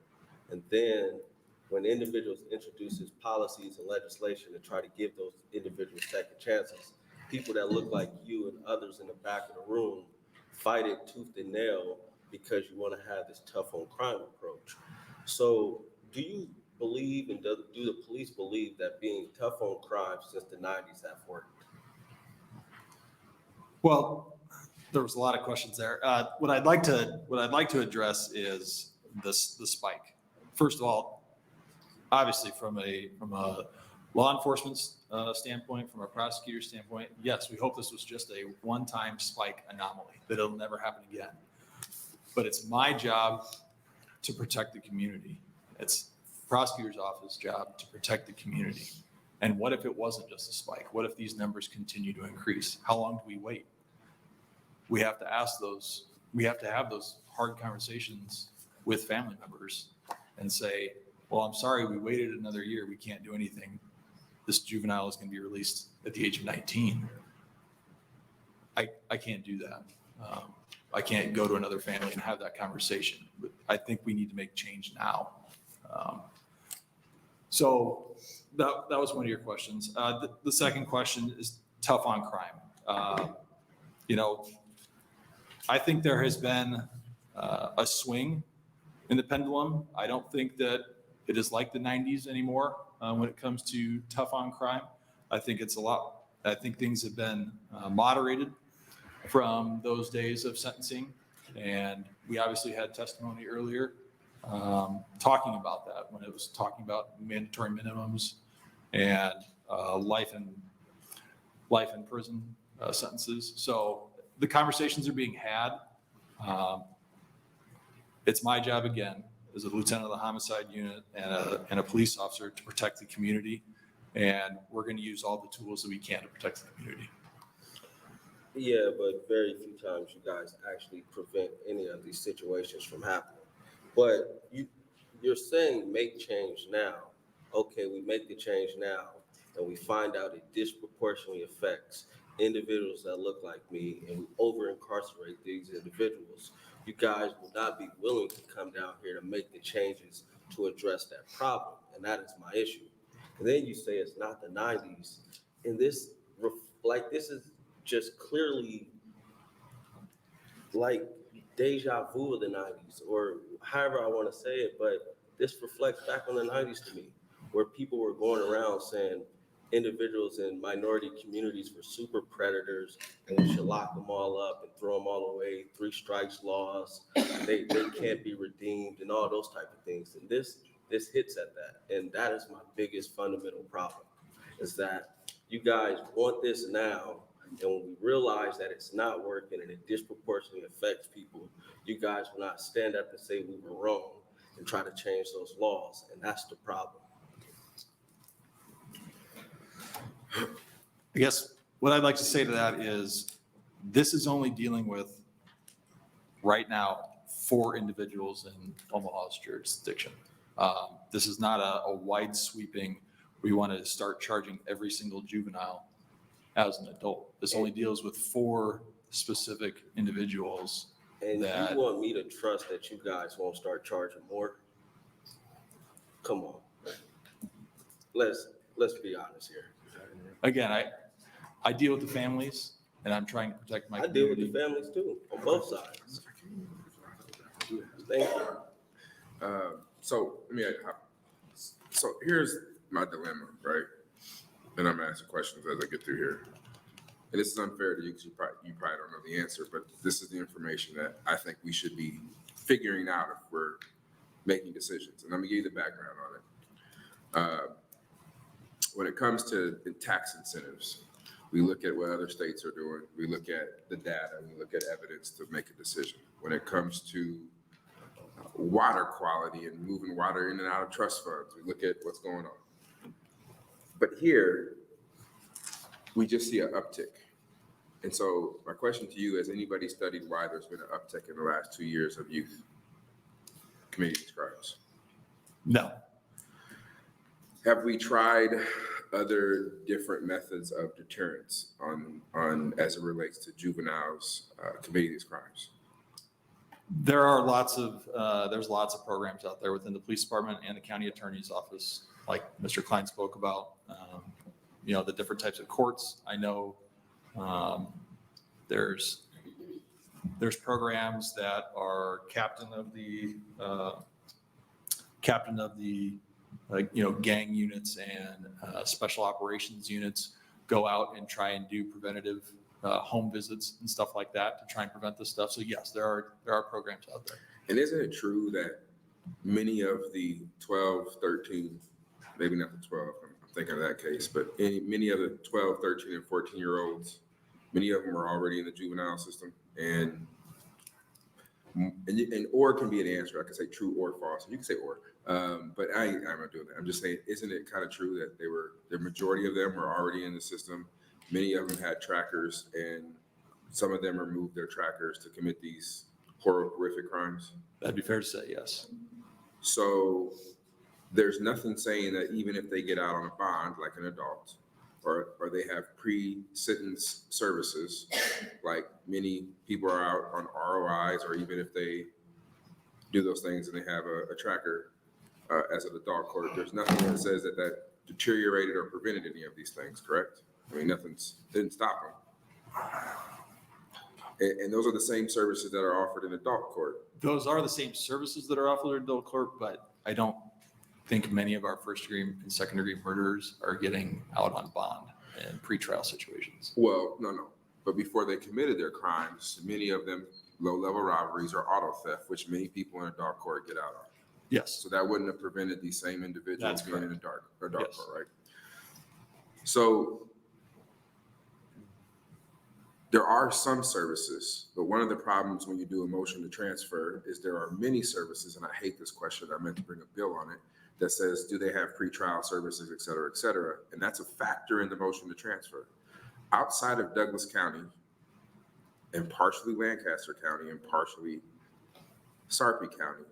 And then when individuals introduces policies and legislation to try to give those individuals second chances, people that look like you and others in the back of the room fight it tooth and nail because you want to have this tough on crime approach. So do you believe and do the police believe that being tough on crime since the 90s have worked? Well, there was a lot of questions there. What I'd like to address is the spike. First of all, obviously from a law enforcement standpoint, from a prosecutor standpoint, yes, we hope this was just a one-time spike anomaly, that it'll never happen again. But it's my job to protect the community. It's the prosecutor's office job to protect the community. And what if it wasn't just a spike? What if these numbers continue to increase? How long do we wait? We have to ask those, we have to have those hard conversations with family members and say, well, I'm sorry, we waited another year. We can't do anything. This juvenile is going to be released at the age of 19. I can't do that. I can't go to another family and have that conversation. But I think we need to make change now. So that was one of your questions. The second question is tough on crime. I think there has been a swing in the pendulum. I don't think that it is like the 90s anymore when it comes to tough on crime. I think it's a lot. I think things have been moderated from those days of sentencing. And we obviously had testimony earlier talking about that when it was talking about mandatory minimums and life in prison sentences. So the conversations are being had. It's my job again as a lieutenant of the homicide unit and a police officer to protect the community. And we're going to use all the tools that we can to protect the community. Yeah, but very few times you guys actually prevent any of these situations from happening. But you're saying make change now. Okay, we make the change now, and we find out it disproportionately affects individuals that look like me, and we over-incarcerate these individuals. You guys will not be willing to come down here to make the changes to address that problem, and that is my issue. And then you say it's not the 90s, and this is just clearly like deja vu of the 90s, or however I want to say it, but this reflects back on the 90s to me, where people were going around saying individuals in minority communities were super predators and we should lock them all up and throw them all away, 3 strikes laws, they can't be redeemed, and all those type of things. And this hits at that. And that is my biggest fundamental problem, is that you guys want this now, and when we realize that it's not working and it disproportionately affects people, you guys will not stand up and say we were wrong and try to change those laws. And that's the problem. I guess what I'd like to say to that is this is only dealing with right now 4 individuals in Omaha's jurisdiction. This is not a wide sweeping, we want to start charging every single juvenile as an adult. This only deals with 4 specific individuals. And you want me to trust that you guys won't start charging more? Come on. Let's be honest here. Again, I deal with the families and I'm trying to protect my community. I deal with the families too, on both sides. Thank you. So here's my dilemma, right? And I'm gonna ask questions as I get through here. And this is unfair to you because you probably don't know the answer, but this is the information that I think we should be figuring out if we're making decisions. And I'm gonna give you the background on it. When it comes to tax incentives, we look at what other states are doing. We look at the data. We look at evidence to make a decision. When it comes to water quality and moving water in and out of trust funds, we look at what's going on. But here, we just see an uptick. And so my question to you, has anybody studied why there's been an uptick in the last 2 years of youth committing these crimes? No. Have we tried other different methods of deterrence on as it relates to juveniles committing these crimes? There are there's lots of programs out there within the police department and the county attorney's office, like Mr. Klein spoke about, the different types of courts. I know there's There's programs that are captain of the gang units and special operations units go out and try and do preventative home visits and stuff like that to try and prevent this stuff. So yes, there are programs out there. And isn't it true that many of the 12, 13, maybe not the 12, I'm thinking of that case, but many of the 12, 13, and 14-year-olds, many of them are already in the juvenile system, and or can be an answer. I could say true or false, and you can say or, but I'm not doing that. I'm just saying, isn't it kind of true that the majority of them were already in the system? Many of them had trackers, and some of them removed their trackers to commit these horrific crimes. That'd be fair to say, yes. So there's nothing saying that even if they get out on a bond like an adult, or they have pre-sentence services, like many people are out on ROIs, or even if they do those things and they have a tracker as an adult court, there's nothing that says that deteriorated or prevented any of these things, correct? I mean, didn't stop them. And those are the same services that are offered in adult court. Those are the same services that are offered in adult court, but I don't think many of our first degree and second degree murderers are getting out on bond in pretrial situations. Well, no. But before they committed their crimes, many of them low-level robberies or auto theft, which many people in adult court get out on. Yes. So that wouldn't have prevented these same individuals That's being in correct. adult Yes. court, right? So there are some services, but one of the problems when you do a motion to transfer is there are many services, and I hate this question, I meant to bring a bill on it, that says, do they have pretrial services, et cetera, and that's a factor in the motion to transfer. Outside of Douglas County and partially Lancaster County and partially Sarpy County,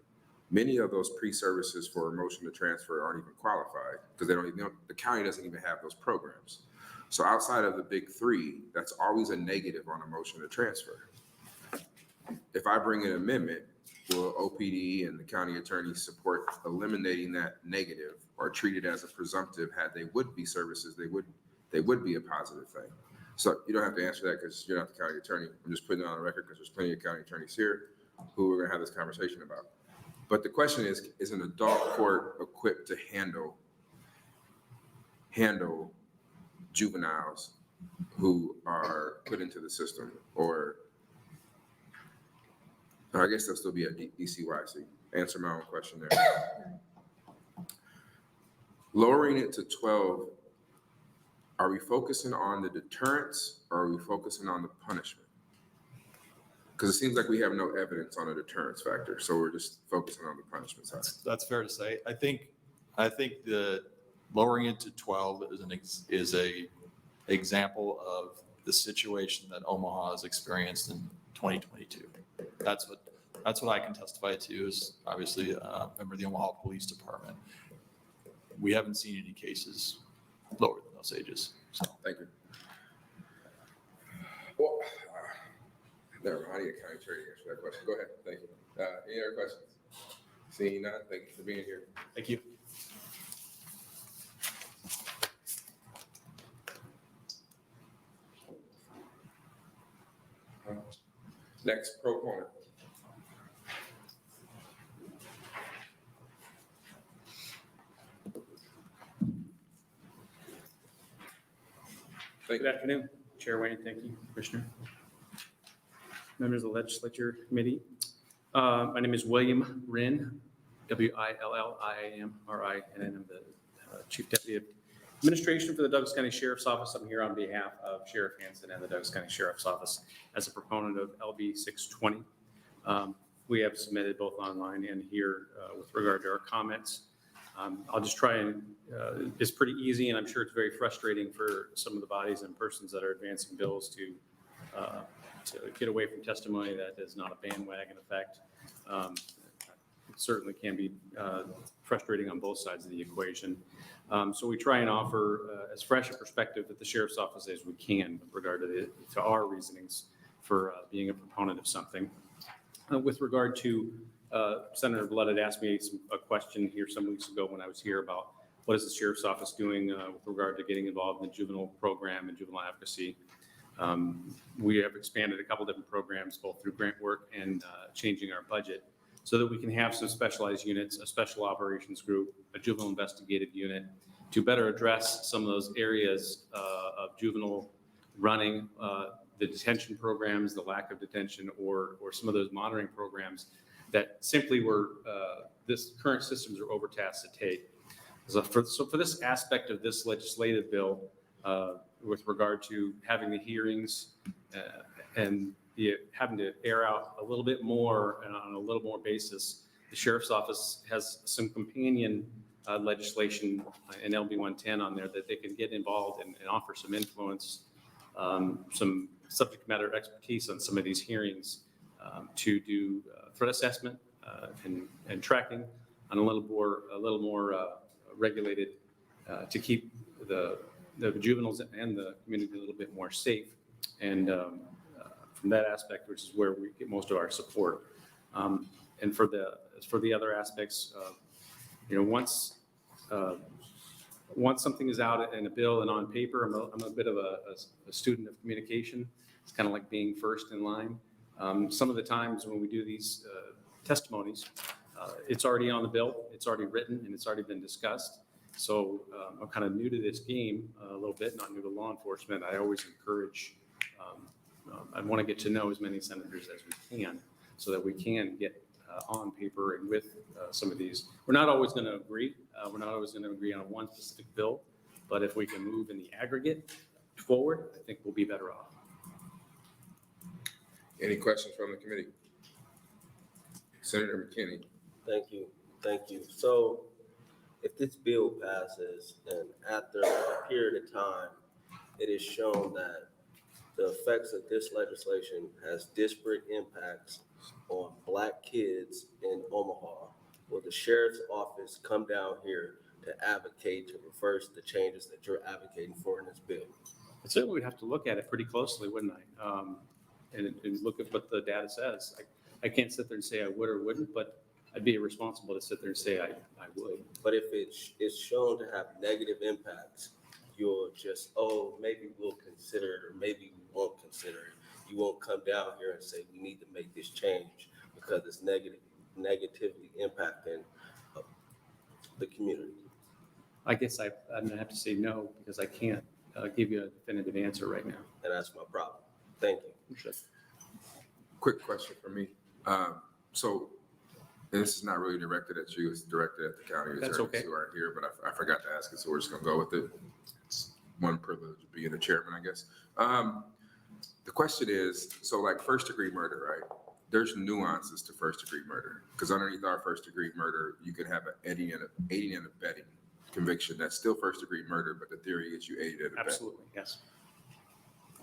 many of those pre-services for a motion to transfer aren't even qualified because the county doesn't even have those programs. So outside of the big three, that's always a negative on a motion to transfer. If I bring an amendment, will OPD and the county attorney support eliminating that negative or treat it as a presumptive? Had they would be services, they would be a positive thing. So you don't have to answer that because you're not the county attorney. I'm just putting it on the record because there's plenty of county attorneys here who we're gonna have this conversation about. But the question is an adult court equipped to handle juveniles who are put into the system? Or I guess they'll still be at DCYC. Answer my own question there. Lowering it to 12, are we focusing on the deterrence or are we focusing on the punishment? Because it seems like we have no evidence on a deterrence factor, so we're just focusing on the punishment side. That's fair to say. I think the lowering it to 12 is a example of the situation that Omaha has experienced in 2022. That's what I can testify to, is obviously a member of the Omaha Police Department. We haven't seen any cases lower than those ages. So thank you. Well, never mind. I need a county attorney to answer that question. Go ahead. Thank you. Any other questions? Seeing none, thank you for being here. Thank you. Next, proponent. Good afternoon, Chair Wayne. Thank you, Commissioner. Members of the Legislature Committee. My name is William Wrin, Williamri, and I'm the Chief Deputy of Administration for the Douglas County Sheriff's Office. I'm here on behalf of Sheriff Hansen and the Douglas County Sheriff's Office as a proponent of LB 620. We have submitted both online and here with regard to our comments. I'll just try and, it's pretty easy, and I'm sure it's very frustrating for some of the bodies and persons that are advancing bills to get away from testimony that is not a bandwagon effect. It certainly can be frustrating on both sides of the equation. So we try and offer as fresh a perspective at the Sheriff's Office as we can with regard to our reasonings for being a proponent of something. With regard to Senator Blood had asked me a question here some weeks ago when I was here about what is the Sheriff's Office doing with regard to getting involved in the juvenile program and juvenile advocacy. We have expanded a couple different programs, both through grant work and changing our budget, so that we can have some specialized units, a special operations group, a juvenile investigative unit, to better address some of those areas of juvenile running, the detention programs, the lack of detention, or some of those monitoring programs that simply were, this current systems are overtasked to take. So for this aspect of this legislative bill, with regard to having the hearings and having to air out a little bit more and on a little more basis, the Sheriff's Office has some companion legislation in LB 110 on there that they can get involved and offer some influence, some subject matter expertise on some of these hearings, to do threat assessment and tracking on a little more regulated, to keep the juveniles and the community a little bit more safe. And from that aspect, which is where we get most of our support. And for the other aspects, once something is out in a bill and on paper, I'm a bit of a student of communication. It's kind of like being first in line. Some of the times when we do these testimonies, it's already on the bill, it's already written, and it's already been discussed. So I'm kind of new to this game a little bit, not new to law enforcement. I always encourage, I want to get to know as many senators as we can so that we can get on paper and with some of these. We're not always going to agree. We're not always going to agree on one specific bill, but if we can move in the aggregate forward, I think we'll be better off. Any questions from the committee? Senator McKinney. Thank you. So if this bill passes and after a period of time, it is shown that the effects of this legislation has disparate impacts on Black kids in Omaha, will the sheriff's office come down here to advocate to reverse the changes that you're advocating for in this bill? I certainly would have to look at it pretty closely, wouldn't I? And look at what the data says. I can't sit there and say I would or wouldn't, but I'd be irresponsible to sit there and say I would. But if it's shown to have negative impacts, you'll just, maybe we'll consider it, or maybe we won't consider it. You won't come down here and say, we need to make this change because it's negatively impacting the community. I guess I'm gonna have to say no, because I can't give you a definitive answer right now. And that's my problem. Thank you. Sure. Quick question for me. So, and this is not really directed at you, it's directed at the county That's attorneys okay. who are here, but I forgot to ask it, so we're just gonna go with it. It's one privilege of being a chairman, I guess. The question is, so like first degree murder, right? There's nuances to first degree murder, because underneath our first degree murder, you could have an aiding and abetting conviction. That's still first degree murder, but the theory is you aided and abetted. Absolutely, yes.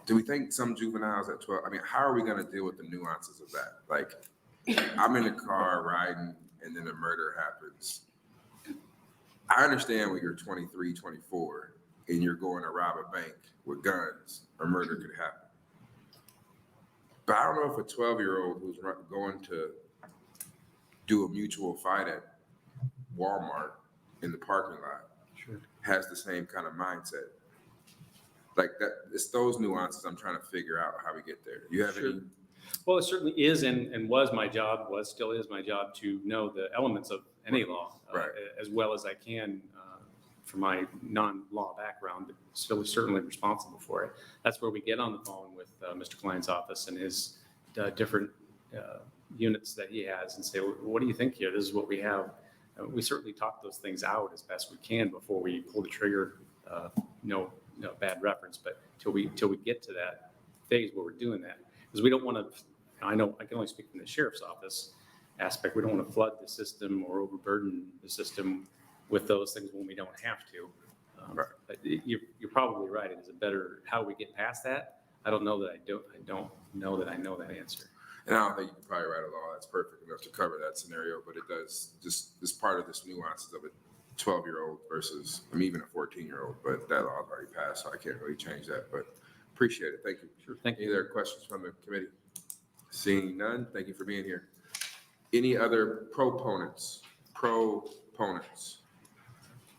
Do we think some juveniles at 12, how are we gonna deal with the nuances of that? Like, I'm in the car riding and then a murder happens. I understand when you're 23, 24, and you're going to rob a bank with guns, a murder could happen. But I don't know if a 12-year-old who's going to do a mutual fight at Walmart in the parking lot has the same kind of mindset. Like that, it's those nuances I'm trying to figure out how we get there. You have any? Well, it certainly is and was my job, still is my job to know the elements of any law as well as I can from my non-law background, but still certainly responsible for it. That's where we get on the phone with Mr. Klein's office and his different units that he has and say, what do you think here? This is what we have. We certainly talk those things out as best we can before we pull the trigger. No bad reference, but till we get to that phase where we're doing that, because we don't want to. I know I can only speak from the sheriff's office aspect. We don't want to flood the system or overburden the system with those things when we don't have to. But you're probably right. It is a better how we get past that. I don't know that I don't know that I know that answer. And I don't think you can probably write a law that's perfect enough to cover that scenario, but it does just this part of this nuances of a 12-year-old versus even a 14-year-old. But that law's already passed, so I can't really change that. But appreciate it. Thank you. Sure. Thank you. Any other questions from the committee? Seeing none, thank you for being here. Any other proponents?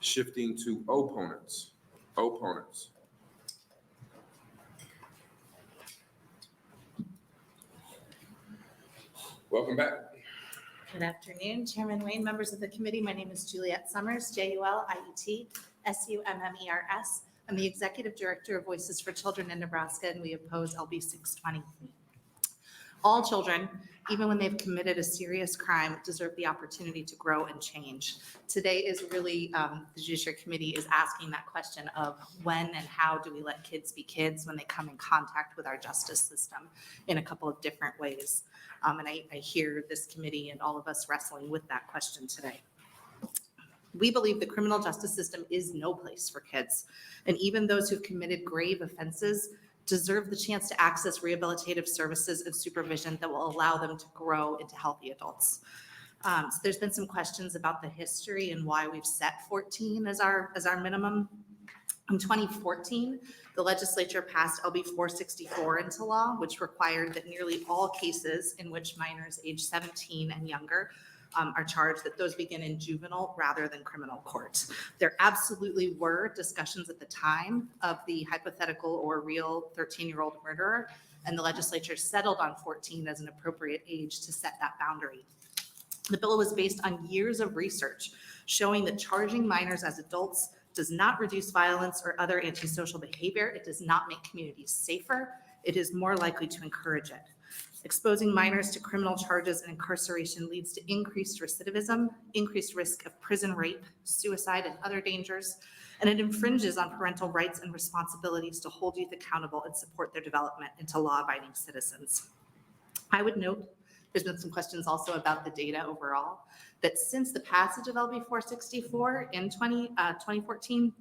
Shifting to opponents. Welcome back. Good afternoon, Chairman Wayne, members of the committee. My name is Juliet Summers, Juliet Summers. I'm the Executive Director of Voices for Children in Nebraska, and we oppose LB 620. All children, even when they've committed a serious crime, deserve the opportunity to grow and change. Today is really, the Judiciary Committee is asking that question of when and how do we let kids be kids when they come in contact with our justice system in a couple of different ways. And I hear this committee and all of us wrestling with that question today. We believe the criminal justice system is no place for kids. And even those who've committed grave offenses deserve the chance to access rehabilitative services and supervision that will allow them to grow into healthy adults. So there's been some questions about the history and why we've set 14 as our minimum. In 2014, the legislature passed LB 464 into law, which required that nearly all cases in which minors age 17 and younger are charged, that those begin in juvenile rather than criminal court. There absolutely were discussions at the time of the hypothetical or real 13-year-old murderer, and the legislature settled on 14 as an appropriate age to set that boundary. The bill was based on years of research showing that charging minors as adults does not reduce violence or other antisocial behavior. It does not make communities safer. It is more likely to encourage it. Exposing minors to criminal charges and incarceration leads to increased recidivism, increased risk of prison rape, suicide, and other dangers, and it infringes on parental rights and responsibilities to hold youth accountable and support their development into law-abiding citizens. I would note, there's been some questions also about the data overall, that since the passage of LB 464 in 2014,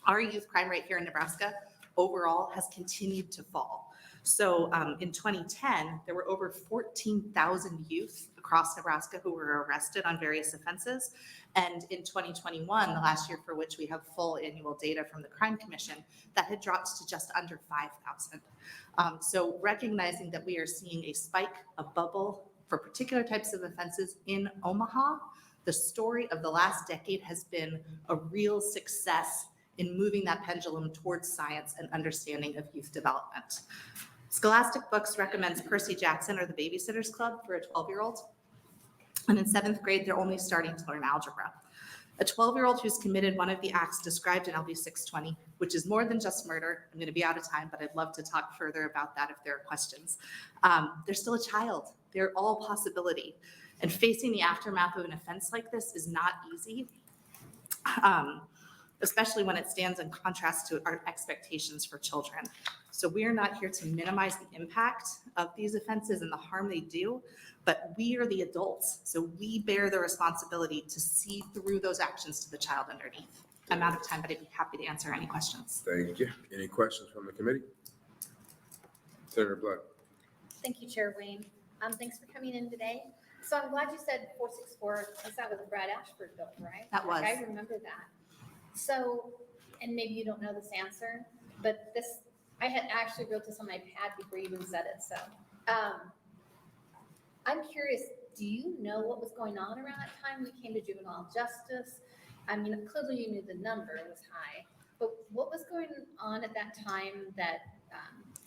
our youth crime rate here in Nebraska overall has continued to fall. So in 2010, there were over 14,000 youth across Nebraska who were arrested on various offenses. And in 2021, the last year for which we have full annual data from the Crime Commission, that had dropped to just under 5,000. So recognizing that we are seeing a spike, a bubble for particular types of offenses in Omaha, the story of the last decade has been a real success in moving that pendulum towards science and understanding of youth development. Scholastic Books recommends Percy Jackson or the Babysitter's Club for a 12-year-old. And in 7th grade, they're only starting to learn algebra. A 12-year-old who's committed one of the acts described in LB 620, which is more than just murder. I'm going to be out of time, but I'd love to talk further about that if there are questions. They're still a child. They're all possibility. And facing the aftermath of an offense like this is not easy. Especially when it stands in contrast to our expectations for children. So we are not here to minimize the impact of these offenses and the harm they do, but we are the adults. So we bear the responsibility to see through those actions to the child underneath. I'm out of time, but I'd be happy to answer any questions. Thank you. Any questions from the committee? Senator Blood. Thank you, Chair Wayne. Thanks for coming in today. So I'm glad you said 464, because that was a Brad Ashford bill, right? That was. Like, I remember that. So, and maybe you don't know this answer, but this, I had actually wrote this on my pad before you even said it. So I'm curious, do you know what was going on around that time when it came to juvenile justice? I mean, clearly you knew the number was high, but what was going on at that time that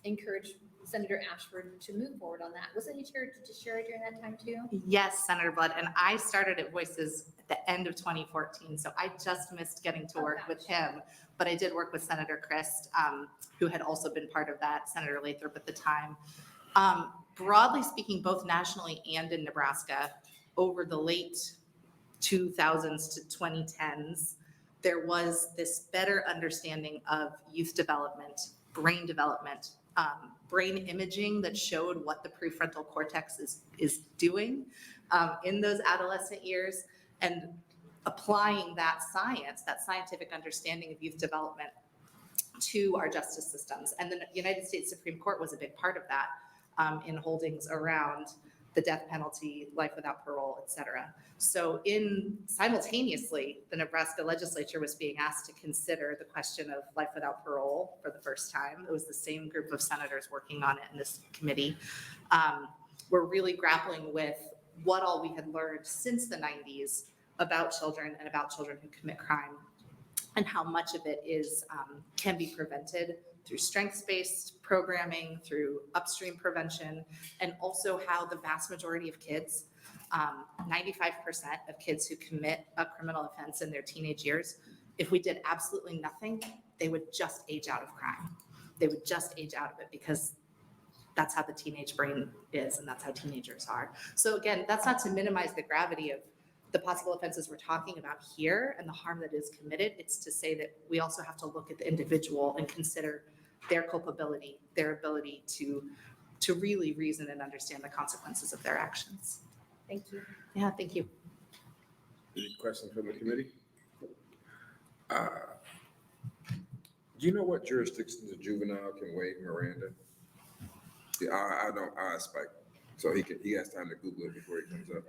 encouraged Senator Ashford to move forward on that? Wasn't he chair of Judiciary during that time too? Yes, Senator Blood, and I started at Voices at the end of 2014, so I just missed getting to work with him, but I did work with Senator Christ, who had also been part of that, Senator Lathrop at the time. Broadly speaking, both nationally and in Nebraska, over the late 2000s to 2010s, there was this better understanding of youth development, brain development, brain imaging that showed what the prefrontal cortex is doing in those adolescent years, and applying that science, that scientific understanding of youth development to our justice systems. And the United States Supreme Court was a big part of that in holdings around the death penalty, life without parole, et cetera. So simultaneously, the Nebraska Legislature was being asked to consider the question of life without parole for the first time. It was the same group of senators working on it in this committee. We're really grappling with what all we had learned since the 90s about children and about children who commit crime, and how much of it is can be prevented through strengths-based programming, through upstream prevention, and also how the vast majority of kids, 95% of kids who commit a criminal offense in their teenage years, if we did absolutely nothing, they would just age out of crime. They would just age out of it because that's how the teenage brain is and that's how teenagers are. So again, that's not to minimize the gravity of the possible offenses we're talking about here and the harm that is committed. It's to say that we also have to look at the individual and consider their culpability, their ability to really reason and understand the consequences of their actions. Thank you. Yeah, thank you. Any questions from the committee? Do you know what jurisdictions a juvenile can waive Miranda? See, I don't, I Spike, so he has time to Google it before he comes up.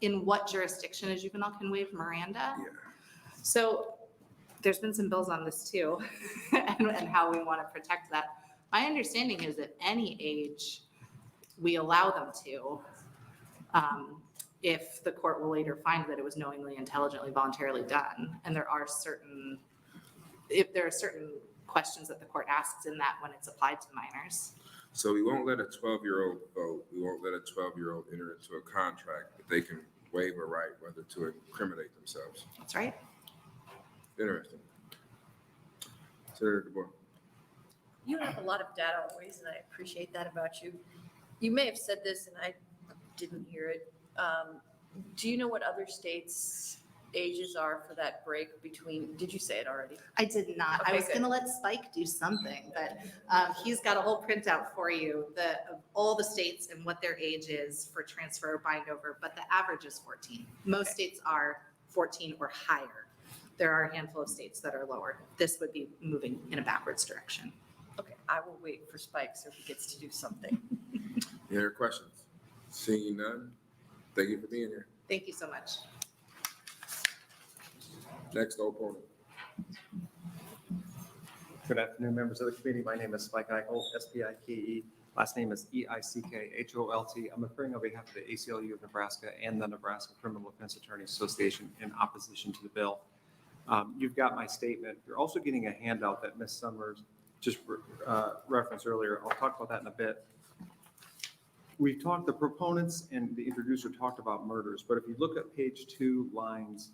In what jurisdiction a juvenile can waive Miranda? Yeah. So there's been some bills on this too, and how we want to protect that. My understanding is at any age, we allow them to, if the court will later find that it was knowingly, intelligently, voluntarily done. And there are certain questions that the court asks in that when it's applied to minors. So we won't let a 12-year-old vote. We won't let a 12-year-old enter into a contract, but they can waive a right whether to incriminate themselves. That's right. Interesting. Senator DeBoer. You have a lot of data always, and I appreciate that about you. You may have said this and I didn't hear it. Do you know what other states' ages are for that break between, did you say it already? I did not. Okay, I was good. going to let Spike do something, but he's got a whole printout for you of all the states and what their age is for transfer or bind over, but the average is 14. Most states are 14 or higher. There are a handful of states that are lower. This would be moving in a backwards direction. Okay, I will wait for Spike so he gets to do something. Any other questions? Seeing none, thank you for being here. Thank you so much. Next opponent. Good afternoon, members of the committee. My name is Spike Eichel, S-P-I-K-E. Last name is E-I-C-K-H-O-L-T. I'm appearing on behalf of the ACLU of Nebraska and the Nebraska Criminal Defense Attorneys Association in opposition to the bill. You've got my statement. You're also getting a handout that Ms. Summers just referenced earlier. I'll talk about that in a bit. We've talked, the proponents and the introducer talked about murders, but if you look at page 2, lines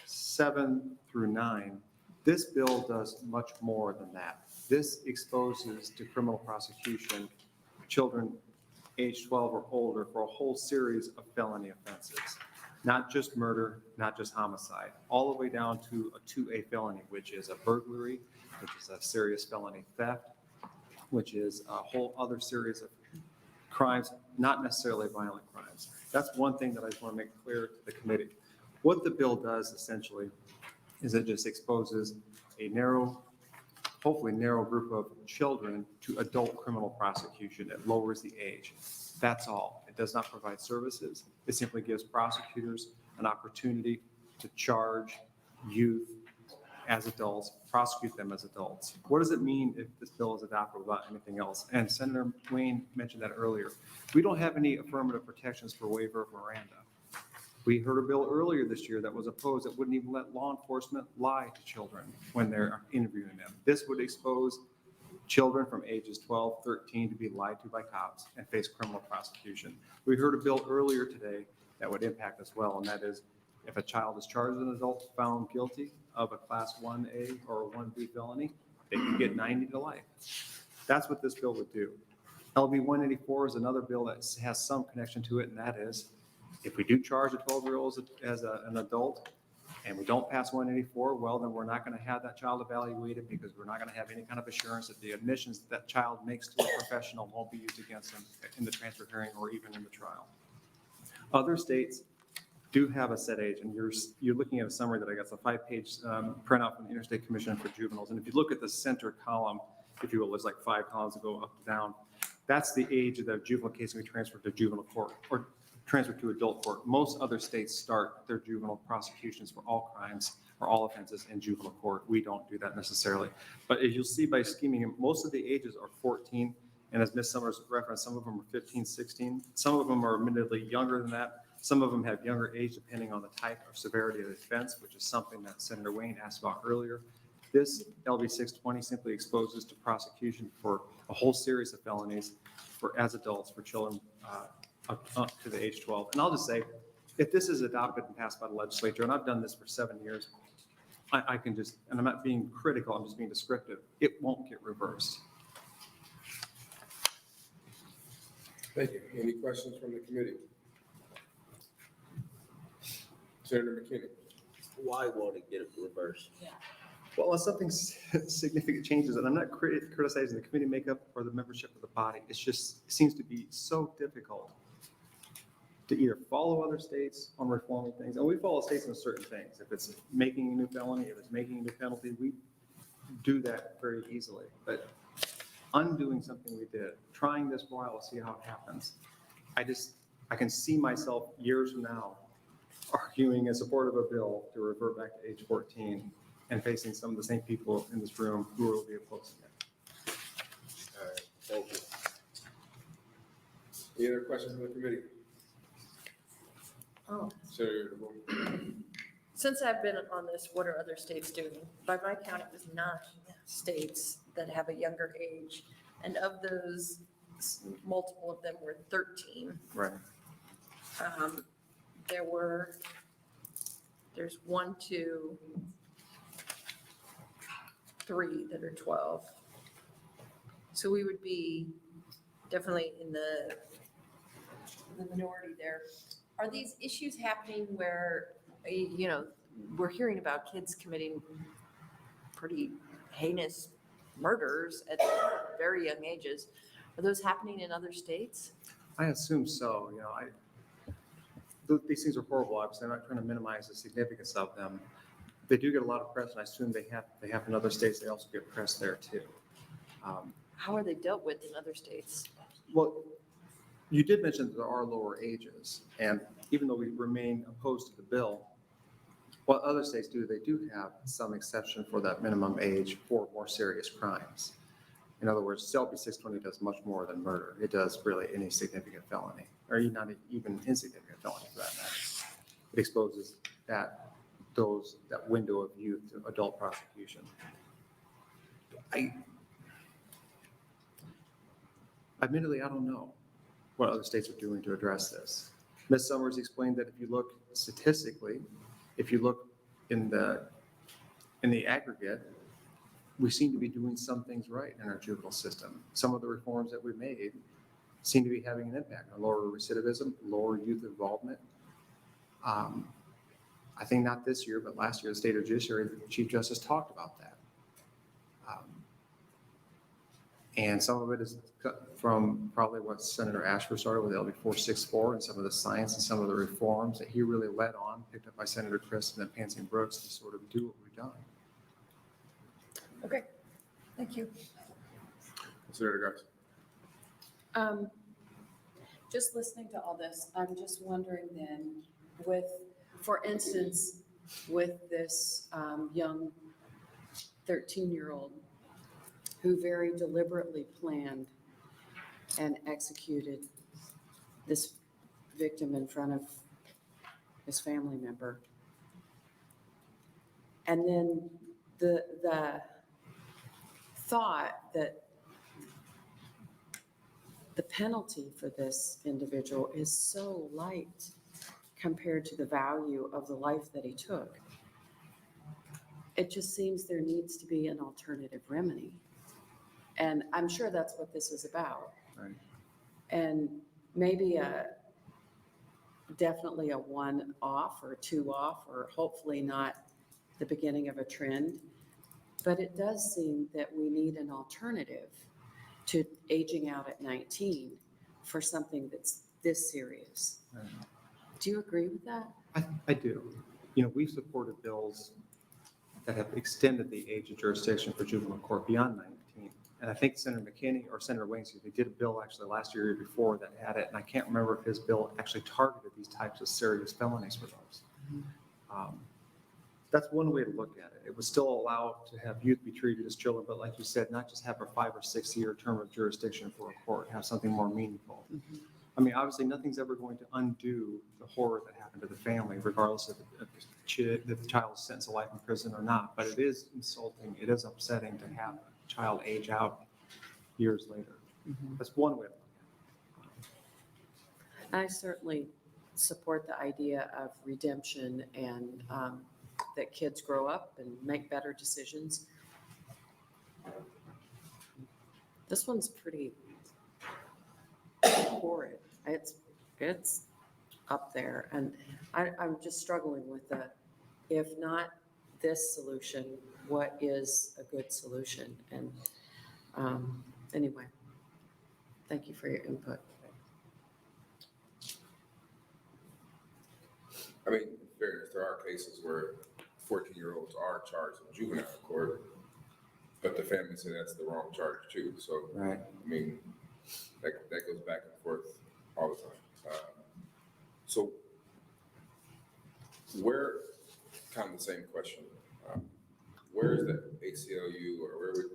7 through 9, this bill does much more than that. This exposes to criminal prosecution children age 12 or older for a whole series of felony offenses. Not just murder, not just homicide, all the way down to a 2A felony, which is a burglary, which is a serious felony theft, which is a whole other series of crimes, not necessarily violent crimes. That's one thing that I just want to make clear to the committee. What the bill does essentially is it just exposes a narrow, hopefully narrow group of children to adult criminal prosecution. It lowers the age. That's all. It does not provide services. It simply gives prosecutors an opportunity to charge youth as adults, prosecute them as adults. What does it mean if this bill is adopted without anything else? And Senator Wayne mentioned that earlier. We don't have any affirmative protections for waiver of Miranda. We heard a bill earlier this year that was opposed that wouldn't even let law enforcement lie to children when they're interviewing them. This would expose children from ages 12, 13 to be lied to by cops and face criminal prosecution. We heard a bill earlier today that would impact as well, and that is if a child is charged as an adult found guilty of a class 1A or a 1B felony, they can get 90 to life. That's what this bill would do. LB 184 is another bill that has some connection to it, and that is if we do charge a 12-year-old as an adult and we don't pass 184, well, then we're not going to have that child evaluated because we're not going to have any kind of assurance that the admissions that child makes to a professional won't be used against them in the transfer hearing or even in the trial. Other states do have a set age, and you're looking at a summary that I got, a 5-page printout from the Interstate Commission for Juveniles. And if you look at the center column, if you will, there's like 5 columns that go up and down. That's the age of the juvenile case can be transferred to juvenile court or transferred to adult court. Most other states start their juvenile prosecutions for all crimes or all offenses in juvenile court. We don't do that necessarily. But as you'll see by scheming, most of the ages are 14. And as Ms. Summers referenced, some of them are 15, 16. Some of them are admittedly younger than that. Some of them have younger age depending on the type of severity of the offense, which is something that Senator Wayne asked about earlier. This LB 620 simply exposes to prosecution for a whole series of felonies as adults for children up to the age 12. And I'll just say, if this is adopted and passed by the legislature, and I've done this for 7 years, I can just, and I'm not being critical, I'm just being descriptive, it won't get reversed. Thank you. Any questions from the committee? Senator McKinney. Why won't it get reversed? Well, when something significant changes, and I'm not criticizing the committee makeup or the membership of the body, it's just, it seems to be so difficult to either follow other states on reforming things, and we follow states on certain things. If it's making a new felony, if it's making a new penalty, we do that very easily. But undoing something we did, trying this while, see how it happens. I can see myself years from now arguing in support of a bill to revert back to age 14 and facing some of the same people in this room who will be opposing it. All right, thank you. Any other questions from the committee? Oh, Senator DeVore. since I've been on this, what are other states doing? By my count, it was 9 states that have a younger age. And of those, multiple of them were 13. Right. There's 1, 2, 3 that are 12. So we would be definitely in the minority there. Are these issues happening where, we're hearing about kids committing pretty heinous murders at very young ages? Are those happening in other states? I assume so. These things are horrible. Obviously, I'm not trying to minimize the significance of them. They do get a lot of press, and I assume they have in other states. They also get press there too. How are they dealt with in other states? Well, you did mention that there are lower ages, and even though we remain opposed to the bill, what other states do, they do have some exception for that minimum age for more serious crimes. In other words, LB 620 does much more than murder. It does really any significant felony, or not even insignificant felony for that matter. It exposes that window of youth to adult prosecution. Admittedly, I don't know what other states are doing to address this. Ms. Summers explained that if you look statistically, if you look in the aggregate, we seem to be doing some things right in our juvenile system. Some of the reforms that we've made seem to be having an impact on lower recidivism, lower youth involvement. I think not this year, but last year, the state judiciary, the Chief Justice talked about that. And some of it is from probably what Senator Ashford started with LB 464 and some of the science and some of the reforms that he really led on, picked up by Senator Christ and then Pansy Brooks to sort of do what we've done. Okay, thank you. Senator Garcia. Just listening to all this, I'm just wondering then, for instance, with this young 13-year-old who very deliberately planned and executed this victim in front of his family member. And then the thought that the penalty for this individual is so light compared to the value of the life that he took. It just seems there needs to be an alternative remedy. And I'm sure that's what this is about. Right. And maybe definitely a 1-off or 2-off, or hopefully not the beginning of a trend. But it does seem that we need an alternative to aging out at 19 for something that's this serious. Right. Do you agree with that? I do. We've supported bills that have extended the age of jurisdiction for juvenile court beyond 19. And I think Senator McKinney or Senator Wayne, they did a bill actually last year or before that had it. And I can't remember if his bill actually targeted these types of serious felonies for those. That's one way to look at it. It would still allow to have youth be treated as children, but like you said, not just have a 5 or 6 year term of jurisdiction for a court, have something more meaningful. I mean, obviously, nothing's ever going to undo the horror that happened to the family, regardless of if the child is sentenced to life in prison or not. But it is insulting, it is upsetting to have a child age out years later. That's one way. I certainly support the idea of redemption and that kids grow up and make better decisions. This one's pretty horrid. It's up there, and I'm just struggling with the, if not this solution, what is a good solution? And anyway, thank you for your input. I mean, in fairness, there are cases where 14-year-olds are charged in juvenile court, but the family say that's the wrong charge too. So, right. I mean, that goes back and forth all the time. So, where, kind of the same question, where is the ACLU, or where would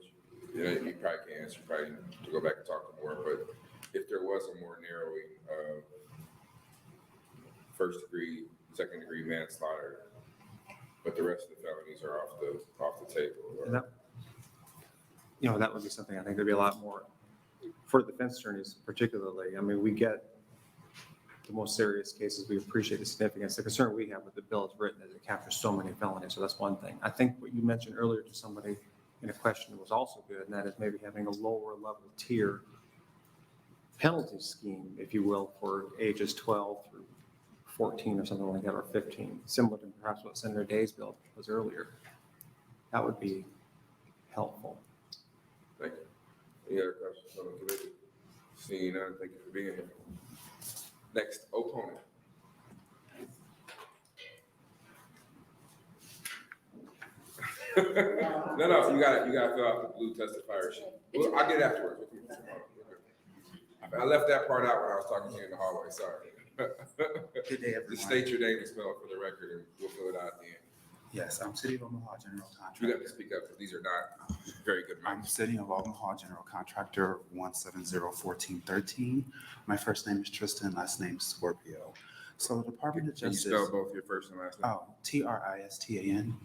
you probably can't answer, you probably need to go back and talk to more, but if there was a more narrowing of first degree, second degree manslaughter, but the rest of the felonies are off the table. And that, you know, that would be something I think there'd be a lot more for the defense attorneys particularly. I mean, we get the most serious cases. We appreciate the significance. The concern we have with the bill is written is it captures so many felonies. So that's one thing. I think what you mentioned earlier to somebody in a question was also good, and that is maybe having a lower level tier penalty scheme, if you will, for ages 12 through 14 or something like that, or 15, similar to perhaps what Senator Day's bill was earlier. That would be helpful. Thank you. Any other questions on the committee? Seeing none, thank you for being here. Next, opponent. No, you gotta fill out the blue testifier sheet. Well, I'll get it afterwards. I left that part out when I was talking to you in the hallway, sorry. Good day, everyone. Just state your name and spell it for the record, and we'll fill it out at the end. Yes, I'm City of Omaha General Contractor. You got to speak up, because these are not very good I'm mics. City of Omaha General Contractor 1701413. My first name is Tristan, last name is Scorpio. So the Department of Can you Justice. spell both your first and last name? Oh, Tristan,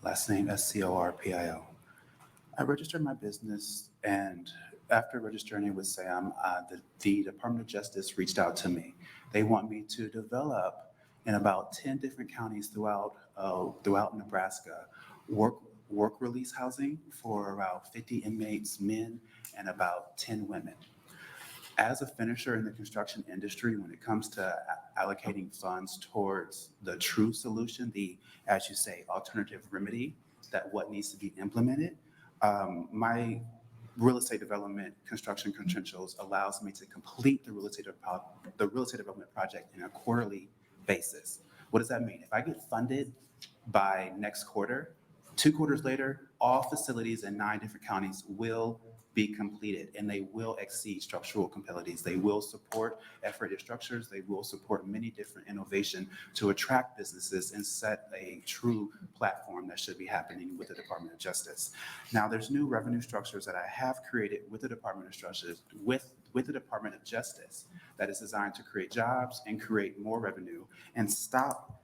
last name Scorpio. I registered my business, and after registering it with SAM, the Department of Justice reached out to me. They want me to develop in about 10 different counties throughout Nebraska, work release housing for about 50 inmates, men, and about 10 women. As a finisher in the construction industry, when it comes to allocating funds towards the true solution, the, as you say, alternative remedy, that what needs to be implemented, my real estate development construction credentials allows me to complete the real estate development project in a quarterly basis. What does that mean? If I get funded by next quarter, 2 quarters later, all facilities in 9 different counties will be completed, and they will exceed structural complexities. They will support F-rated structures. They will support many different innovation to attract businesses and set a true platform that should be happening with the Department of Justice. Now, there's new revenue structures that I have created with the Department of Justice, with the Department of Justice, that is designed to create jobs and create more revenue and stop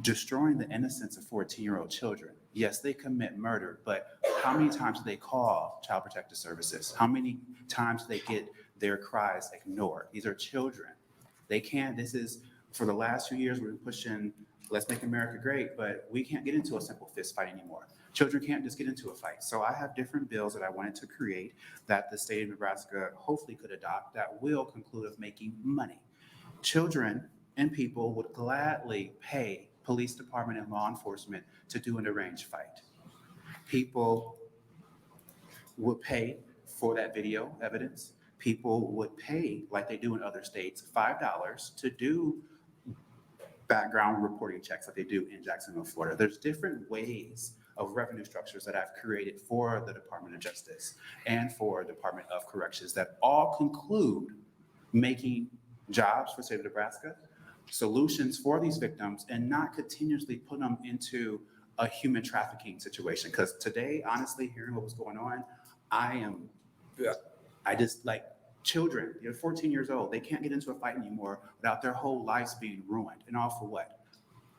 destroying the innocence of 14-year-old children. Yes, they commit murder, but how many times do they call Child Protective Services? How many times do they get their cries ignored? These are children. They can't, this is, for the last few years, we've been pushing, let's make America great, but we can't get into a simple fist fight anymore. Children can't just get into a fight. So I have different bills that I wanted to create that the state of Nebraska hopefully could adopt that will conclude of making money. Children and people would gladly pay police department and law enforcement to do an arranged fight. People would pay for that video evidence. People would pay, like they do in other states, $5 to do background reporting checks like they do in Jacksonville, Florida. There's different ways of revenue structures that I've created for the Department of Justice and for the Department of Corrections that all conclude making jobs for the state of Nebraska, solutions for these victims, and not continuously put them into a human trafficking situation. Because today, honestly, hearing what was going on, I just like, Children, they're 14 years old. They can't get into a fight anymore without their whole lives being ruined. And all for what?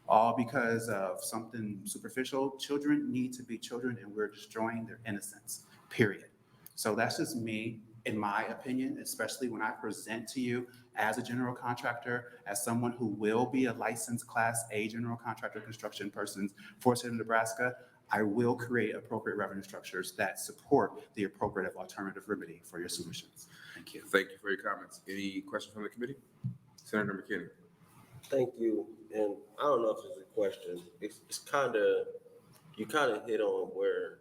All because of something superficial. Children need to be children, and we're destroying their innocence, period. So that's just me, in my opinion, especially when I present to you as a general contractor, as someone who will be a licensed Class A general contractor construction person for the state of Nebraska. I will create appropriate revenue structures that support the appropriate alternative remedy for your solutions. Thank you. Thank you for your comments. Any questions from the committee? Senator McKinney. Thank you. And I don't know if it's a question. It's kind of, you kind of hit on where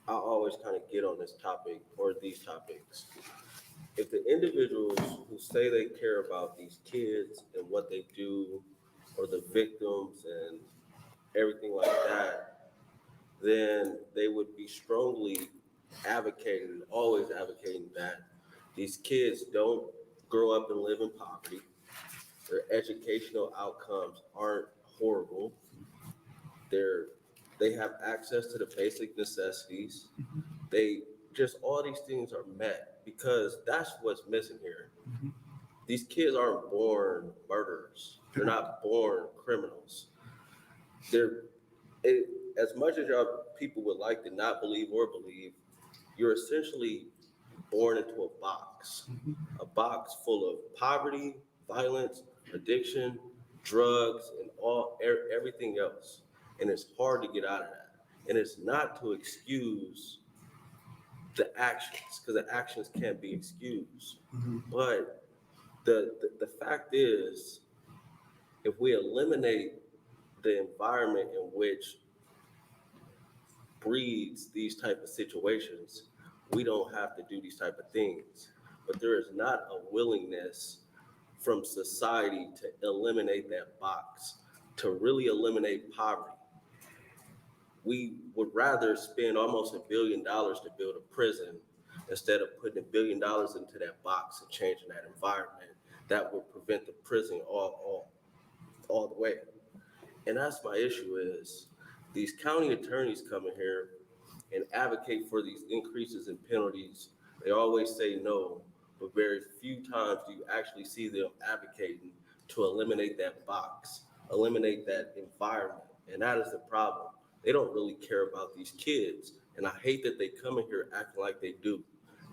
I always kind of get on this topic or these topics. If the individuals who say they care about these kids and what they do, or the victims and everything like that, then they would be strongly advocating, always advocating that these kids don't grow up and live in poverty. Their educational outcomes aren't horrible. They have access to the basic necessities. They just, all these things are met, because that's what's missing here. These kids aren't born murderers. They're not born criminals. As much as y'all people would like to not believe or believe, you're essentially born into a box full of poverty, violence, addiction, drugs, and everything else. And it's hard to get out of that. And it's not to excuse the actions, because the actions can't be excused. But the fact is, if we eliminate the environment in which breeds these type of situations, we don't have to do these type of things. But there is not a willingness from society to eliminate that box, to really eliminate poverty. We would rather spend almost $1 billion to build a prison instead of putting $1 billion into that box and changing that environment that would prevent the prison all the way. And that's my issue, is these county attorneys come in here and advocate for these increases in penalties. They always say no, but very few times do you actually see them advocating to eliminate that box, eliminate that environment. And that is the problem. They don't really care about these kids. And I hate that they come in here acting like they do.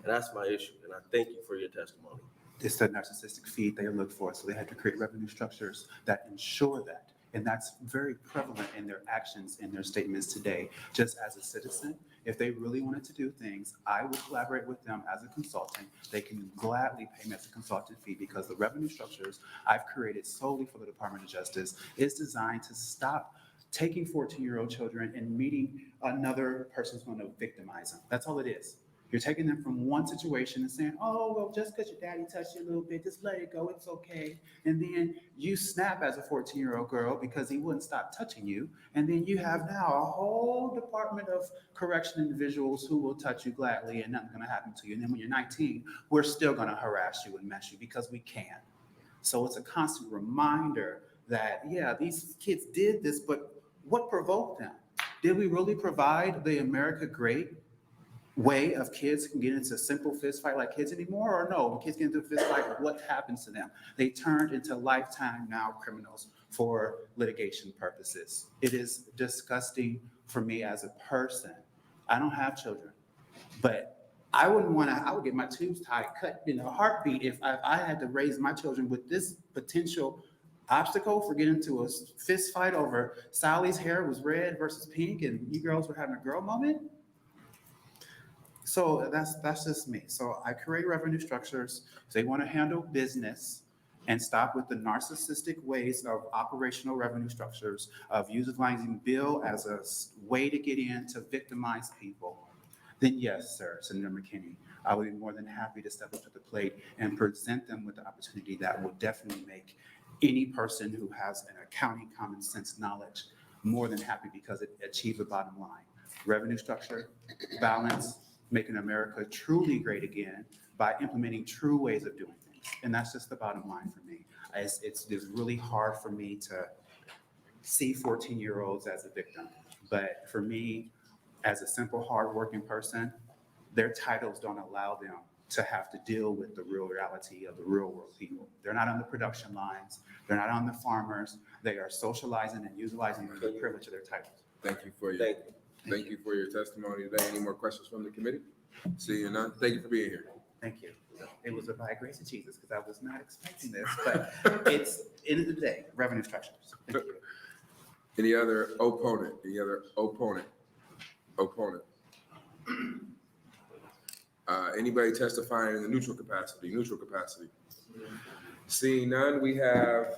And that's my issue. And I thank you for your testimony. It's the narcissistic feed they look for. So they have to create revenue structures that ensure that. And that's very prevalent in their actions, in their statements today. Just as a citizen, if they really wanted to do things, I would collaborate with them as a consultant. They can gladly pay me as a consultant fee, because the revenue structures I've created solely for the Department of Justice is designed to stop taking 14-year-old children and meeting another person who's going to victimize them. That's all it is. You're taking them from one situation and saying, oh, well, just because your daddy touched you a little bit, just let it go, it's okay. And then you snap as a 14-year-old girl because he wouldn't stop touching you. And then you have now a whole department of correction individuals who will touch you gladly and nothing's going to happen to you. And then when you're 19, we're still going to harass you and mess you because we can. So it's a constant reminder that, yeah, these kids did this, but what provoked them? Did we really provide the America Great way of kids can get into a simple fist fight like kids anymore? Or no, when kids get into a fist fight, what happens to them? They turned into lifetime now criminals for litigation purposes. It is disgusting for me as a person. I don't have children, but I would get my tubes tied, cut in a heartbeat if I had to raise my children with this potential obstacle for getting into a fist fight over Sally's hair was red versus pink and you girls were having a girl moment. So that's just me. So I create revenue structures. So they want to handle business and stop with the narcissistic ways of operational revenue structures, of utilizing bill as a way to get in to victimize people. Then yes, sir, Senator McKinney, I would be more than happy to step up to the plate and present them with the opportunity that will definitely make any person who has an accounting common sense knowledge more than happy, because it achieves the bottom line. Revenue structure, balance, making America truly great again by implementing true ways of doing things. And that's just the bottom line for me. It's really hard for me to see 14-year-olds as a victim. But for me, as a simple, hardworking person, their titles don't allow them to have to deal with the real reality of the real world people. They're not on the production lines. They're not on the farmers. They are socializing and utilizing the privilege of their titles. Thank you for your testimony today. Any more questions from the committee? Seeing none. Thank you for being here. Thank you. It was by grace of Jesus, because I was not expecting this, but it's end of the day, revenue structures. Thank you. Any other opponent? Any other opponent? Opponent. Anybody testifying in the neutral capacity? Neutral capacity. Seeing none, we have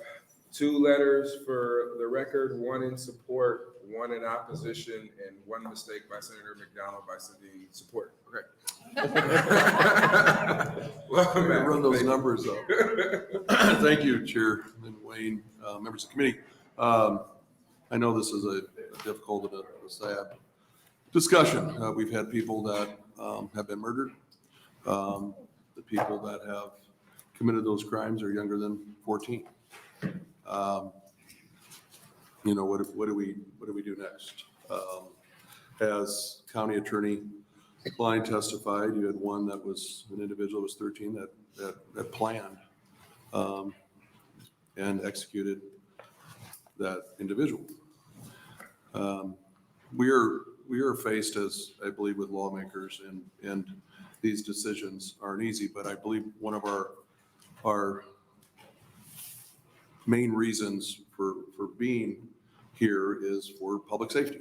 2 letters for the record, 1 in support, 1 in opposition, and 1 mistake by Senator McDonnell by sending support. Okay. Welcome back. Run those numbers up. Thank you, Chair and Wayne, members of the committee. I know this is a difficult and a sad discussion. We've had people that have been murdered. The people that have committed those crimes are younger than 14. You know, what do we do next? As County Attorney Klein testified, you had one that was an individual that was 13 that planned and executed that individual. We are faced, as I believe, with lawmakers, and these decisions aren't easy, but I believe one of our main reasons for being here is for public safety.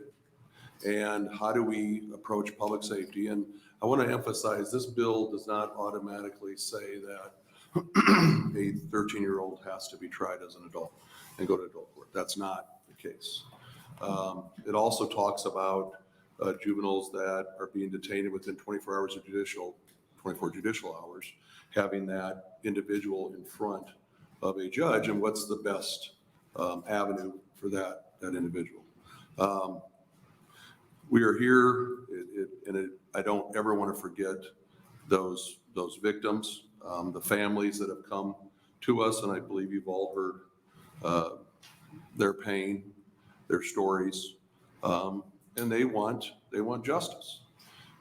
And how do we approach public safety? And I want to emphasize, this bill does not automatically say that a 13-year-old has to be tried as an adult and go to adult court. That's not the case. It also talks about juveniles that are being detained within 24 hours of 24 judicial hours, having that individual in front of a judge, and what's the best avenue for that individual. We are here, I don't ever want to forget those victims, the families that have come to us, and I believe you've all heard their pain, their stories, and they want justice.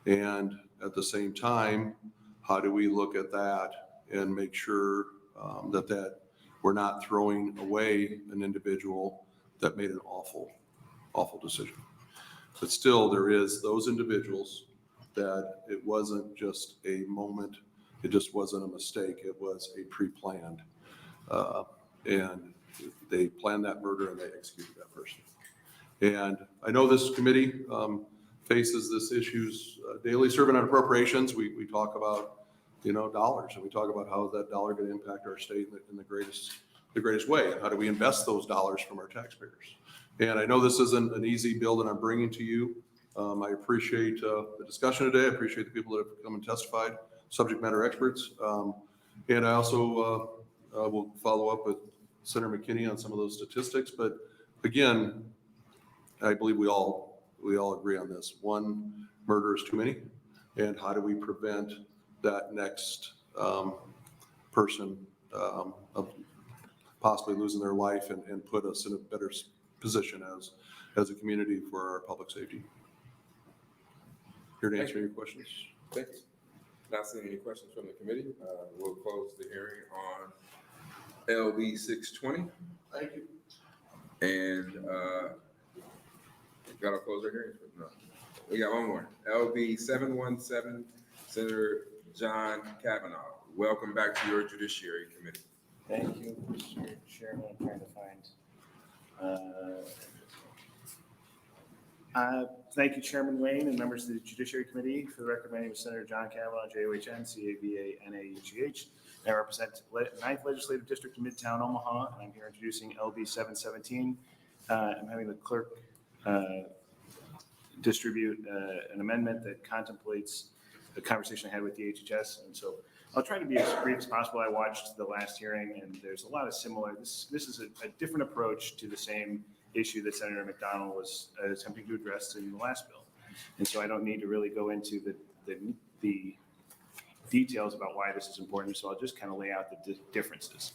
And at the same time, how do we look at that and make sure that we're not throwing away an individual that made an awful decision? But still, there is those individuals that it wasn't just a moment, it just wasn't a mistake, it was a pre-planned. And they planned that murder and they executed that person. And I know this committee faces this issues daily. Serving on appropriations, we talk about, dollars, and we talk about how that dollar going to impact our state in the greatest way, and how do we invest those dollars from our taxpayers. And I know this isn't an easy bill that I'm bringing to you. I appreciate the discussion today. I appreciate the people that have come and testified, subject matter experts. And I also will follow up with Senator McKinney on some of those statistics. But again, I believe we all agree on this. One murder is too many. And how do we prevent that next person of possibly losing their life and put us in a better position as a community for our public safety? Here to answer your questions. Thank you. Not seeing any questions from the committee. We'll close the hearing on LB 620. Thank you. And gotta close our hearing. No, we got one more. LB 717, Senator John Cavanaugh. Welcome back to your Judiciary Committee. Thank you, Mr. Chairman. I'm trying to find. Thank you, Chairman Wayne and members of the Judiciary Committee. For the record, my name is Senator John Cavanaugh, JOHN, CAVANAUGH. I represent 9th Legislative District in Midtown Omaha, and I'm here introducing LB 717. I'm having the clerk distribute an amendment that contemplates the conversation I had with the HHS, and so I'll try to be as brief as possible. I watched the last hearing, and there's a lot of similar. This is a different approach to the same issue that Senator McDonnell was attempting to address in the last bill, and so I don't need to really go into the details about why this is important. So I'll just kind of lay out the differences.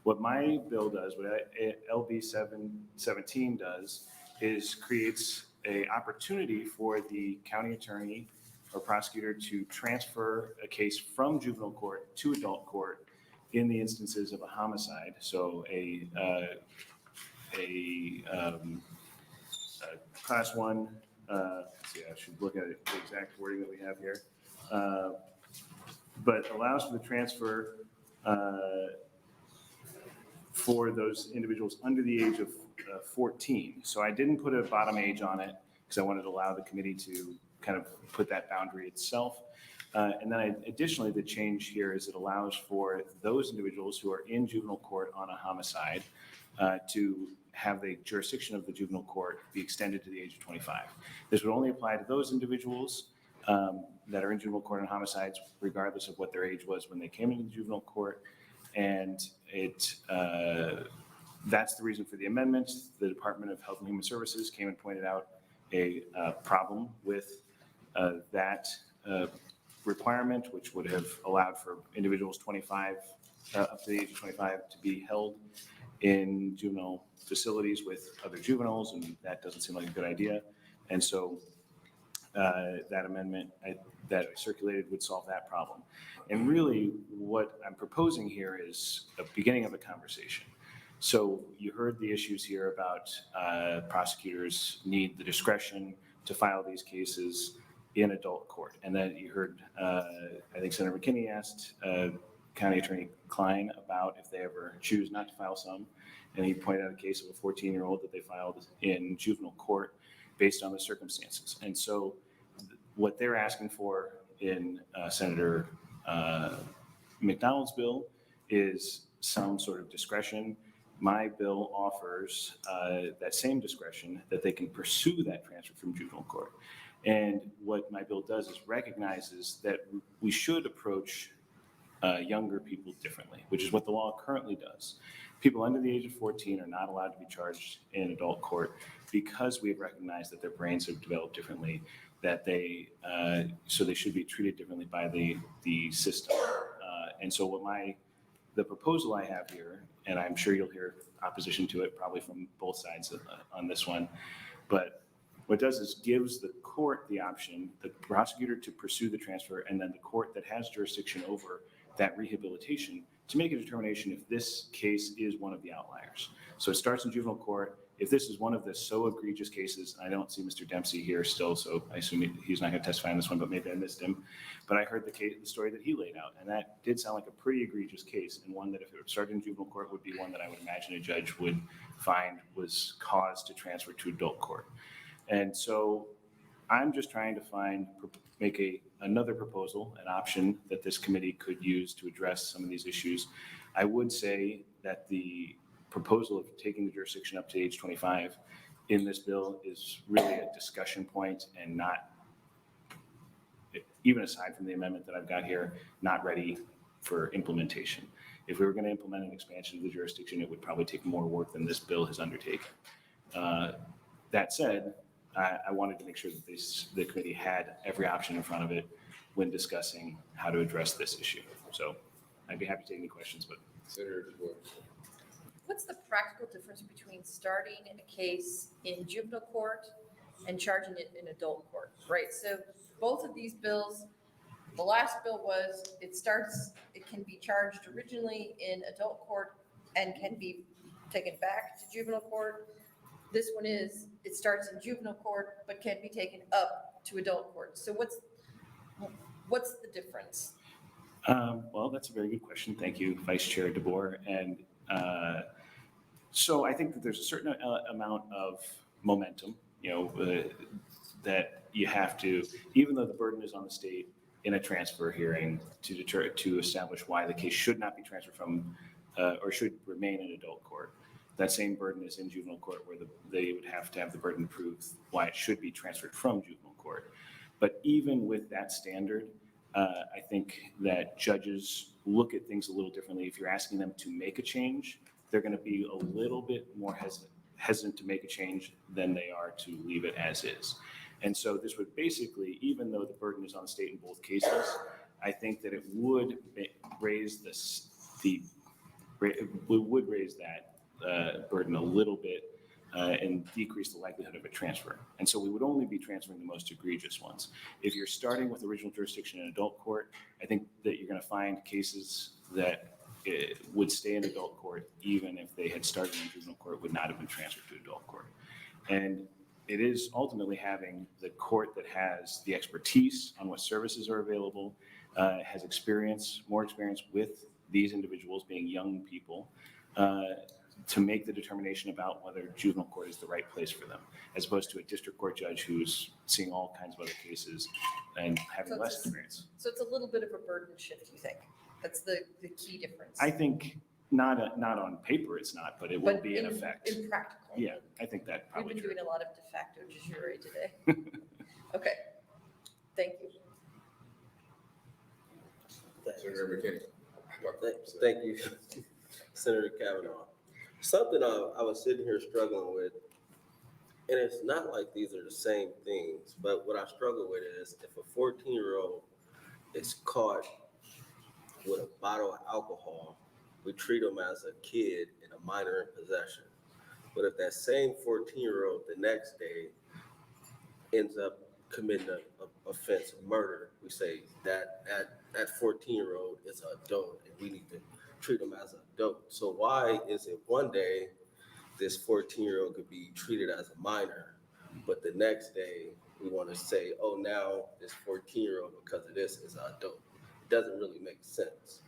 What my bill does, what LB 717 does, is creates an opportunity for the county attorney or prosecutor to transfer a case from juvenile court to adult court in the instances of a homicide. So a class one, let's see, I should look at it, the exact wording that we have here. But allows for the transfer for those individuals under the age of 14. So I didn't put a bottom age on it because I wanted to allow the committee to kind of put that boundary itself. And then additionally, the change here is it allows for those individuals who are in juvenile court on a homicide to have the jurisdiction of the juvenile court be extended to the age of 25. This would only apply to those individuals that are in juvenile court on homicides, regardless of what their age was when they came into the juvenile court. And that's the reason for the amendment. The Department of Health and Human Services came and pointed out a problem with that requirement, which would have allowed for individuals 25, up to the age of 25, to be held in juvenile facilities with other juveniles, and that doesn't seem like a good idea. And so that amendment that I circulated would solve that problem. And really, what I'm proposing here is a beginning of a conversation. So you heard the issues here about prosecutors need the discretion to file these cases in adult court. And then you heard, I think Senator McKinney asked County Attorney Klein about if they ever choose not to file some. And he pointed out a case of a 14-year-old that they filed in juvenile court based on the circumstances. And so what they're asking for in Senator McDonnell's bill is some sort of discretion. My bill offers that same discretion, that they can pursue that transfer from juvenile court. And what my bill does is recognizes that we should approach younger people differently, which is what the law currently does. People under the age of 14 are not allowed to be charged in adult court because we have recognized that their brains have developed differently, that they so they should be treated differently by the system. And so the proposal I have here, and I'm sure you'll hear opposition to it probably from both sides on this one, but what it does is gives the court the option, the prosecutor to pursue the transfer, and then the court that has jurisdiction over that rehabilitation to make a determination if this case is one of the outliers. So it starts in juvenile court. If this is one of the so egregious cases, I don't see Mr. Dempsey here still, so I assume he's not going to testify on this one, but maybe I missed him. But I heard the story that he laid out, and that did sound like a pretty egregious case, and one that if it started in juvenile court would be one that I would imagine a judge would find was cause to transfer to adult court. And so I'm just trying to make another proposal, an option that this committee could use to address some of these issues. I would say that the proposal of taking the jurisdiction up to age 25 in this bill is really a discussion point and not, even aside from the amendment that I've got here, not ready for implementation. If we were going to implement an expansion of the jurisdiction, it would probably take more work than this bill has undertaken. That said, I wanted to make sure that the committee had every option in front of it when discussing how to address this issue. So I'd be happy to take any questions, but. Senator DeBoer. What's the practical difference between starting a case in juvenile court and charging it in adult court, right? So both of these bills, the last bill was it can be charged originally in adult court and can be taken back to juvenile court. This one is, it starts in juvenile court, but can be taken up to adult court. So what's the difference? Well, that's a very good question. Thank you, Vice Chair DeBoer. And so I think that there's a certain amount of momentum, that you have to, even though the burden is on the state in a transfer hearing to establish why the case should not be transferred from or should remain in adult court. That same burden is in juvenile court where they would have to have the burden to prove why it should be transferred from juvenile court. But even with that standard, I think that judges look at things a little differently. If you're asking them to make a change, they're going to be a little bit more hesitant to make a change than they are to leave it as is. And so this would basically, even though the burden is on the state in both cases, I think that it would raise that burden a little bit and decrease the likelihood of a transfer. And so we would only be transferring the most egregious ones. If you're starting with original jurisdiction in adult court, I think that you're going to find cases that would stay in adult court even if they had started in juvenile court, would not have been transferred to adult court. And it is ultimately having the court that has the expertise on what services are available, has more experience with these individuals being young people, to make the determination about whether juvenile court is the right place for them, as opposed to a district court judge who's seeing all kinds of other cases and having less experience. So it's a little bit of a burden shift, you think? That's the key difference. I think not on paper it's not, but it will be in effect. In practical. Yeah, I think that probably We've been true. doing a lot of de facto judiciary today. Okay, thank you. Senator McKinney. Thank you, Senator Cavanaugh. Something I was sitting here struggling with, and it's not like these are the same things, but what I struggle with is if a 14-year-old is caught with a bottle of alcohol, we treat them as a kid and a minor in possession. But if that same 14-year-old the next day ends up committing an offense of murder, we say that 14-year-old is an adult and we need to treat them as an adult. So why is it one day this 14-year-old could be treated as a minor, but the next day we want to say, oh, now this 14-year-old because of this is an adult? It doesn't really make sense.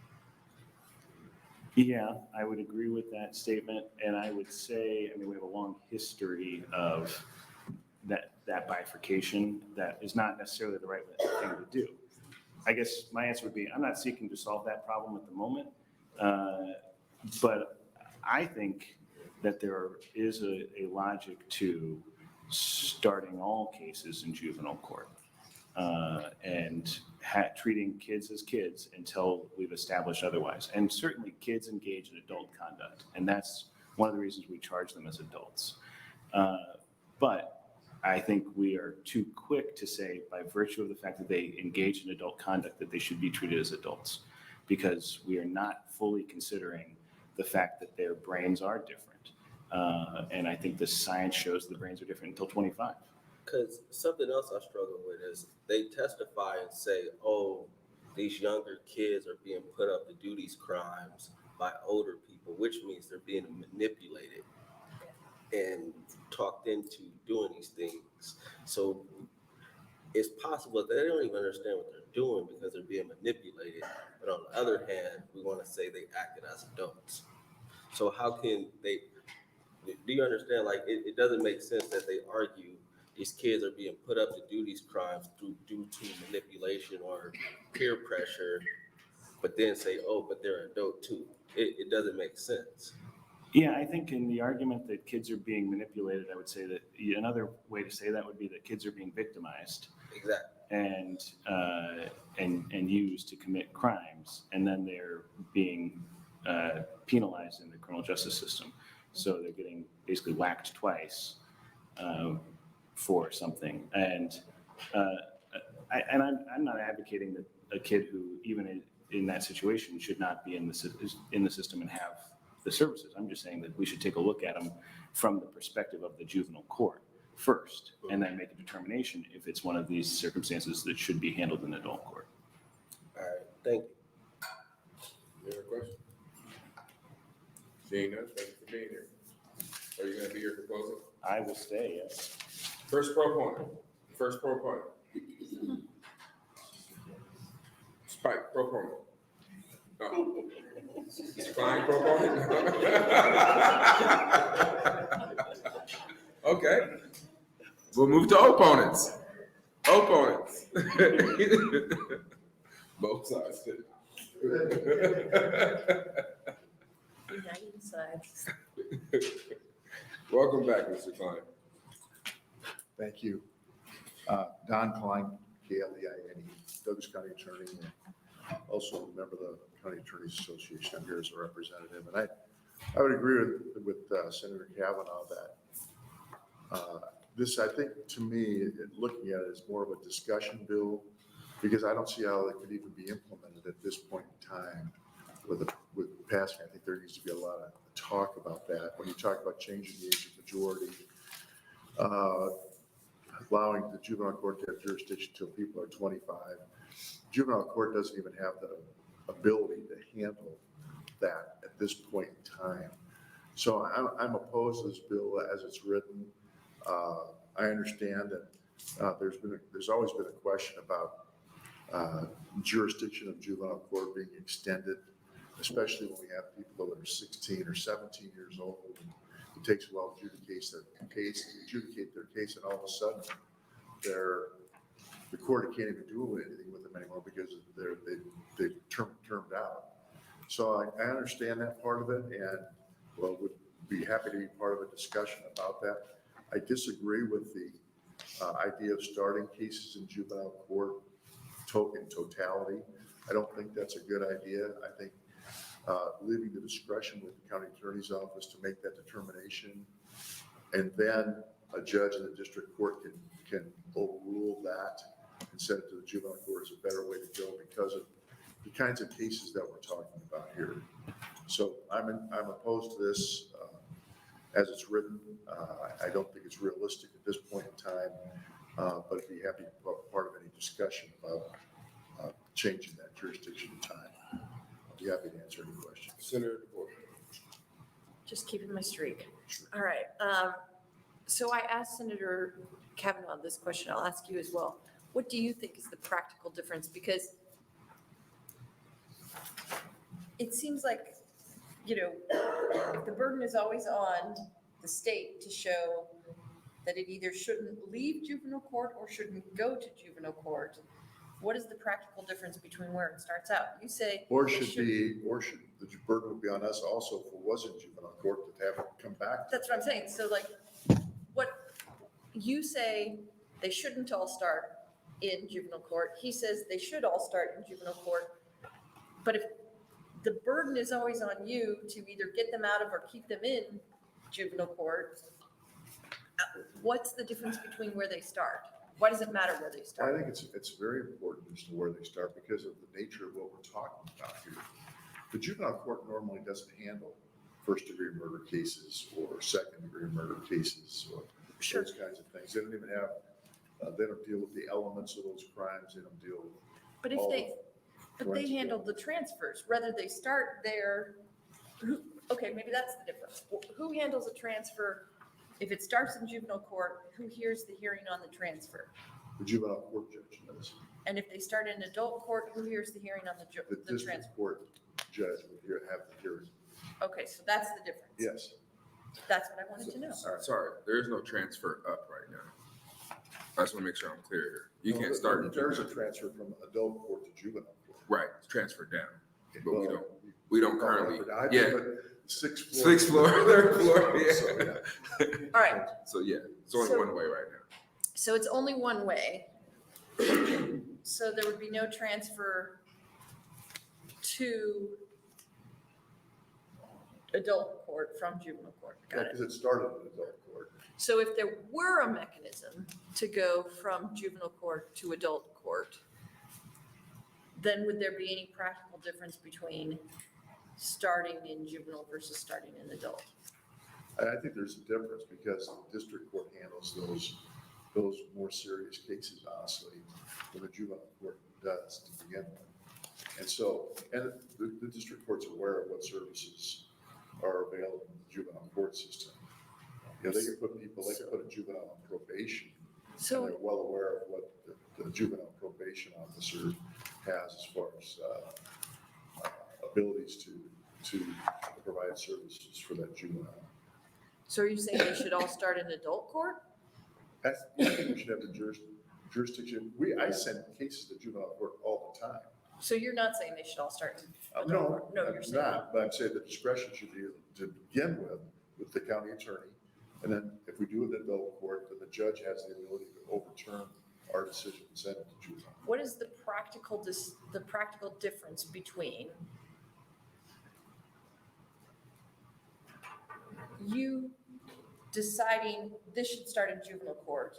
Yeah, I would agree with that statement. And I would say, I mean, we have a long history of that bifurcation that is not necessarily the right thing to do. I guess my answer would be, I'm not seeking to solve that problem at the moment. But I think that there is a logic to starting all cases in juvenile court and treating kids as kids until we've established otherwise. And certainly kids engage in adult conduct, and that's one of the reasons we charge them as adults. But I think we are too quick to say, by virtue of the fact that they engage in adult conduct, that they should be treated as adults, because we are not fully considering the fact that their brains are different. And I think the science shows the brains are different until 25. Because something else I struggle with is they testify and say, oh, these younger kids are being put up to do these crimes by older people, which means they're being manipulated and talked into doing these things. So it's possible that they don't even understand what they're doing because they're being manipulated. But on the other hand, we want to say they acted as adults. So how can they, do you understand? Like, it doesn't make sense that they argue these kids are being put up to do these crimes due to manipulation or peer pressure, but then say, oh, but they're adult too. It doesn't make sense. Yeah, I think in the argument that kids are being manipulated, I would say that another way to say that would be that kids are being victimized. Exactly. And used to commit crimes, and then they're being penalized in the criminal justice system. So they're getting basically whacked twice for something. And I'm not advocating that a kid who even in that situation should not be in the system and have the services. I'm just saying that we should take a look at them from the perspective of the juvenile court first, and then make a determination if it's one of these circumstances that should be handled in adult court. All right, thank you. Any other questions? Seeing none, thank you for being here. Are you gonna be here for closing? I will stay, yes. First proponent. Spike, proponent. No. Klein, proponent? Okay. We'll move to opponents. Both sides. United sides. Welcome back, Mr. Klein. Thank you. Don Klein, K-L-E-I-N-E, Douglas County Attorney, and also a member of the County Attorneys Association. I'm here as a representative. And I would agree with Senator Cavanaugh that this, I think, to me, looking at it as more of a discussion bill, because I don't see how it could even be implemented at this point in time with passing, I think there needs to be a lot of talk about that. When you talk about changing the age of majority, allowing the juvenile court to have jurisdiction until people are 25. Juvenile court doesn't even have the ability to handle that at this point in time. So I'm opposed to this bill as it's written. I understand that there's always been a question about jurisdiction of juvenile court being extended, especially when we have people that are 16 or 17 years old. It takes a while to adjudicate their case, and all of a sudden, the court can't even do anything with them anymore because they've termed out. So I understand that part of it, and would be happy to be part of a discussion about that. I disagree with the idea of starting cases in juvenile court in totality. I don't think that's a good idea. I think leaving the discretion with the county attorney's office to make that determination, and then a judge in the district court can overrule that and send it to the juvenile court is a better way to go because of the kinds of cases that we're talking about here. So I'm opposed to this as it's written. I don't think it's realistic at this point in time, but I'd be happy to be part of any discussion about changing that jurisdiction in time. I'll be happy to answer any questions. Senator DeBoer. Just keeping my streak. All right. So I asked Senator Cavanaugh this question. I'll ask you as well. What do you think is the practical difference? Because it seems like, if the burden is always on the state to show that it either shouldn't leave juvenile court or shouldn't go to juvenile court, what is the practical difference between where it starts out? You say. Or should the burden would be on us also if it was in juvenile court to have it come back. That's what I'm saying. So what you say, they shouldn't all start in juvenile court. He says they should all start in juvenile court. But if the burden is always on you to either get them out of or keep them in juvenile court, what's the difference between where they start? Why does it matter where they start? I think it's very important as to where they start because of the nature of what we're talking about here. The juvenile court normally doesn't handle first-degree murder cases or second-degree murder cases or those kinds of things. They don't even have, they don't deal with the elements of those crimes. They don't deal with. But they handle the transfers, whether they start there. Okay, maybe that's the difference. Who handles a transfer? If it starts in juvenile court, who hears the hearing on the transfer? The juvenile court judge does. And if they start in adult court, who hears the hearing on the district transfer? Court judge would have the hearing. Okay, so that's the difference. Yes. That's what I wanted to know. Sorry, there is no transfer up right now. I just want to make sure I'm clear here. You can't start in There's a juvenile. transfer from adult court to juvenile court. Right, it's transferred down, but Well, we don't currently, I yeah. put sixth floor. Sixth floor, third floor, yeah. So, yeah. All right, So, yeah, it's only So- one way right now. so it's only one way. So there would be no transfer to adult court from juvenile court. Got it. Because it started in adult court. So if there were a mechanism to go from juvenile court to adult court, then would there be any practical difference between starting in juvenile versus starting in adult? I think there's a difference because the district court handles those more serious cases, honestly, than the juvenile court does to begin with. And so, and the district court's aware of what services are available in the juvenile court system. They can put a juvenile on probation. So- And they're well aware of what the juvenile probation officer has as far as abilities to provide services for that juvenile. So are you saying they should all start in adult court? I think we should have the jurisdiction. I send cases to juvenile court all the time. So you're not saying they should all start in adult No, court? No, you're I'm saying. not, but I'm saying the discretion should be to begin with the county attorney. And then if we do it in adult court, then the judge has the ability to overturn our decision and send it to juvenile. What is the practical difference between you deciding this should start in juvenile court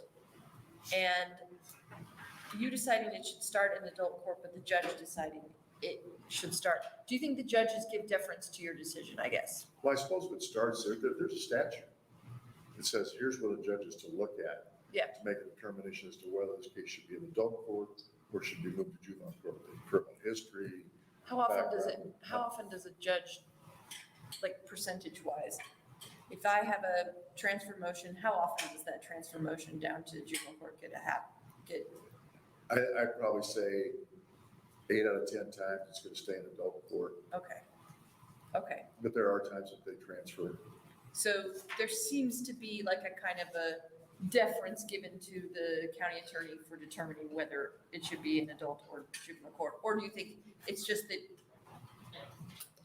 and you deciding it should start in adult court, but the judge deciding it should start. Do you think the judges give deference to your decision, I guess? Well, I suppose what starts there's a statute. It says, here's what a judge is to look at. Yeah. To make a determination as to whether this case should be an adult court or should be moved to juvenile court. Criminal history. How often does background. a judge, like percentage-wise, if I have a transfer motion, how often does that transfer motion down to juvenile court get? I'd probably say 8 out of 10 times it's going to stay in adult court, Okay. but there are times that they transfer. So there seems to be like a kind of a deference given to the county attorney for determining whether it should be an adult or juvenile court? Or do you think it's just that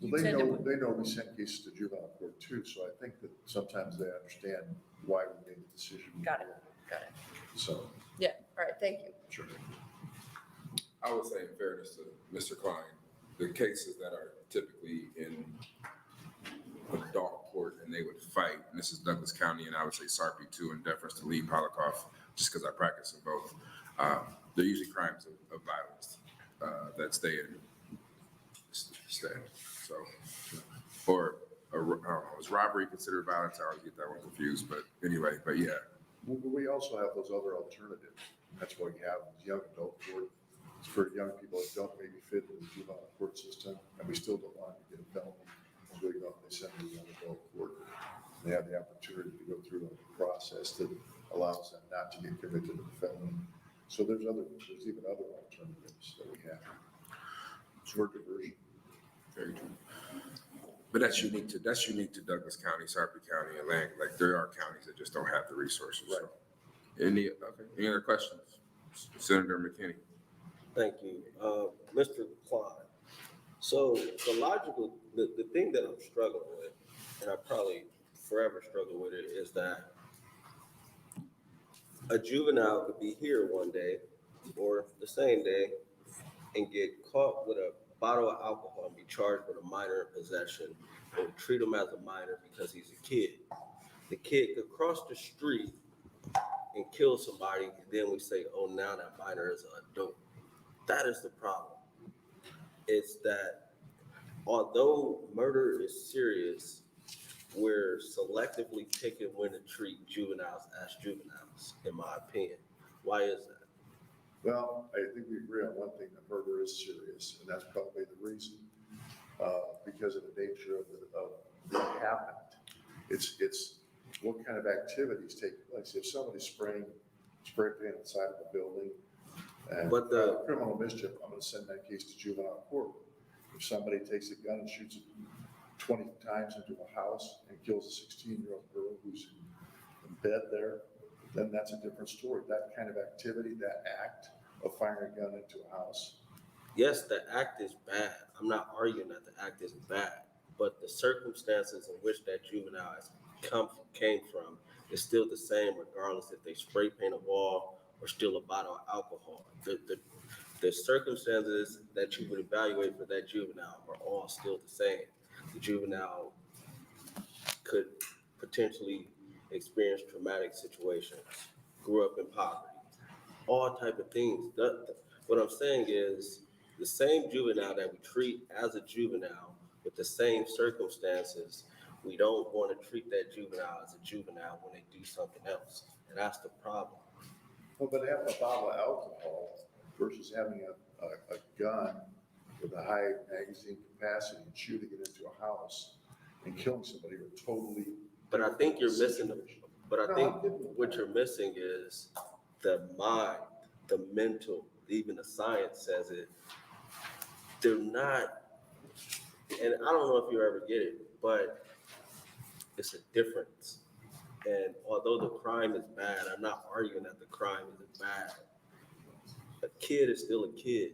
you Well, tend to? they know we send cases to juvenile court too, so I think that sometimes they understand why we made the decision. Got it. So, Yeah, all right, thank you. sure. I would say in fairness to Mr. Klein, the cases that are typically in adult court and they would fight, and this is Douglas County and I would say Sarpy too, in deference to Lee Polikoff, just because I practice in both. They're usually crimes of violence that stay. So, or I don't know, is robbery considered violence? I always get that one confused, but anyway, but yeah. We also have those other alternatives. That's why we have young adult court. It's for young people that don't maybe fit in the juvenile court system, and we still don't want to get a felony. So we go, they send them to young adult court. They have the opportunity to go through a process that allows them not to get convicted of a felony. So there's even other alternatives that we have. Short diversion. Very true. But that's unique to Douglas County, Sarpy County, and Lang. Like there are counties that just don't have the resources. Right. So. Any other questions? Senator McKinney. Thank you. Mr. Klein. So the thing that I'm struggling with, and I probably forever struggle with it, is that a juvenile could be here one day or the same day and get caught with a bottle of alcohol and be charged with a minor in possession, and we treat him as a minor because he's a kid. The kid could cross the street and kill somebody, and then we say, oh, now that minor is an adult. That is the problem. It's that although murder is serious, we're selectively picking when to treat juveniles as juveniles, in my opinion. Why is that? Well, I think we agree on one thing, that murder is serious, and that's probably the reason, because of the nature of what happened. It's what kind of activities take place. If somebody's spraying paint inside of a building and criminal mischief, I'm going to send that case to juvenile court. If somebody takes a gun and shoots it 20 times into a house and kills a 16-year-old girl who's in bed there, then that's a different story. That kind of activity, that act of firing a gun into a house. Yes, the act is bad. I'm not arguing that the act is bad, but the circumstances in which that juvenile came from is still the same, regardless if they spray paint a wall or steal a bottle of alcohol. The circumstances that you would evaluate for that juvenile are all still the same. The juvenile could potentially experience traumatic situations, grew up in poverty, all type of things. What I'm saying is the same juvenile that we treat as a juvenile with the same circumstances, we don't want to treat that juvenile as a juvenile when they do something else. And that's the problem. Well, but having a bottle of alcohol versus having a gun with a high magazine capacity and shooting it into a house and killing somebody are totally. But I think you're missing what you're missing is the mind, the mental, even the science says it. They're not, and I don't know if you ever get it, but it's a difference. And although the crime is bad, I'm not arguing that the crime is bad. A kid is still a kid.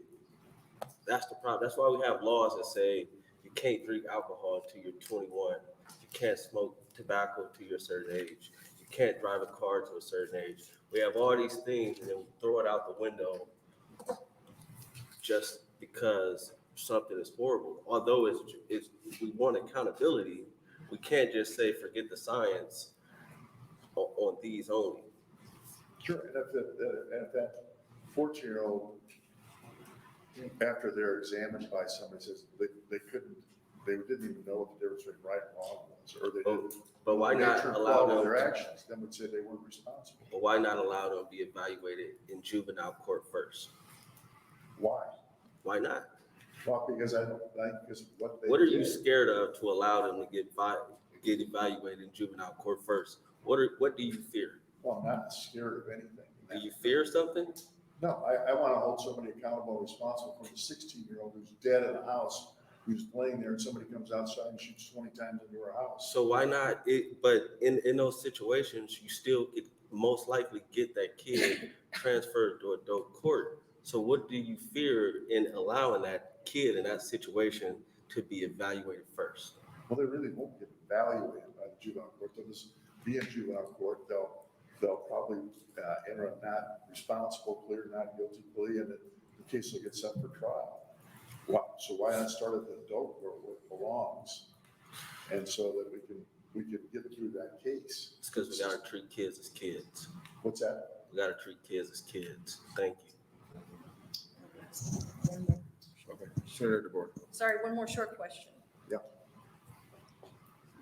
That's the problem. That's why we have laws that say you can't drink alcohol until you're 21. You can't smoke tobacco until you're a certain age. You can't drive a car to a certain age. We have all these things and then we throw it out the window just because something is horrible. Although it's we want accountability, we can't just say forget the science on these only. Sure, and if that 14-year-old after they're examined by somebody, says they didn't even know what the difference between right and wrong was, or they didn't. But why not nature and allow quality of them? their actions, then would say they weren't responsible. But why not allow them to be evaluated in juvenile court first? Why? Why not? Well, because I don't think, because what they What are you did- scared of to allow them to get evaluated in juvenile court first? What do you fear? Well, I'm not scared of anything. Do you fear something? No, I want to hold somebody accountable, and responsible for the 16-year-old who's dead in a house, who's laying there, and somebody comes outside and shoots 20 times into her house. So why not? But in those situations, you still most likely get that kid transferred to adult court. So what do you fear in allowing that kid in that situation to be evaluated first? Well, they really won't get evaluated by the juvenile court. They'll just be in juvenile court. They'll probably enter a not responsible, clear, not guilty plea, and the case will get set for trial. So why not start at the adult court where it belongs, and so that we can get through that case? It's because we gotta treat kids as kids. What's that? We gotta treat kids as kids. Thank you. Okay, Senator DeBoer. Sorry, one more short question. Yeah.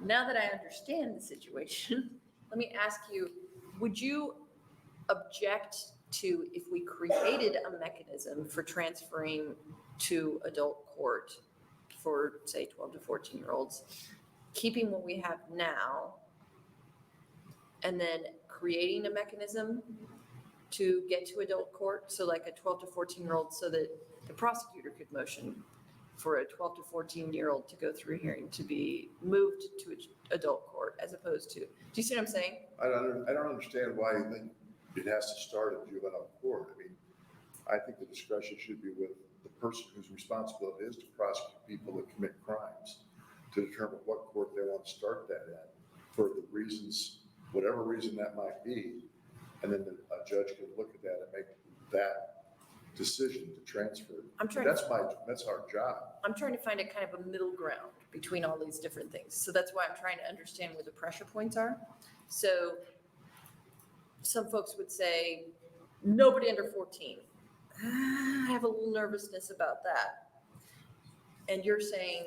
Now that I understand the situation, let me ask you, would you object to if we created a mechanism for transferring to adult court for, say, 12 to 14-year-olds, keeping what we have now, and then creating a mechanism to get to adult court? So like a 12 to 14-year-old, so that the prosecutor could motion for a 12 to 14-year-old to go through hearing to be moved to adult court, as opposed to, do you see what I'm saying? I don't understand why you think it has to start in juvenile court. I mean, I think the discretion should be with the person whose responsibility is to prosecute people that commit crimes, to determine what court they want to start that at, for the reasons, whatever reason that might be. And then a judge can look at that and make that decision to transfer. That's our job. I'm trying to find a kind of a middle ground between all these different things. So that's why I'm trying to understand where the pressure points are. So some folks would say, nobody under 14. I have a little nervousness about that. And you're saying,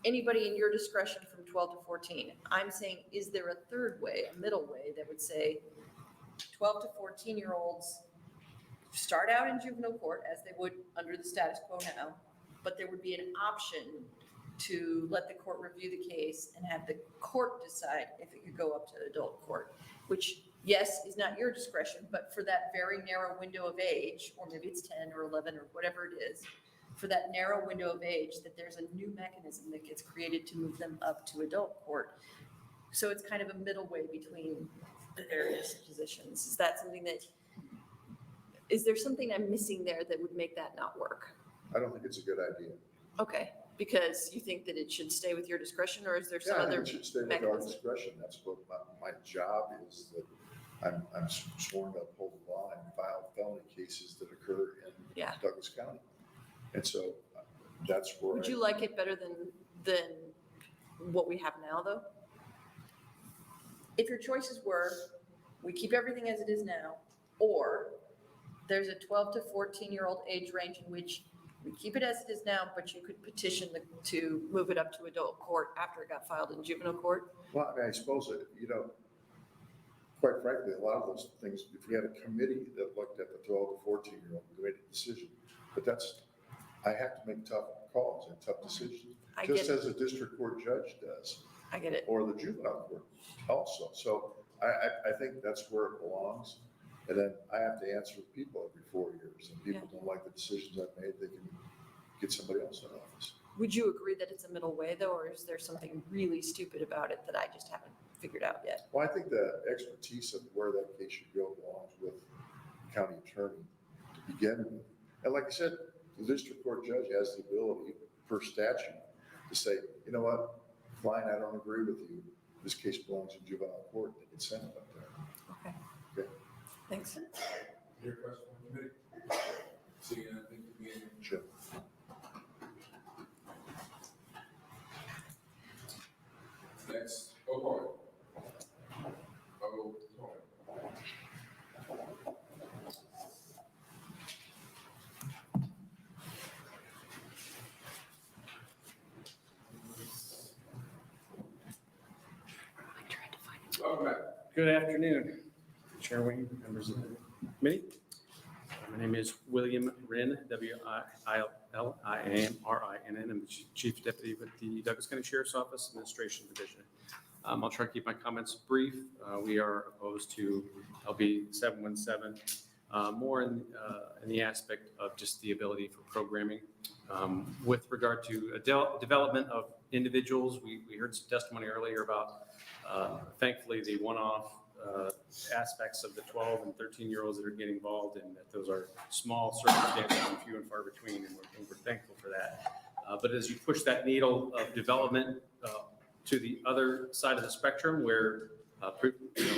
anybody in your discretion from 12 to 14. I'm saying, is there a third way, a middle way that would say 12 to 14-year-olds start out in juvenile court as they would under the status quo now, but there would be an option to let the court review the case and have the court decide if it could go up to adult court, which, yes, is not your discretion, but for that very narrow window of age, or maybe it's 10 or 11 or whatever it is, for that narrow window of age, that there's a new mechanism that gets created to move them up to adult court. So it's kind of a middle way between the various positions. Is that something that, is there something I'm missing there that would make that not work? I don't think it's a good idea. Okay, because you think that it should stay with your discretion, or is there some Yeah, I think other it should stay with our mechanism? discretion. That's what my job is, that I'm sworn to uphold the law and file felony cases that occur in Yeah. Douglas County. And so that's where. Would you like it better than what we have now, though? If your choices were, we keep everything as it is now, or there's a 12 to 14-year-old age range in which we keep it as it is now, but you could petition to move it up to adult court after it got filed in juvenile court? Well, I mean, I suppose that, quite frankly, a lot of those things, if we had a committee that looked at the 12 to 14-year-old and made a decision, but I have to make tough calls and tough decisions, just as a district court judge does. I get it. Or the juvenile court also. So I think that's where it belongs. And then I have to answer with people every 4 years. And people don't like the decisions I've made, they can get somebody else in office. Would you agree that it's a middle way, though, or is there something really stupid about it that I just haven't figured out yet? Well, I think the expertise of where that case should go belongs with the county attorney to begin with. And like I said, the district court judge has the ability per statute to say, you know what, fine, I don't agree with you. This case belongs in juvenile court. They can send it up there. Okay. Okay. Thanks. Your question, committee? See, I think you can. Sure. Next, opponent. Good afternoon, Chairman, members of the committee. My name is William Wren, W-I-L-L-I-A-M-R-I-N-N. I'm the Chief Deputy with the Douglas County Sheriff's Office Administration Division. I'll try to keep my comments brief. We are opposed to LB 717, more in the aspect of just the ability for programming. With regard to development of individuals, we heard some testimony earlier about, thankfully, the one-off aspects of the 12 and 13-year-olds that are getting involved, and that those are small circumstances and few and far between, and we're thankful for that. But as you push that needle of development to the other side of the spectrum, where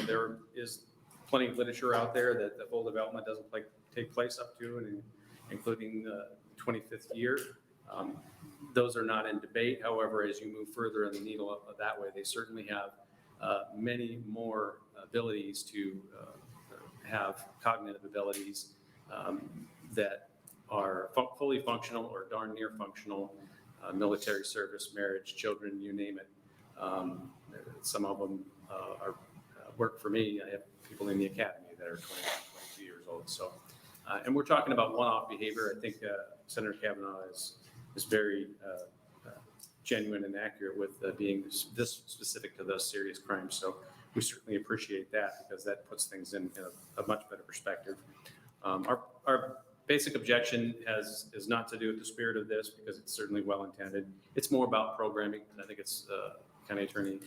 there is plenty of literature out there that the full development doesn't take place up to and including the 25th year. Those are not in debate. However, as you move further in the needle of that way, they certainly have many more abilities to have cognitive abilities that are fully functional or darn near functional, military service, marriage, children, you name it. Some of them work for me. I have people in the academy that are 21, 22 years old. So, and we're talking about one-off behavior. I think Senator Cavanaugh is very genuine and accurate with being this specific to those serious crimes. So we certainly appreciate that, because that puts things in a much better perspective. Our basic objection is not to do with the spirit of this, because it's certainly well-intended. It's more about programming, and I think it's county attorney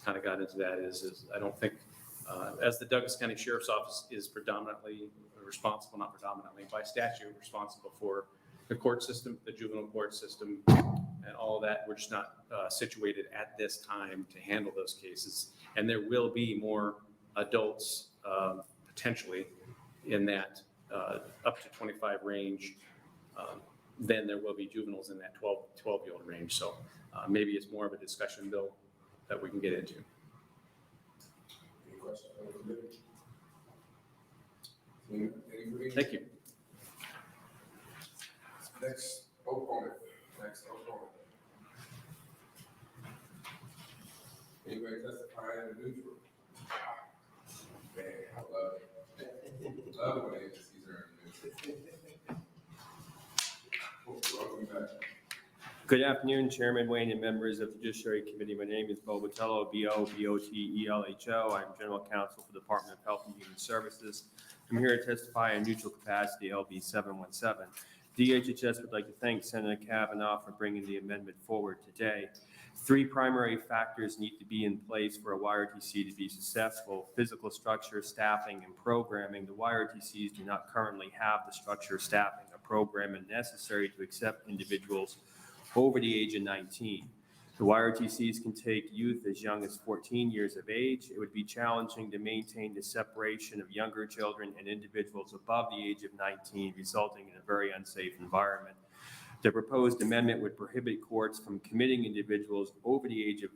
kind of got into that is I don't think, as the Douglas County Sheriff's Office is predominantly responsible, not predominantly, by statute responsible for the court system, the juvenile court system, and all of that. We're just not situated at this time to handle those cases. And there will be more adults potentially in that up to 25 range than there will be juveniles in that 12-year-old range. So maybe it's more of a discussion, Bill, that we can get into. Any questions from the committee? Thank you. Next opponent. Anybody testify in the neutral? Man, I love it. Love when agencies are in the neutral. Welcome back. Good afternoon, Chairman Wayne and members of the Judiciary Committee. My name is Bo Botello, B-O-B-O-T-E-L-H-O. I'm General Counsel for the Department of Health and Human Services. I'm here to testify in neutral capacity, LB 717. DHHS would like to thank Senator Cavanaugh for bringing the amendment forward today. 3 primary factors need to be in place for a YRTC to be successful: physical structure, staffing, and programming. The YRTCs do not currently have the structure, staffing, or programming necessary to accept individuals over the age of 19. The YRTCs can take youth as young as 14 years of age. It would be challenging to maintain the separation of younger children and individuals above the age of 19, resulting in a very unsafe environment. The proposed amendment would prohibit courts from committing individuals over the age of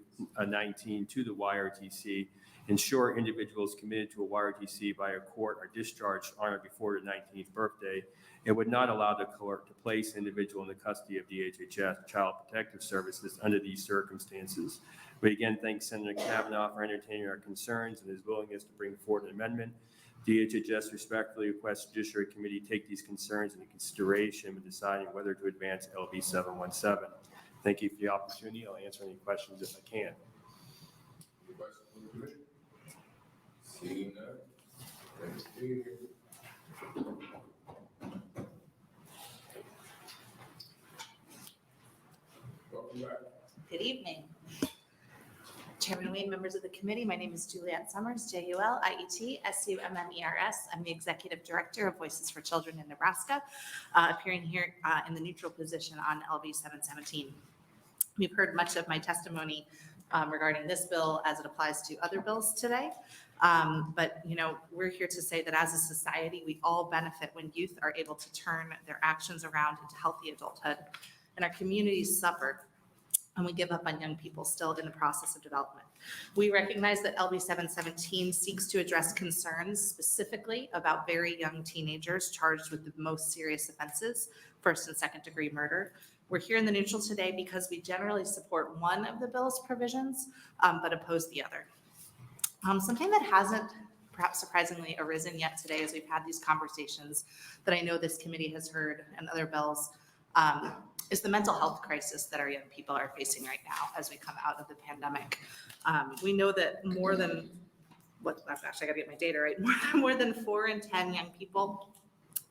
19 to the YRTC, ensure individuals committed to a YRTC by a court are discharged on or before their 19th birthday. It would not allow the court to place an individual in the custody of DHHS, Child Protective Services, under these circumstances. We again thank Senator Cavanaugh for entertaining our concerns and his willingness to bring forward an amendment. DHHS respectfully requests the Judiciary Committee take these concerns into consideration when deciding whether to advance LB 717. Thank you for the opportunity. I'll answer any questions if I can. Any questions from the committee? Seeing none. Thanks for being here. Welcome back. Good evening. Chairman Wayne, members of the committee, my name is Juliette Summers, Juliette-Summers. I'm the Executive Director of Voices for Children in Nebraska, appearing here in the neutral position on LB 717. We've heard much of my testimony regarding this bill as it applies to other bills today. But, we're here to say that as a society, we all benefit when youth are able to turn their actions around into healthy adulthood, and our communities suffer and we give up on young people still in the process of development. We recognize that LB 717 seeks to address concerns specifically about very young teenagers charged with the most serious offenses, 1st and 2nd degree murder. We're here in the neutral today because we generally support one of the bill's provisions, but oppose the other. Something that hasn't perhaps surprisingly arisen yet today as we've had these conversations that I know this committee has heard and other bills is the mental health crisis that our young people are facing right now as we come out of the pandemic. We know that more than, I gotta get my data right, more than 4 in 10 young people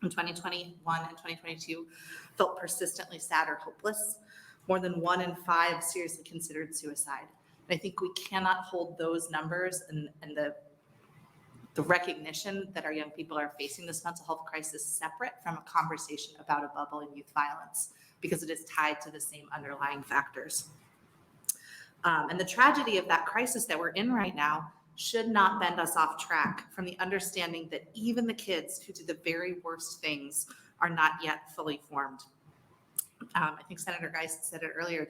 in 2021 and 2022 felt persistently sad or hopeless. More than 1 in 5 seriously considered suicide. And I think we cannot hold those numbers and the recognition that our young people are facing this mental health crisis separate from a conversation about a bubble in youth violence, because it is tied to the same underlying factors. And the tragedy of that crisis that we're in right now should not bend us off track from the understanding that even the kids who do the very worst things are not yet fully formed. I think Senator Geist said it earlier,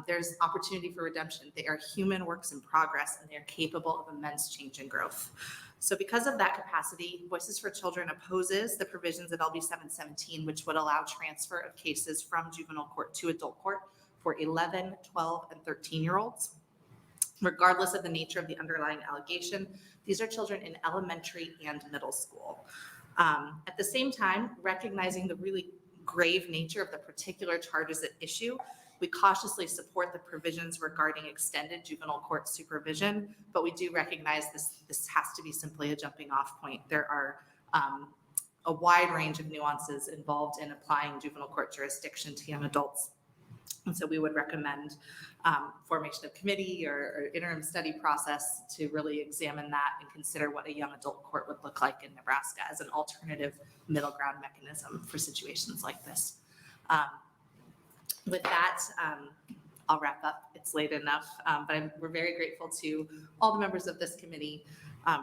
there's opportunity for redemption. They are human works in progress, and they are capable of immense change and growth. So because of that capacity, Voices for Children opposes the provisions of LB 717, which would allow transfer of cases from juvenile court to adult court for 11, 12, and 13-year-olds. Regardless of the nature of the underlying allegation, these are children in elementary and middle school. At the same time, recognizing the really grave nature of the particular charges at issue, we cautiously support the provisions regarding extended juvenile court supervision, but we do recognize this has to be simply a jumping off point. There are a wide range of nuances involved in applying juvenile court jurisdiction to young adults. And so we would recommend formation of committee or interim study process to really examine that and consider what a young adult court would look like in Nebraska as an alternative middle ground mechanism for situations like this. With that, I'll wrap up. It's late enough, but we're very grateful to all the members of this committee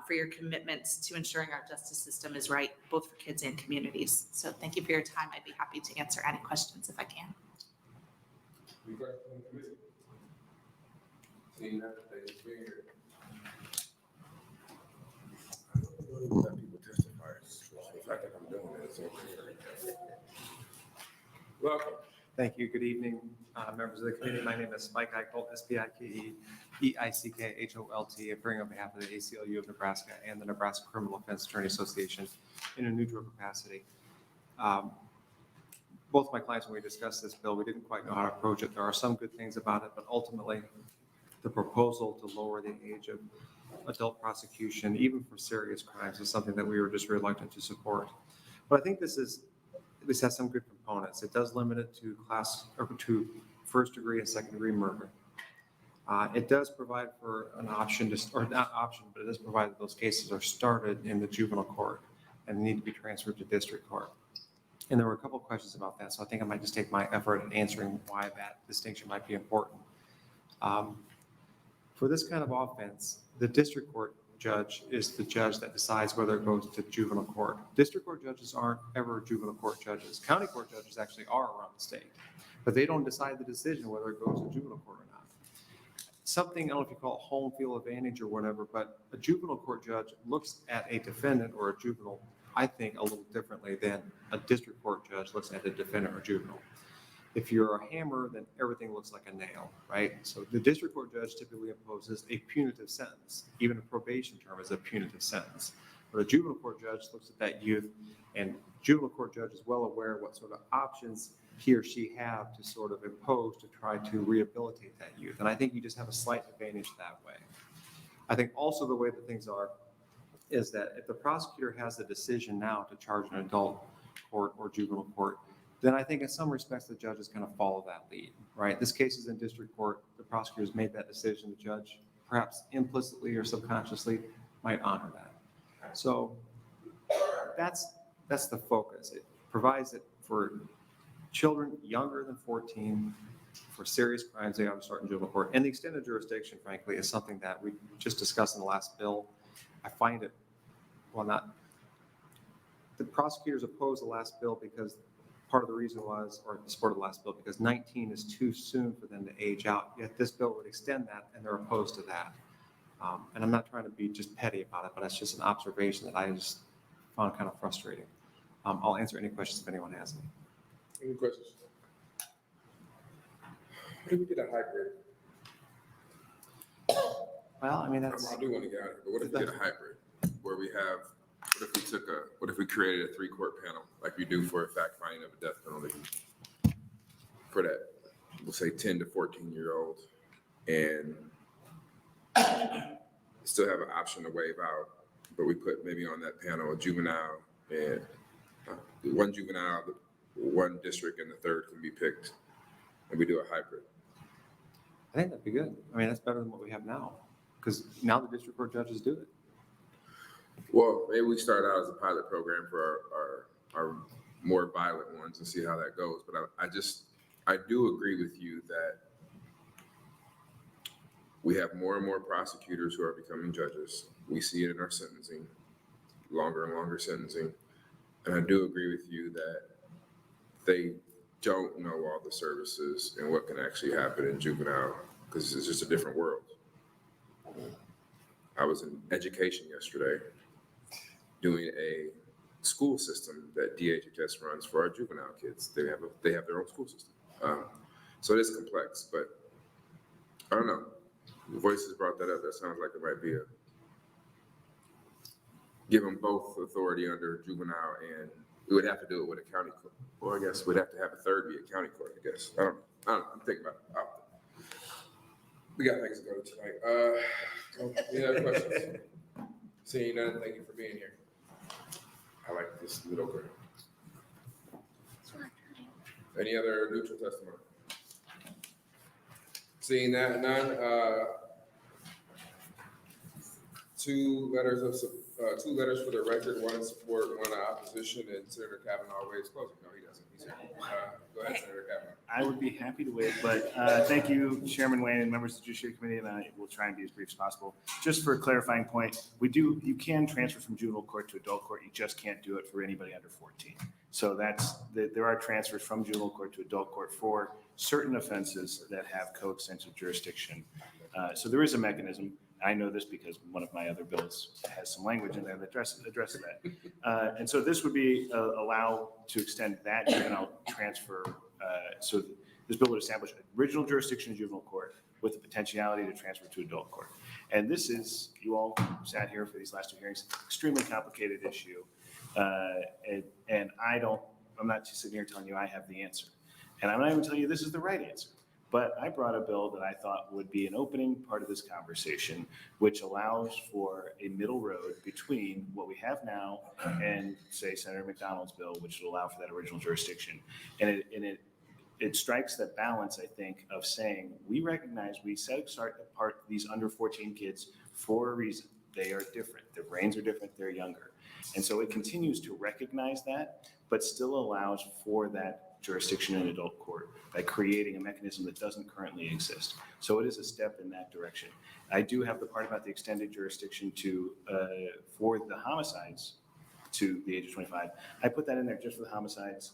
for your commitment to ensuring our justice system is right, both for kids and communities. So thank you for your time. I'd be happy to answer any questions if I can. Welcome. Thank you. Good evening, members of the committee. My name is Spike Eichholt, S-P-I-K-E-E-I-C-K-H-O-L-T, appearing on behalf of the ACLU of Nebraska and the Nebraska Criminal Defense Attorney Association in a neutral capacity. Both my clients, when we discussed this bill, we didn't quite know how to approach it. There are some good things about it, but ultimately the proposal to lower the age of adult prosecution, even for serious crimes, is something that we were just reluctant to support. But I think this has some good components. It does limit it to to first degree and second degree murder. It does provide for an option or not option, but it does provide that those cases are started in the juvenile court and need to be transferred to district court. And there were a couple of questions about that, so I think I might just take my effort in answering why that distinction might be important. For this kind of offense, the district court judge is the judge that decides whether it goes to juvenile court. District court judges aren't ever juvenile court judges. County court judges actually are around the state, but they don't decide the decision whether it goes to juvenile court or not. Something, I don't know if you call it home field advantage or whatever, but a juvenile court judge looks at a defendant or a juvenile, I think, a little differently than a district court judge looks at a defendant or juvenile. If you're a hammer, then everything looks like a nail, right? So the district court judge typically imposes a punitive sentence. Even a probation term is a punitive sentence. But a juvenile court judge looks at that youth, and juvenile court judge is well aware what sort of options he or she have to sort of impose to try to rehabilitate that youth. And I think you just have a slight advantage that way. I think also the way that things are is that if the prosecutor has the decision now to charge an adult court or juvenile court, then I think in some respects the judge is going to follow that lead, right? This case is in district court. The prosecutor's made that decision. The judge, perhaps implicitly or subconsciously, might honor that. So that's the focus. It provides it for children younger than 14 for serious crimes. They ought to start in juvenile court. And the extended jurisdiction, frankly, is something that we just discussed in the last bill. I find it, the prosecutors opposed the last bill because part of the reason was, or supported the last bill, because 19 is too soon for them to age out. Yet this bill would extend that, and they're opposed to that. And I'm not trying to be just petty about it, but that's just an observation that I just found kind of frustrating. I'll answer any questions if anyone has any. Any questions? What if we did a hybrid? Well, I mean, that's. I do want to get out of here, but what if we did a hybrid where we have, what if we created a 3-court panel like we do for a fact finding of a death penalty for that, we'll say 10 to 14-year-old, and still have an option to waive out, but we put maybe on that panel a juvenile and one juvenile, one district, and the third can be picked, and we do a hybrid. I think that'd be good. I mean, that's better than what we have now, because now the district court judges do it. Well, maybe we start out as a pilot program for our more violent ones and see how that goes. But I do agree with you that we have more and more prosecutors who are becoming judges. We see it in our sentencing, longer and longer sentencing. And I do agree with you that they don't know all the services and what can actually happen in juvenile, because it's just a different world. I was in education yesterday doing a school system that DHHS runs for our juvenile kids. They have their own school system. So it is complex, but I don't know. Voices brought that up. That sounds like it might be give them both authority under juvenile, and we would have to do it with a county court. Or I guess we'd have to have a third be a county court, I guess. I don't know. I'm thinking about it. We got things to go to tonight. Any other questions? Seeing none, thank you for being here. I like this middle ground. Any other neutral testimony? Seeing that, none. Two letters for the record, one in support, one in opposition, and Senator Cavanaugh waives closing. No, he doesn't. He's here. Go ahead, Senator Cavanaugh. I would be happy to waive, but thank you, Chairman Wayne and members of the Judiciary Committee, and I will try and be as brief as possible. Just for a clarifying point, you can transfer from juvenile court to adult court. You just can't do it for anybody under 14. So there are transfers from juvenile court to adult court for certain offenses that have coextensive jurisdiction. So there is a mechanism. I know this because one of my other bills has some language in there that addresses that. And so this would be allow to extend that juvenile transfer. So this bill would establish original jurisdiction in juvenile court with the potentiality to transfer to adult court. And this is, you all sat here for these last two hearings, extremely complicated issue. And I'm not just sitting here telling you I have the answer. And I'm not even telling you this is the right answer. But I brought a bill that I thought would be an opening part of this conversation, which allows for a middle road between what we have now and, say, Senator McDonnell's bill, which would allow for that original jurisdiction. And it strikes that balance, I think, of saying we recognize we set apart these under 14 kids for a reason. They are different. Their brains are different. They're younger. And so it continues to recognize that, but still allows for that jurisdiction in adult court by creating a mechanism that doesn't currently exist. So it is a step in that direction. I do have the part about the extended jurisdiction for the homicides to the age of 25. I put that in there just for the homicides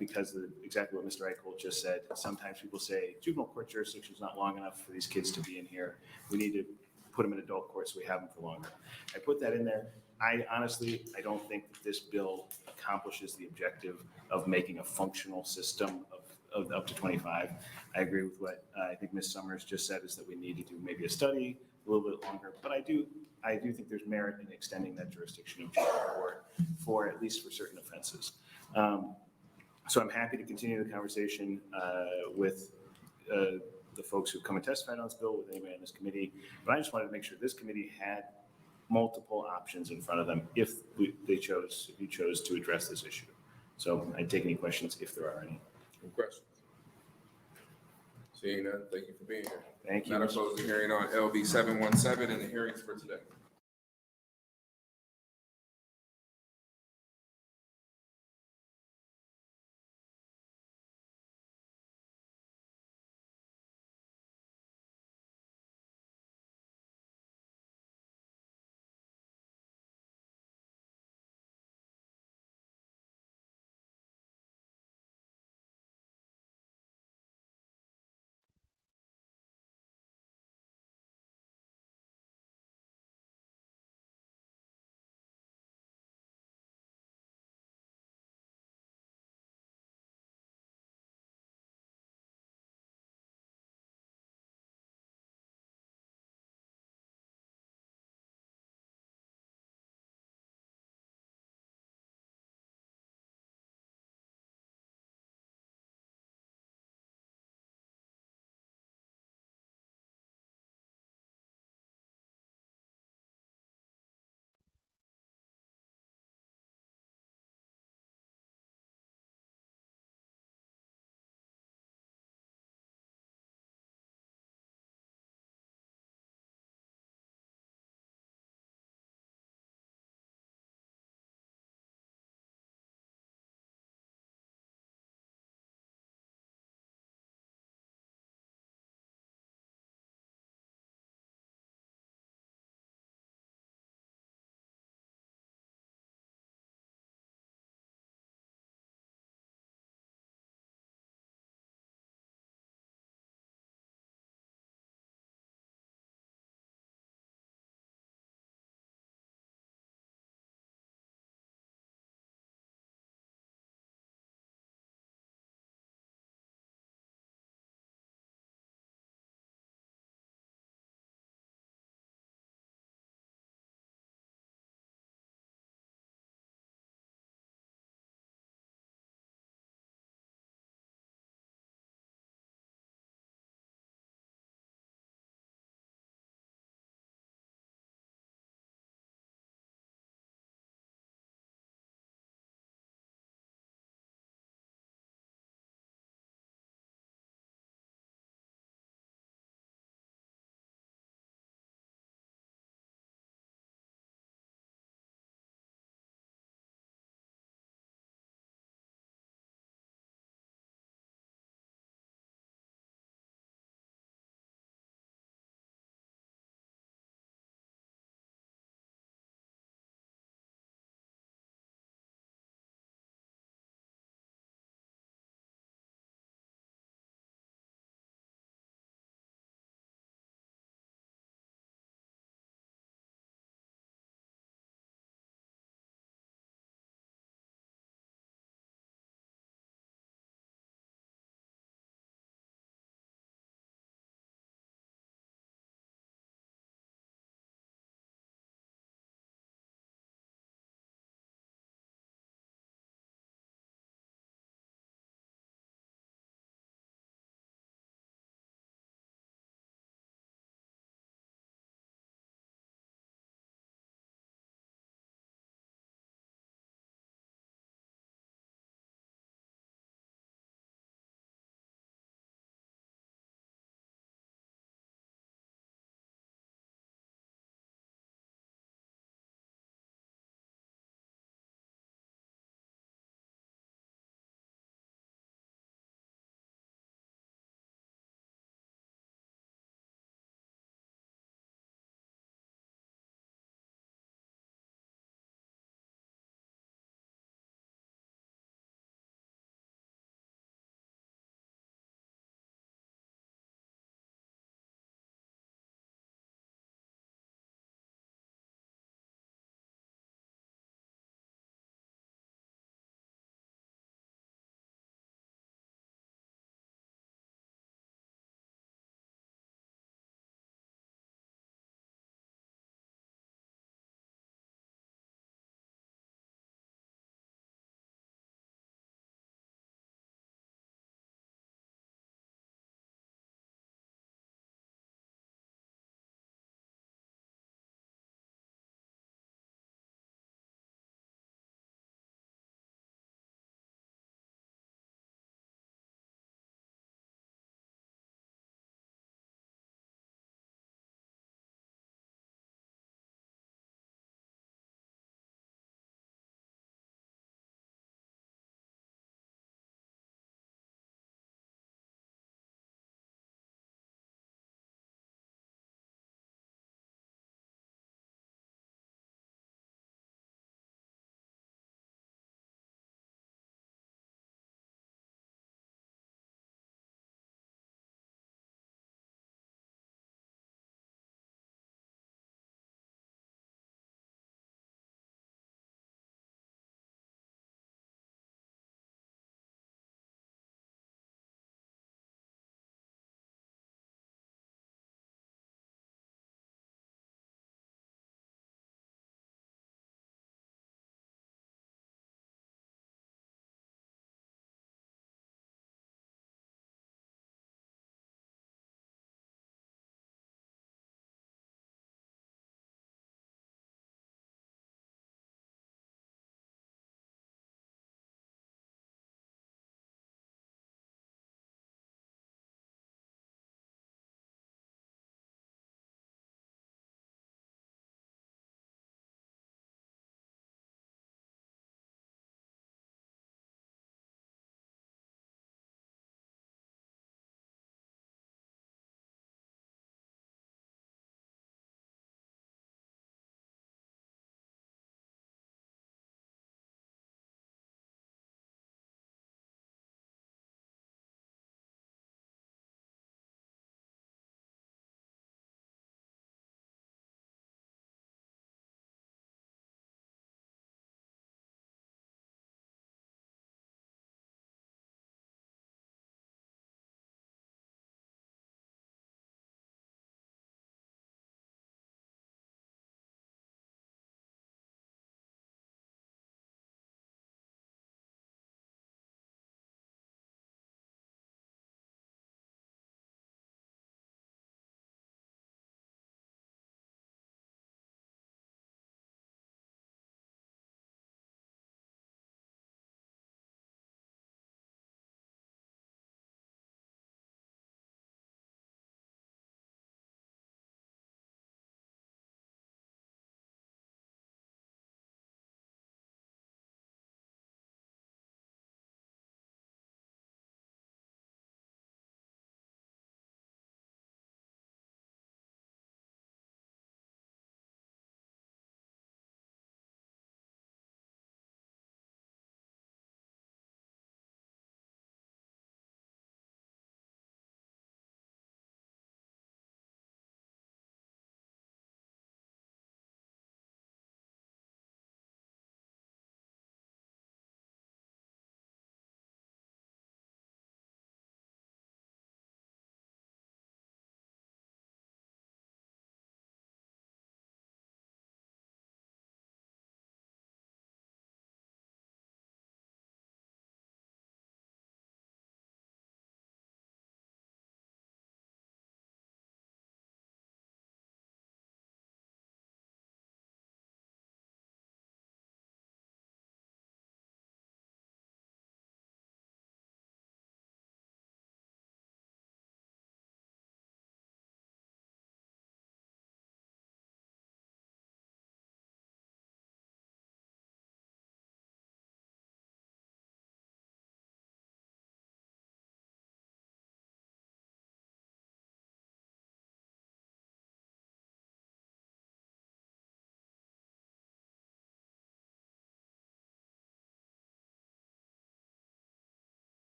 because of exactly what Mr. Eichholt just said. Sometimes people say juvenile court jurisdiction is not long enough for these kids to be in here. We need to put them in adult court so we have them for longer. I put that in there. I don't think that this bill accomplishes the objective of making a functional system of up to 25. I agree with what I think Ms. Summers just said, is that we need to do maybe a study a little bit longer. But I do think there's merit in extending that jurisdiction of juvenile court for at least for certain offenses. So I'm happy to continue the conversation with the folks who come and testified on this bill, with anybody on this committee. But I just wanted to make sure this committee had multiple options in front of them if you chose to address this issue. So I'd take any questions if there are any. Any questions? Seeing none, thank you for being here. Thank you. Now to close the hearing on LB 717 and the hearings for today.